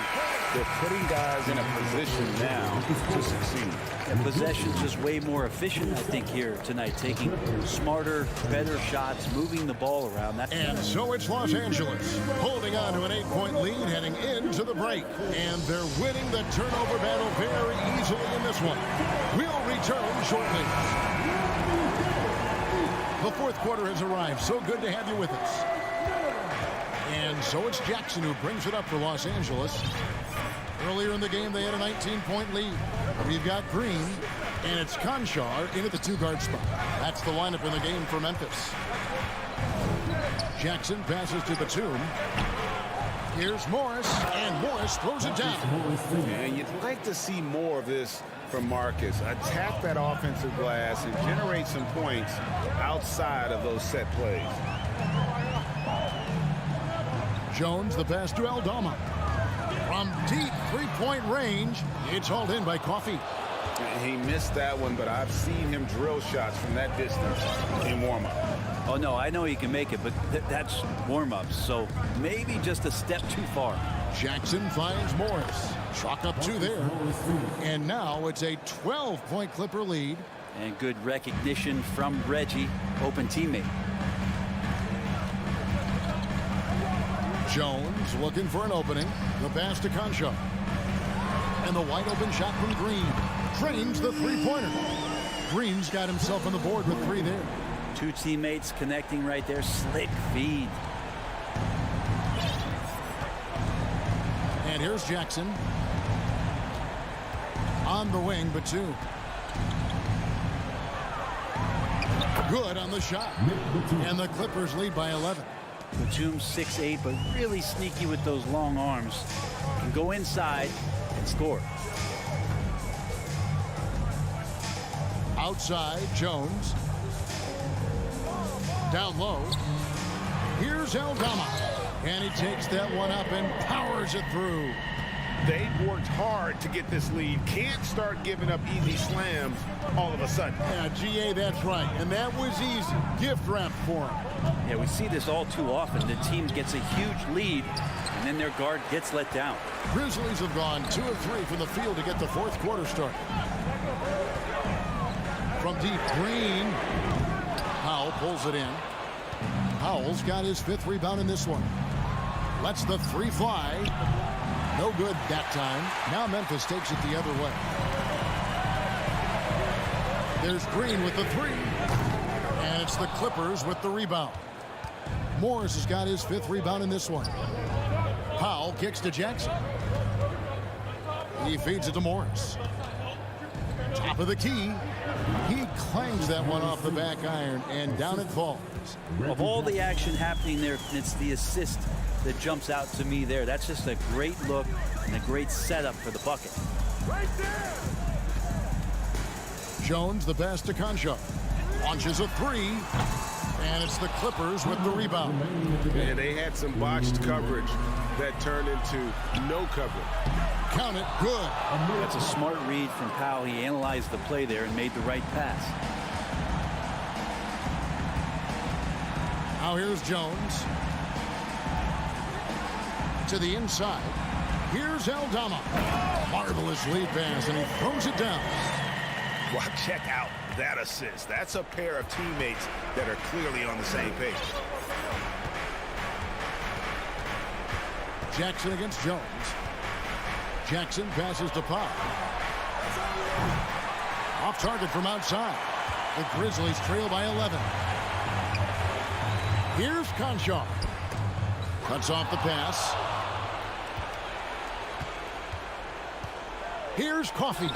they're putting guys in a position now to succeed. And possession's just way more efficient, I think, here tonight. Taking smarter, better shots, moving the ball around. And so it's Los Angeles holding on to an 8-point lead heading into the break. And they're winning the turnover battle very easily in this one. We'll return shortly. The fourth quarter has arrived. So good to have you with us. And so it's Jackson who brings it up for Los Angeles. Earlier in the game, they had a 19-point lead. We've got Green, and it's Conchar in at the 2-guard spot. That's the lineup in the game for Memphis. Jackson passes to Batum. Here's Morris, and Morris throws it down. And you'd like to see more of this from Marcus. Attack that offensive glass and generate some points outside of those set plays. Jones, the pass to Aldama. From deep three-point range, it's hauled in by Coffey. He missed that one, but I've seen him drill shots from that distance in warm-up. Oh, no, I know he can make it, but that's warm-ups, so maybe just a step too far. Jackson finds Morris. Chalk up 2 there. And now it's a 12-point Clipper lead. And good recognition from Reggie, open teammate. Jones looking for an opening. The pass to Conchar. And the wide open shot from Green. Drains the three-pointer. Green's got himself on the board with 3 there. 2 teammates connecting right there. Slick feed. And here's Jackson. On the wing, Batum. Good on the shot. And the Clippers lead by 11. Batum 6'8", but really sneaky with those long arms. Can go inside and score. Outside, Jones. Down low. Here's Aldama. And he takes that one up and powers it through. They've worked hard to get this lead. Can't start giving up easy slams all of a sudden. Yeah, GA, that's right. And that was easy. Gift wrap for him. Yeah, we see this all too often. The team gets a huge lead, and then their guard gets let down. Grizzlies have gone 2 of 3 from the field to get the fourth quarter started. From deep, Green. Powell pulls it in. Powell's got his 5th rebound in this one. Lets the 3 fly. No good that time. Now Memphis takes it the other way. There's Green with the 3. And it's the Clippers with the rebound. Morris has got his 5th rebound in this one. Powell kicks to Jackson. He feeds it to Morris. Top of the key. He clangs that one off the back iron, and down it falls. Of all the action happening there, it's the assist that jumps out to me there. That's just a great look and a great setup for the bucket. Right there. Jones, the pass to Concho. Launches a 3, and it's the Clippers with the rebound. And they had some botched coverage that turned into no coverage. Count it, good. That's a smart read from Powell. He analyzed the play there and made the right pass. Now here's Jones. To the inside. Here's Aldama. Marvelous lead pass, and he throws it down. Well, check out that assist. That's a pair of teammates that are clearly on the same page. Jackson against Jones. Jackson passes to Powell. Off target from outside. The Grizzlies trail by 11. Here's Concho. Cuts off the pass. Here's Coffey.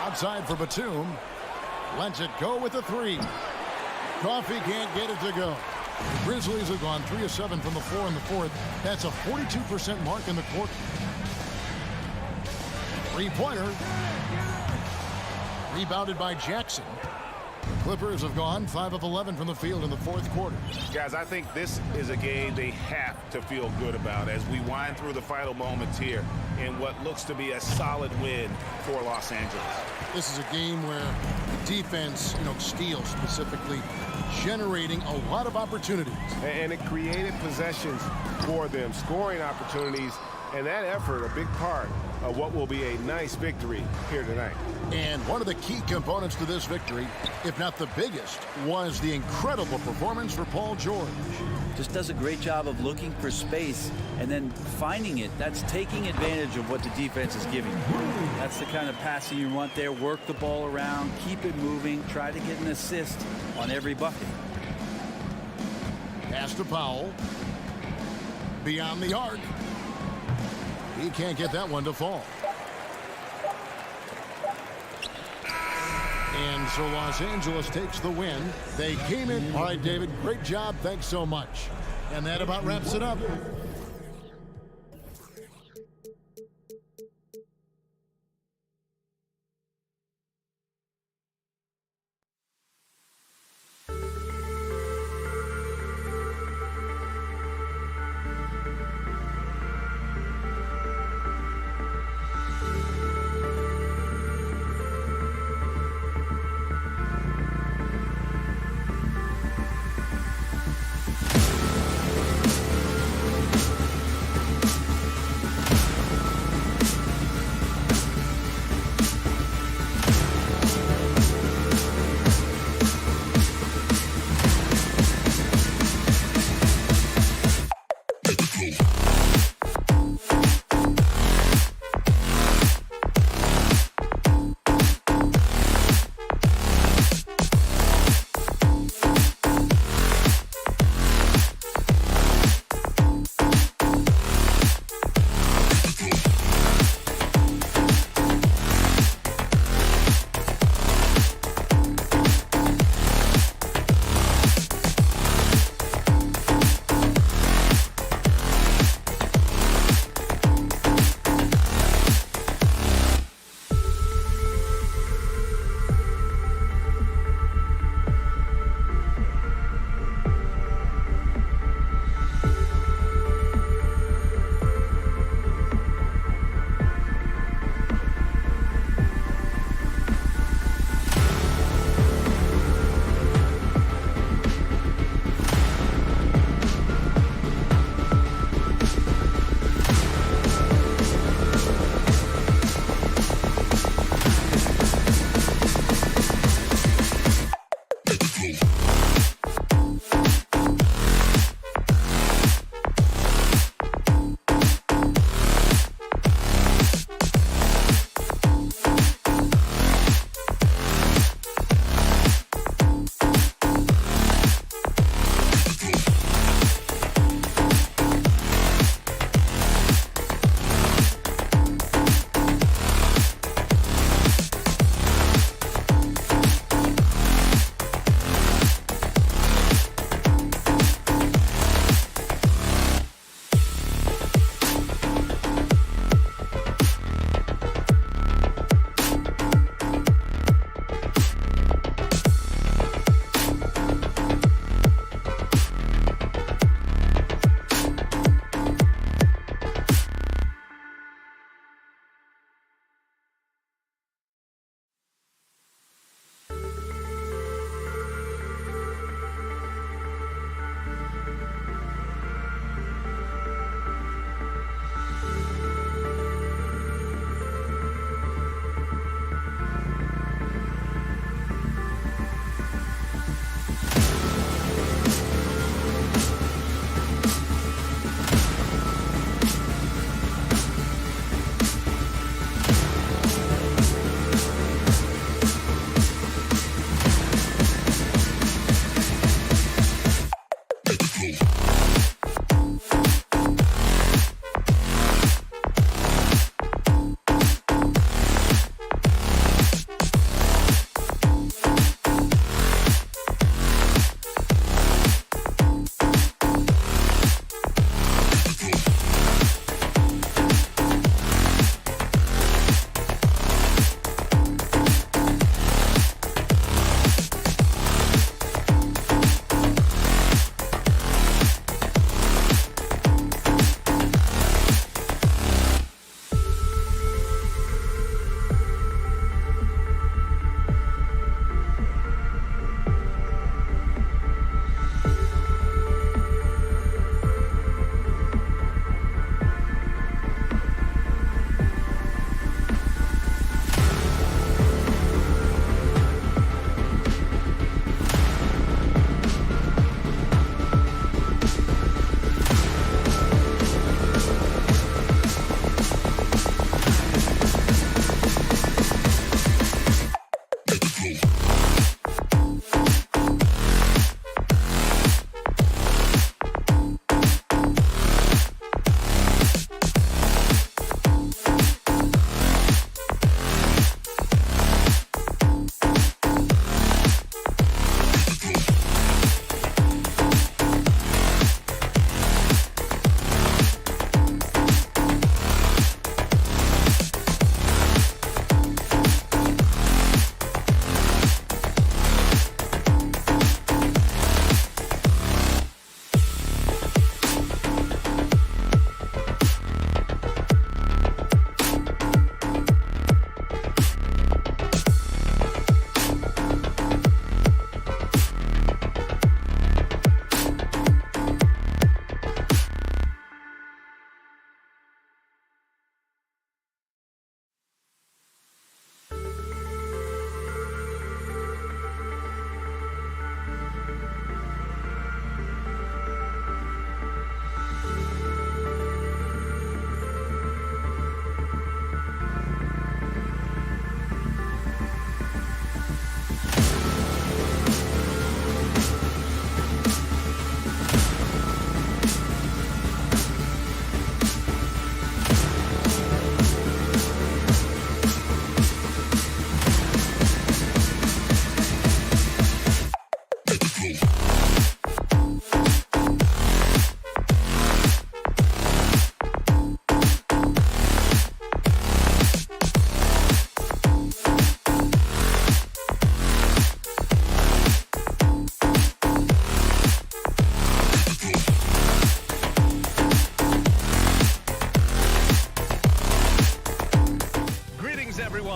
Outside for Batum. Lets it go with a 3. Coffey can't get it to go. The Grizzlies have gone 3 of 7 from the floor in the fourth. That's a 42% mark in the quarter. 3-pointer. Rebounded by Jackson. The Clippers have gone 5 of 11 from the field in the fourth quarter. Guys, I think this is a game they have to feel good about as we wind through the final moments here in what looks to be a solid win for Los Angeles. This is a game where the defense, steals specifically, generating a lot of opportunities. And it created possessions for them, scoring opportunities, and that effort, a big part of what will be a nice victory here tonight. And one of the key components to this victory, if not the biggest, was the incredible performance for Paul George. Just does a great job of looking for space and then finding it. That's taking advantage of what the defense is giving. That's the kind of passing you want there. Work the ball around, keep it moving, try to get an assist on every bucket. Pass to Powell. Beyond the arc. He can't get that one to fall. And so Los Angeles takes the win. They came in. All right, David, great job. Thanks so much. And that about wraps it up.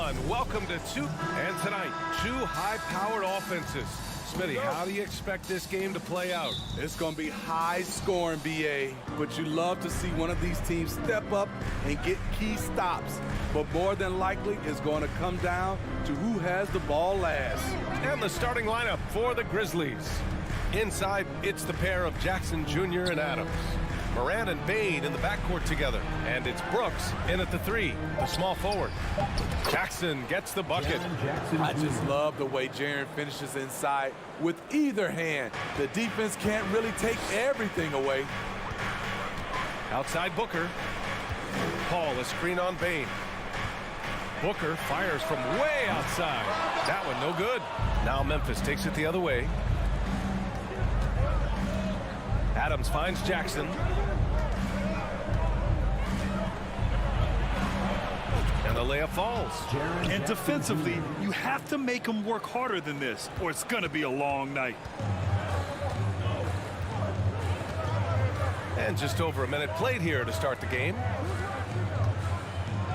everyone. Welcome to and tonight, two high-powered offenses. Smitty, how do you expect this game to play out? It's going to be high scoring, BA, but you love to see one of these teams step up and get key stops. But more than likely, it's going to come down to who has the ball last. And the starting lineup for the Grizzlies. Inside, it's the pair of Jackson Jr. and Adams. Moran and Bane in the backcourt together. And it's Brooks in at the 3, the small forward. Jackson gets the bucket. I just love the way Jaren finishes inside with either hand. The defense can't really take everything away. Outside Booker. Paul, a screen on Bane. Booker fires from way outside. That one no good. Now Memphis takes it the other way. Adams finds Jackson. And the layup falls. And defensively, you have to make them work harder than this, or it's going to be a long night. And just over a minute played here to start the game.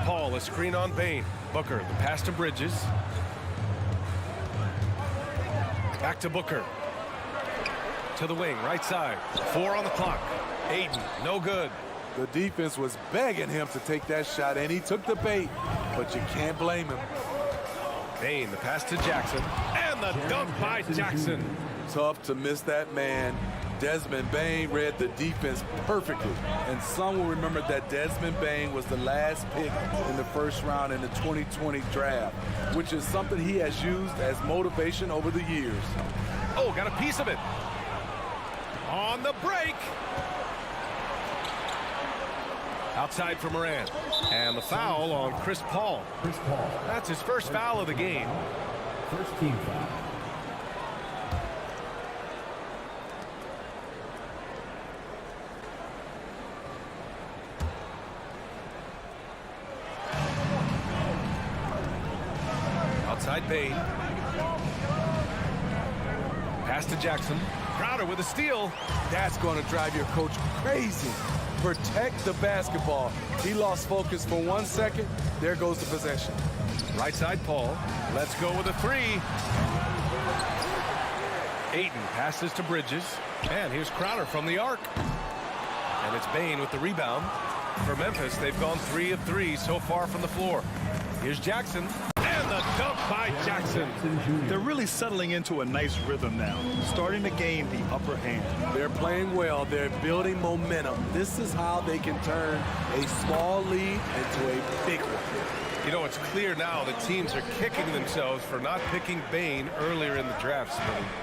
Paul, a screen on Bane. Booker, the pass to Bridges. Back to Booker. To the wing, right side. 4 on the clock. Aiden, no good. The defense was begging him to take that shot, and he took the bait, but you can't blame him. Bane, the pass to Jackson. And the dunk by Jackson. Tough to miss that man. Desmond Bane read the defense perfectly, and some will remember that Desmond Bane was the last pick in the first round in the 2020 draft, which is something he has used as motivation over the years. Oh, got a piece of it. On the break. Outside for Moran. And the foul on Chris Paul. That's his first foul of the game. First team foul. Outside Bane. Pass to Jackson. Crowder with a steal. That's going to drive your coach crazy. Protect the basketball. He lost focus for 1 second. There goes the possession. Right side Paul. Let's go with a 3. Ayton passes to Bridges. And here's Crowder from the arc. And it's Bane with the rebound. For Memphis, they've gone 3 of 3 so far from the floor. Here's Jackson. And the dunk by Jackson. They're really settling into a nice rhythm now, starting to gain the upper hand. They're playing well. They're building momentum. This is how they can turn a small lead into a big one. You know, it's clear now that teams are kicking themselves for not picking Bane earlier in the draft.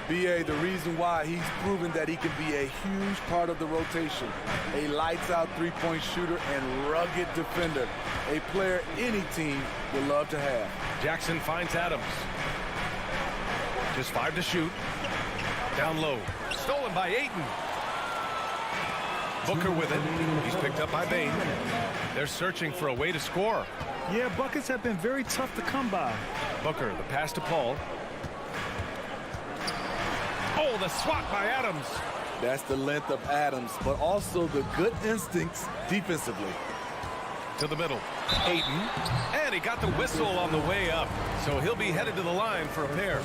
BA, the reason why he's proven that he can be a huge part of the rotation. A lights-out three-point shooter and rugged defender. A player any team would love to have. Jackson finds Adams. Just 5 to shoot. Down low. Stolen by Ayton. Booker with it. He's picked up by Bane. They're searching for a way to score. Yeah, buckets have been very tough to come by. Booker, the pass to Paul. Oh, the swat by Adams. That's the length of Adams, but also the good instincts defensively. To the middle. Ayton. And he got the whistle on the way up. So he'll be headed to the line for a pair.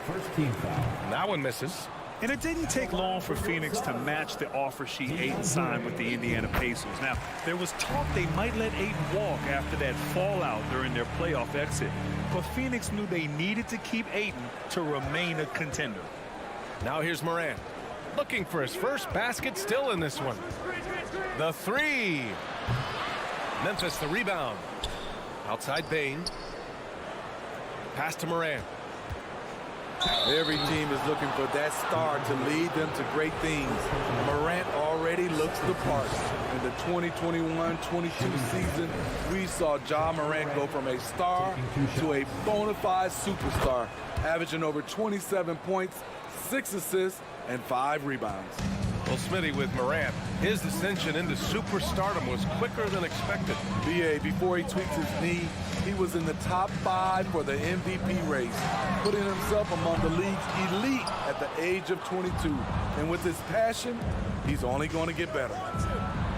First team foul. And that one misses. And it didn't take long for Phoenix to match the offer sheet Ayton signed with the Indiana Pacers. Now, there was talk they might let Ayton walk after that fallout during their playoff exit. But Phoenix knew they needed to keep Ayton to remain a contender. Now here's Moran. Looking for his first basket still in this one. The 3. Memphis the rebound. Outside Bane. Pass to Moran. Every team is looking for that star to lead them to great things. Morant already looks the part. In the 2021-22 season, we saw Ja Morant go from a star to a bona fide superstar, averaging over 27 points, 6 assists, and 5 rebounds. Well, Smitty, with Morant, his ascension into superstardom was quicker than expected. BA, before he tweaked his knee, he was in the top 5 for the MVP race, putting himself among the league's elite at the age of 22. And with his passion, he's only going to get better.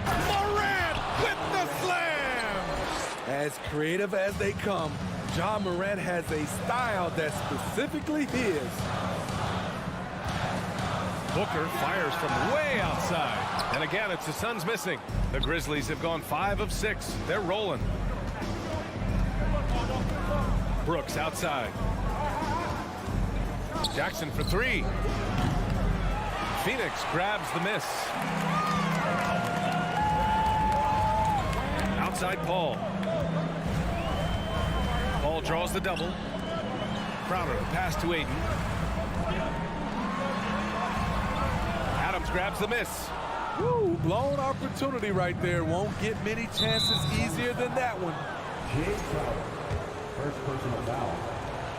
Morant with the slam! As creative as they come, Ja Morant has a style that's specifically his. Booker fires from way outside. And again, it's the Suns missing. The Grizzlies have gone 5 of 6. They're rolling. Brooks outside. Jackson for 3. Phoenix grabs the miss. Outside Paul. Paul draws the double. Crowder, pass to Aiden. Adams grabs the miss. Woo, blown opportunity right there. Won't get many chances easier than that one. Jay Crowder, first personal foul,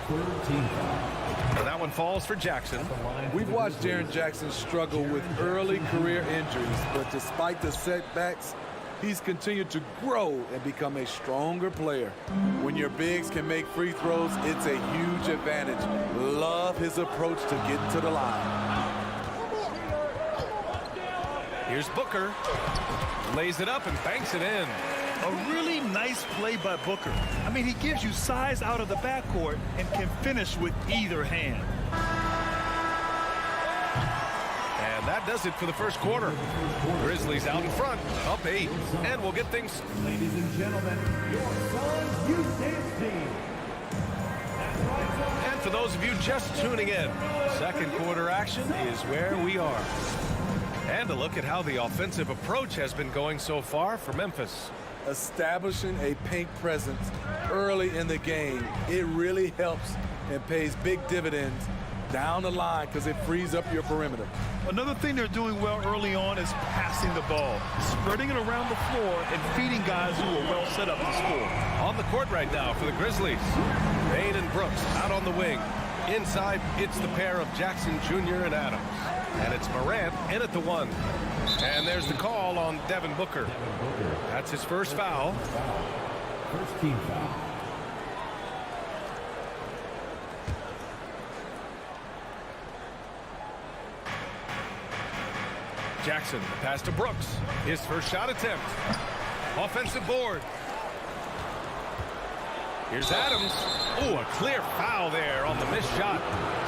third team foul. And that one falls for Jackson. We've watched Jaren Jackson struggle with early career injuries, but despite the setbacks, he's continued to grow and become a stronger player. When your bigs can make free throws, it's a huge advantage. Love his approach to get to the line. Here's Booker. Lays it up and banks it in. A really nice play by Booker. I mean, he gives you size out of the backcourt and can finish with either hand. And that does it for the first quarter. Grizzlies out in front, up 8. And we'll get things. Ladies and gentlemen, your Suns Youth Dance Team. And for those of you just tuning in, second quarter action is where we are. And a look at how the offensive approach has been going so far for Memphis. Establishing a paint presence early in the game, it really helps and pays big dividends down the line because it frees up your perimeter. Another thing they're doing well early on is passing the ball, spreading it around the floor and feeding guys who are well set up to score. On the court right now for the Grizzlies, Bain and Brooks out on the wing. Inside, it's the pair of Jackson Jr. and Adams. And it's Morant in at the 1. And there's the call on Devin Booker. That's his first foul. First team foul. Jackson, pass to Brooks. His first shot attempt. Offensive board. Here's Adams. Oh, a clear foul there on the missed shot.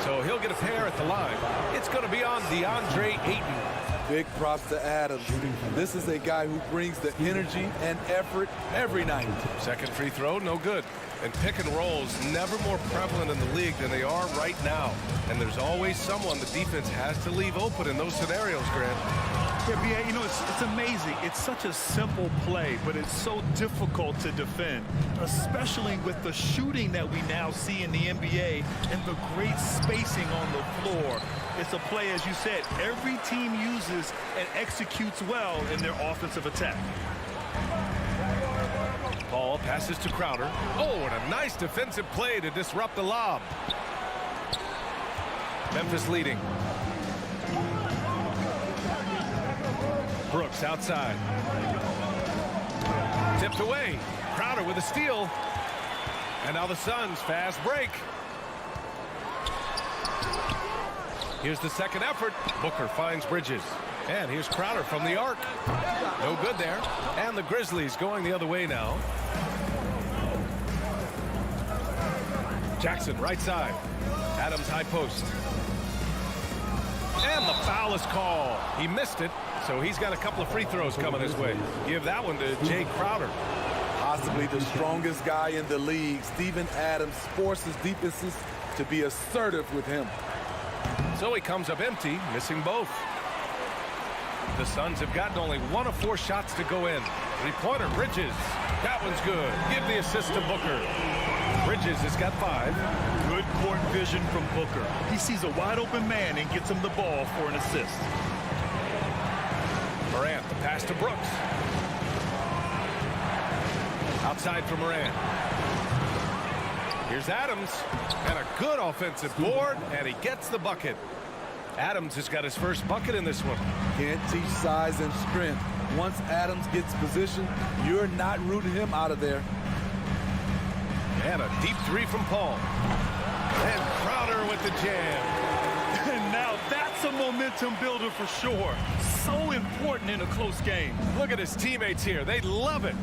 So he'll get a pair at the line. It's going to be on DeAndre Ayton. Big props to Adams. This is a guy who brings the energy and effort every night. Second free throw, no good. And pick and rolls never more prevalent in the league than they are right now. And there's always someone the defense has to leave open in those scenarios, Grant. Yeah, you know, it's amazing. It's such a simple play, but it's so difficult to defend, especially with the shooting that we now see in the NBA and the great spacing on the floor. It's a play, as you said, every team uses and executes well in their offensive attack. Paul passes to Crowder. Oh, and a nice defensive play to disrupt the lob. Memphis leading. Brooks outside. Tipped away. Crowder with a steal. And now the Suns fast break. Here's the second effort. Booker finds Bridges. And here's Crowder from the arc. No good there. And the Grizzlies going the other way now. Jackson right side. Adams high post. And the foul is called. He missed it, so he's got a couple of free throws coming his way. Give that one to Jay Crowder. Possibly the strongest guy in the league, Steven Adams forces defenses to be assertive with him. So he comes up empty, missing both. The Suns have gotten only 1 of 4 shots to go in. Three-pointer, Bridges. That one's good. Give the assist to Booker. Bridges has got 5. Good court vision from Booker. He sees a wide-open man and gets him the ball for an assist. Morant, the pass to Brooks. Outside for Morant. Here's Adams. And a good offensive board, and he gets the bucket. Adams has got his first bucket in this one. Can't teach size and strength. Once Adams gets position, you're not rooting him out of there. And a deep 3 from Paul. And Crowder with the jam. And now that's a momentum builder for sure. so important in a close game. Look at his teammates here. They love it.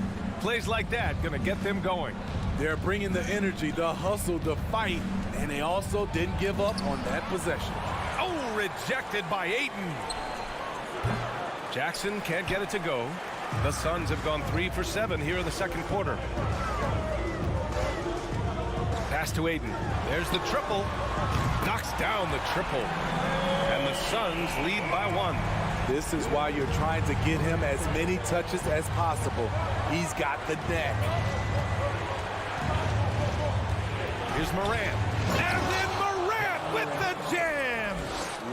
Plays like that going to get them going. They're bringing the energy, the hustle, the fight, and they also didn't give up on that possession. Oh, rejected by Ayton. Jackson can't get it to go. The Suns have gone 3 for 7 here in the second quarter. Pass to Ayton. There's the triple. Knocks down the triple. And the Suns lead by 1. This is why you're trying to get him as many touches as possible. He's got the neck. Here's Morant. And then Morant with the jam.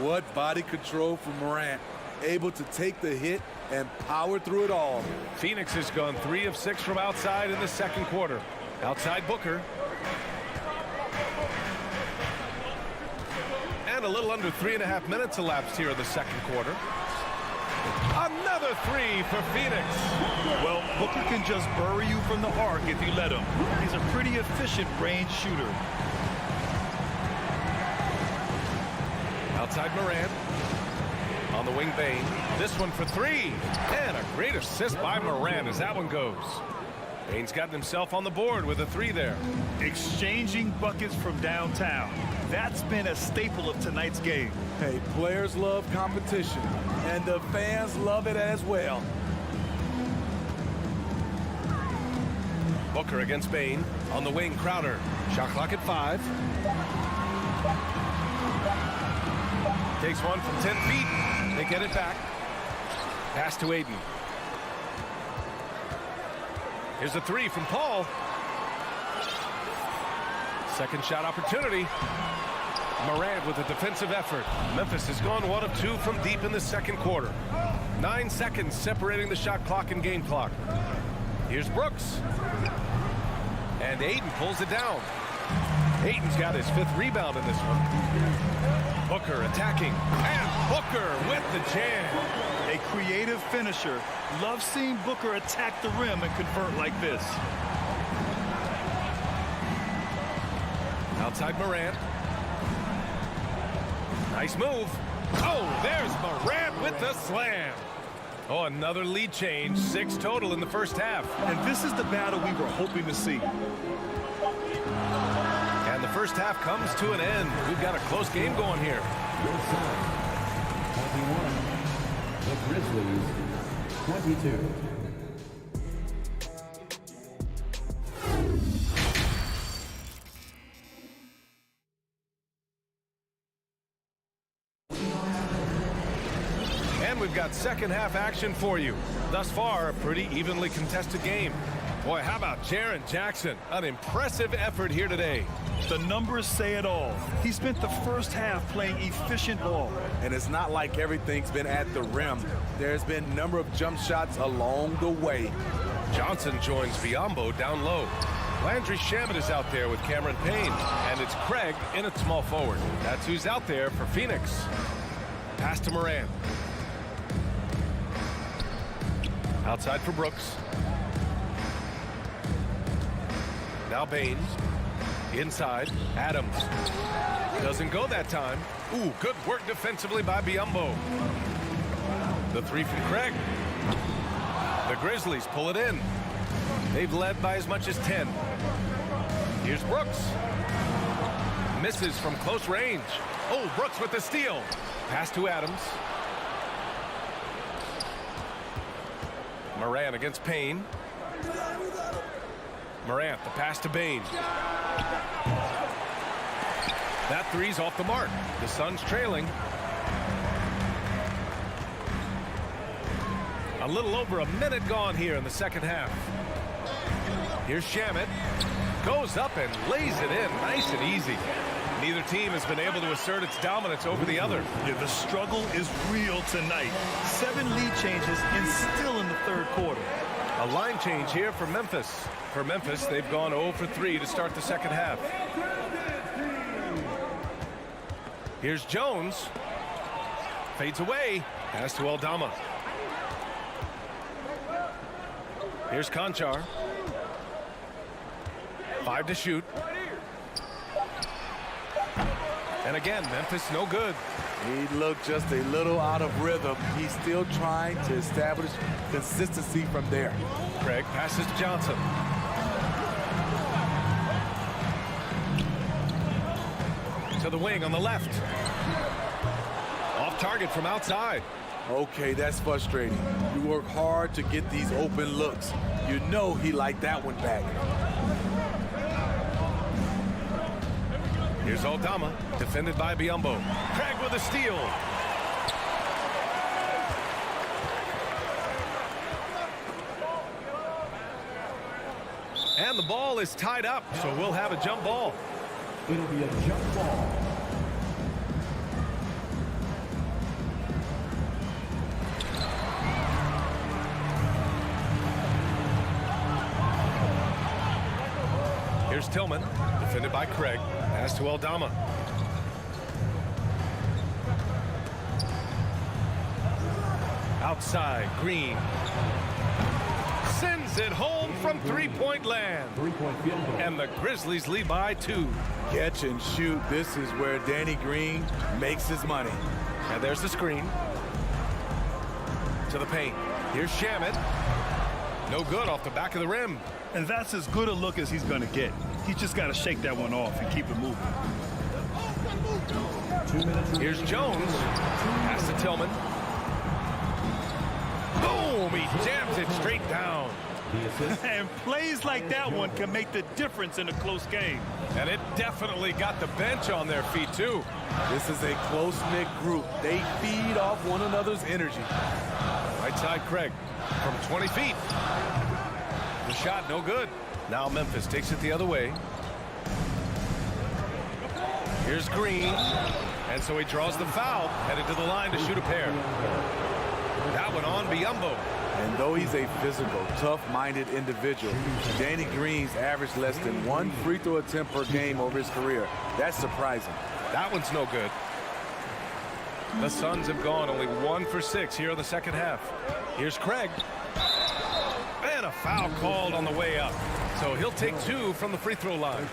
What body control from Morant. Able to take the hit and power through it all. Phoenix has gone 3 of 6 from outside in the second quarter. Outside Booker. And a little under 3.5 minutes elapsed here in the second quarter. Another 3 for Phoenix. Well, Booker can just bury you from the arc if you let him. He's a pretty efficient range shooter. Outside Morant. On the wing, Bane. This one for 3. And a great assist by Morant as that one goes. Bane's gotten himself on the board with a 3 there. Exchanging buckets from downtown. That's been a staple of tonight's game. Hey, players love competition, and the fans love it as well. Booker against Bane. On the wing, Crowder. Shot clock at 5. Takes one from 10 feet. They get it back. Pass to Ayton. Here's a 3 from Paul. Second shot opportunity. Morant with a defensive effort. Memphis has gone 1 of 2 from deep in the second quarter. 9 seconds separating the shot clock and game clock. Here's Brooks. And Ayton pulls it down. Ayton's got his 5th rebound in this one. Booker attacking. And Booker with the jam. A creative finisher. Love seeing Booker attack the rim and convert like this. Outside Morant. Nice move. Oh, there's Morant with the slam. Oh, another lead change. 6 total in the first half. And this is the battle we were hoping to see. And the first half comes to an end. We've got a close game going here. 21. The Grizzlies, 22. And we've got second half action for you. Thus far, a pretty evenly contested game. Boy, how about Jaren Jackson? An impressive effort here today. The numbers say it all. He spent the first half playing efficient ball. And it's not like everything's been at the rim. There's been a number of jump shots along the way. Johnson joins Biyombo down low. Landry Shamet is out there with Cameron Payne. And it's Craig in at small forward. That's who's out there for Phoenix. Pass to Morant. Outside for Brooks. Now Baines. Inside. Adams. Doesn't go that time. Ooh, good work defensively by Biyombo. The 3 from Craig. The Grizzlies pull it in. They've led by as much as 10. Here's Brooks. Misses from close range. Oh, Brooks with the steal. Pass to Adams. Morant against Payne. Morant, the pass to Bane. That 3's off the mark. The Suns trailing. A little over a minute gone here in the second half. Here's Shamet. Goes up and lays it in nice and easy. Neither team has been able to assert its dominance over the other. Yeah, the struggle is real tonight. 7 lead changes and still in the third quarter. A line change here for Memphis. For Memphis, they've gone 0 for 3 to start the second half. Here's Jones. Fades away. Pass to Aldama. Here's Conchar. 5 to shoot. And again, Memphis no good. He looked just a little out of rhythm. He's still trying to establish consistency from there. Craig passes to Johnson. To the wing on the left. Off target from outside. Okay, that's frustrating. You work hard to get these open looks. You know he liked that one back. Here's Aldama, defended by Biyombo. Craig with a steal. And the ball is tied up, so we'll have a jump ball. It'll be a jump ball. Here's Tillman, defended by Craig. Pass to Aldama. Outside, Green. Sends it home from three-point land. And the Grizzlies lead by 2. Catch and shoot. This is where Danny Green makes his money. And there's the screen. To the paint. Here's Shamet. No good off the back of the rim. And that's as good a look as he's going to get. He's just got to shake that one off and keep it moving. Here's Jones. Pass to Tillman. Boom! He jams it straight down. And plays like that one can make the difference in a close game. And it definitely got the bench on their feet, too. This is a close-knit group. They feed off one another's energy. Right side, Craig. From 20 feet. The shot, no good. Now Memphis takes it the other way. Here's Green. And so he draws the foul, headed to the line to shoot a pair. That one on Biyombo. And though he's a physical, tough-minded individual, Danny Green's averaged less than 1 free throw attempt per game over his career. That's surprising. That one's no good. The Suns have gone only 1 for 6 here in the second half. Here's Craig. And a foul called on the way up. So he'll take 2 from the free throw line.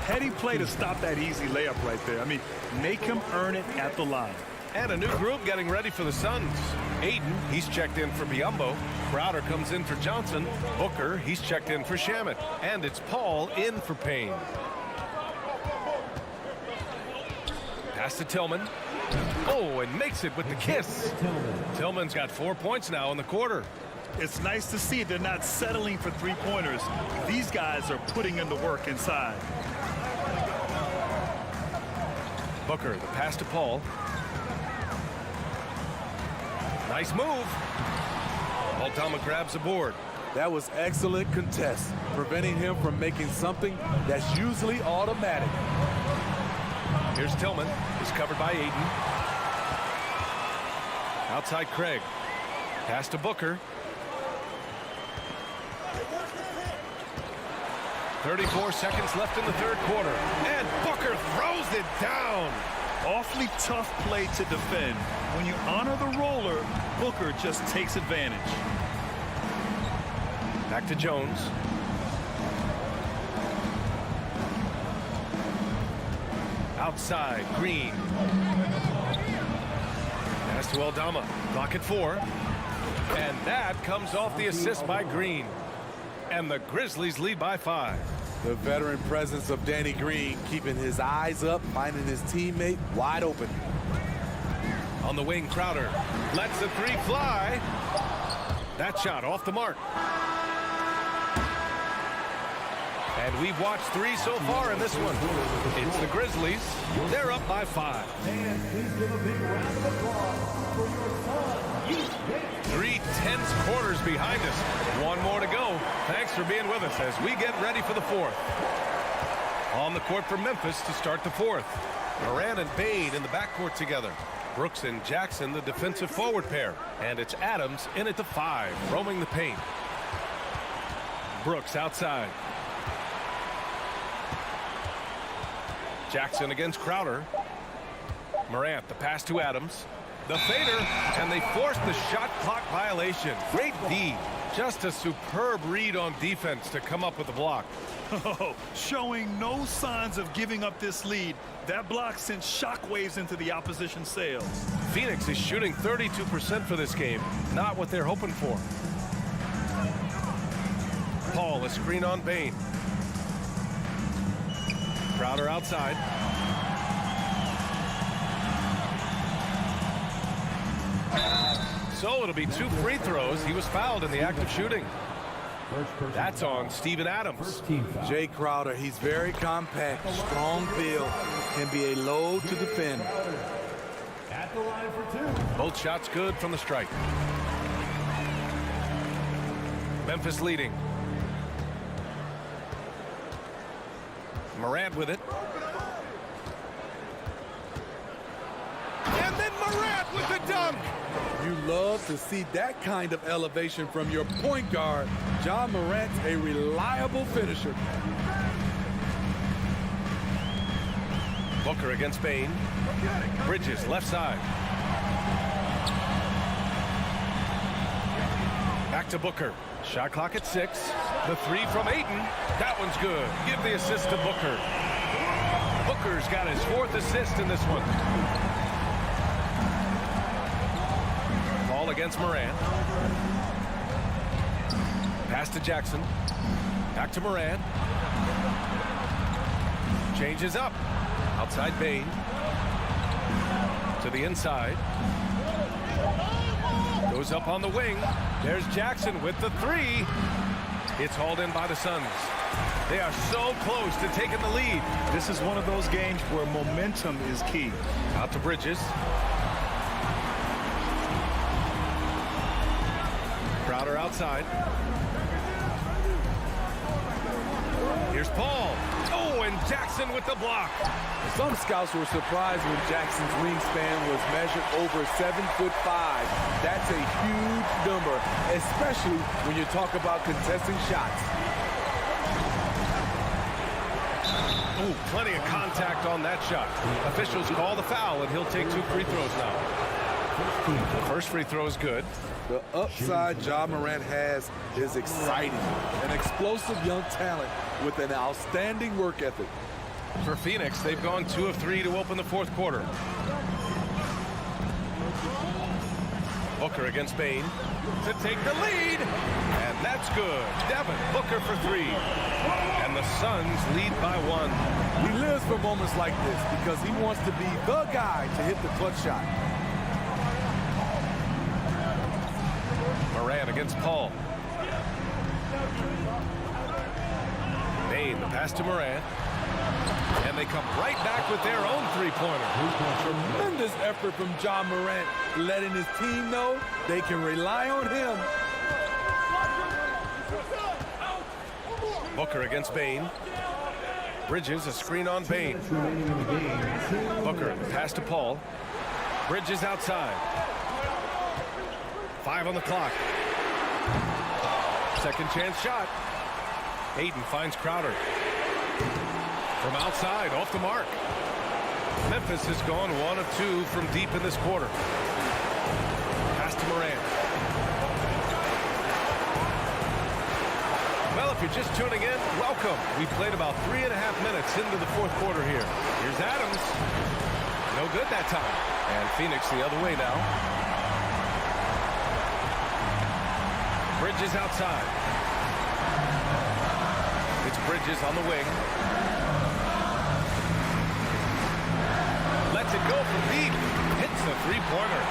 Heady play to stop that easy layup right there. I mean, make him earn it at the line. And a new group getting ready for the Suns. Aiden, he's checked in for Biyombo. Crowder comes in for Johnson. Booker, he's checked in for Shamet. And it's Paul in for Payne. Pass to Tillman. Oh, and makes it with the kiss. Tillman's got 4 points now in the quarter. It's nice to see they're not settling for three-pointers. These guys are putting in the work inside. Booker, the pass to Paul. Nice move. Aldama grabs the board. That was excellent contest, preventing him from making something that's usually automatic. Here's Tillman. He's covered by Aiden. Outside Craig. Pass to Booker. 34 seconds left in the third quarter. And Booker throws it down. Awfully tough play to defend. When you honor the roller, Booker just takes advantage. Back to Jones. Outside, Green. Pass to Aldama. Clock at 4. And that comes off the assist by Green. And the Grizzlies lead by 5. The veteran presence of Danny Green keeping his eyes up, finding his teammate wide open. On the wing, Crowder lets the 3 fly. That shot off the mark. And we've watched 3 so far in this one. It's the Grizzlies. They're up by 5. And please give a big round of applause for your son. 3 tense quarters behind us. 1 more to go. Thanks for being with us as we get ready for the 4th. On the court for Memphis to start the 4th. Moran and Bade in the backcourt together. Brooks and Jackson, the defensive forward pair. And it's Adams in at the 5, roaming the paint. Brooks outside. Jackson against Crowder. Morant, the pass to Adams. The fader, and they forced the shot clock violation. Great D. Just a superb read on defense to come up with the block. Oh, showing no signs of giving up this lead. That block sent shockwaves into the opposition sails. Phoenix is shooting 32% for this game. Not what they're hoping for. Paul, a screen on Bain. Crowder outside. So it'll be 2 free throws. He was fouled in the act of shooting. That's on Steven Adams. Jay Crowder, he's very compact, strong build, can be a load to defend. At the line for 2. Both shots good from the strike. Memphis leading. Morant with it. And then Morant with the dunk. You love to see that kind of elevation from your point guard. John Morant's a reliable finisher. Booker against Bain. Bridges left side. Back to Booker. Shot clock at 6. The 3 from Ayton. That one's good. Give the assist to Booker. Booker's got his 4th assist in this one. Ball against Morant. Pass to Jackson. Back to Morant. Changes up. Outside Bain. To the inside. Goes up on the wing. There's Jackson with the 3. It's hauled in by the Suns. They are so close to taking the lead. This is one of those games where momentum is key. Out to Bridges. Crowder outside. Here's Paul. Oh, and Jackson with the block. Some scouts were surprised when Jackson's wingspan was measured over 7'5". That's a huge number, especially when you talk about contesting shots. Oh, plenty of contact on that shot. Officials call the foul, and he'll take 2 free throws now. The first free throw is good. The upside John Morant has is exciting. An explosive young talent with an outstanding work ethic. For Phoenix, they've gone 2 of 3 to open the 4th quarter. Booker against Bain to take the lead. And that's good. Devin Booker for 3. And the Suns lead by 1. He lives for moments like this because he wants to be the guy to hit the clutch shot. Morant against Paul. Bain, the pass to Morant. And they come right back with their own 3-pointer. Tremendous effort from John Morant, letting his team know they can rely on him. Booker against Bain. Bridges, a screen on Bain. Booker, pass to Paul. Bridges outside. 5 on the clock. Second chance shot. Ayton finds Crowder. From outside, off the mark. Memphis has gone 1 of 2 from deep in this quarter. Pass to Morant. Well, if you're just tuning in, welcome. We played about 3.5 minutes into the 4th quarter here. Here's Adams. No good that time. And Phoenix the other way now. Bridges outside. It's Bridges on the wing. Lets it go from deep. Hits a 3-pointer.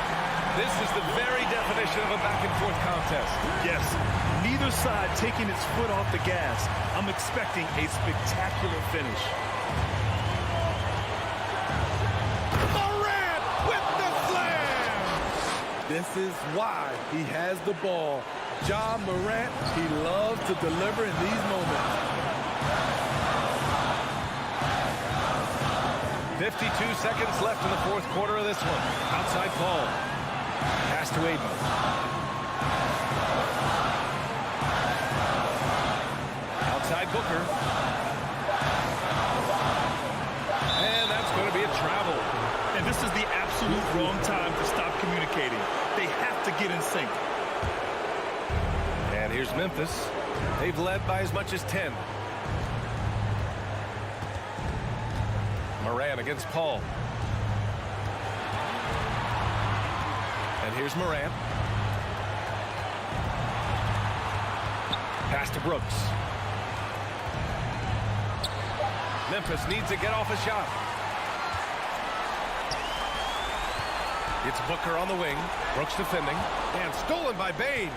This is the very definition of a back-and-forth contest. Yes, neither side taking its foot off the gas. I'm expecting a spectacular finish. Morant with the slam! This is why he has the ball. John Morant, he loves to deliver in these moments. 52 seconds left in the 4th quarter of this one. Outside Paul. Pass to Ayton. Outside Booker. And that's going to be a travel. And this is the absolute wrong time to stop communicating. They have to get in sync. And Here's Memphis. They've led by as much as 10. Moran against Paul. And here's Moran. Pass to Brooks. Memphis needs to get off a shot. It's Booker on the wing. Brooks defending. And stolen by Bain.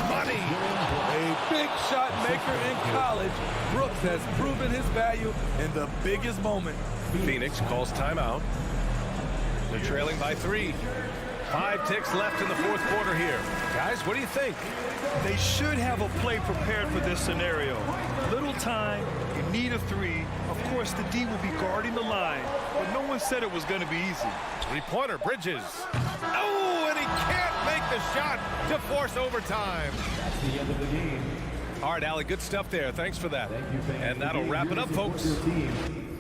Money. A big shot maker in college. Brooks has proven his value in the biggest moment. Phoenix calls timeout. They're trailing by 3. 5 ticks left in the fourth quarter here. Guys, what do you think? They should have a play prepared for this scenario. Little time, you need a 3. Of course, the D will be guarding the line, but no one said it was going to be easy. 3-pointer, Bridges. Oh, and he can't make the shot to force overtime. That's the end of the game. All right, Allie, good stuff there. Thanks for that. Thank you, fans. And that'll wrap it up, folks. Your team.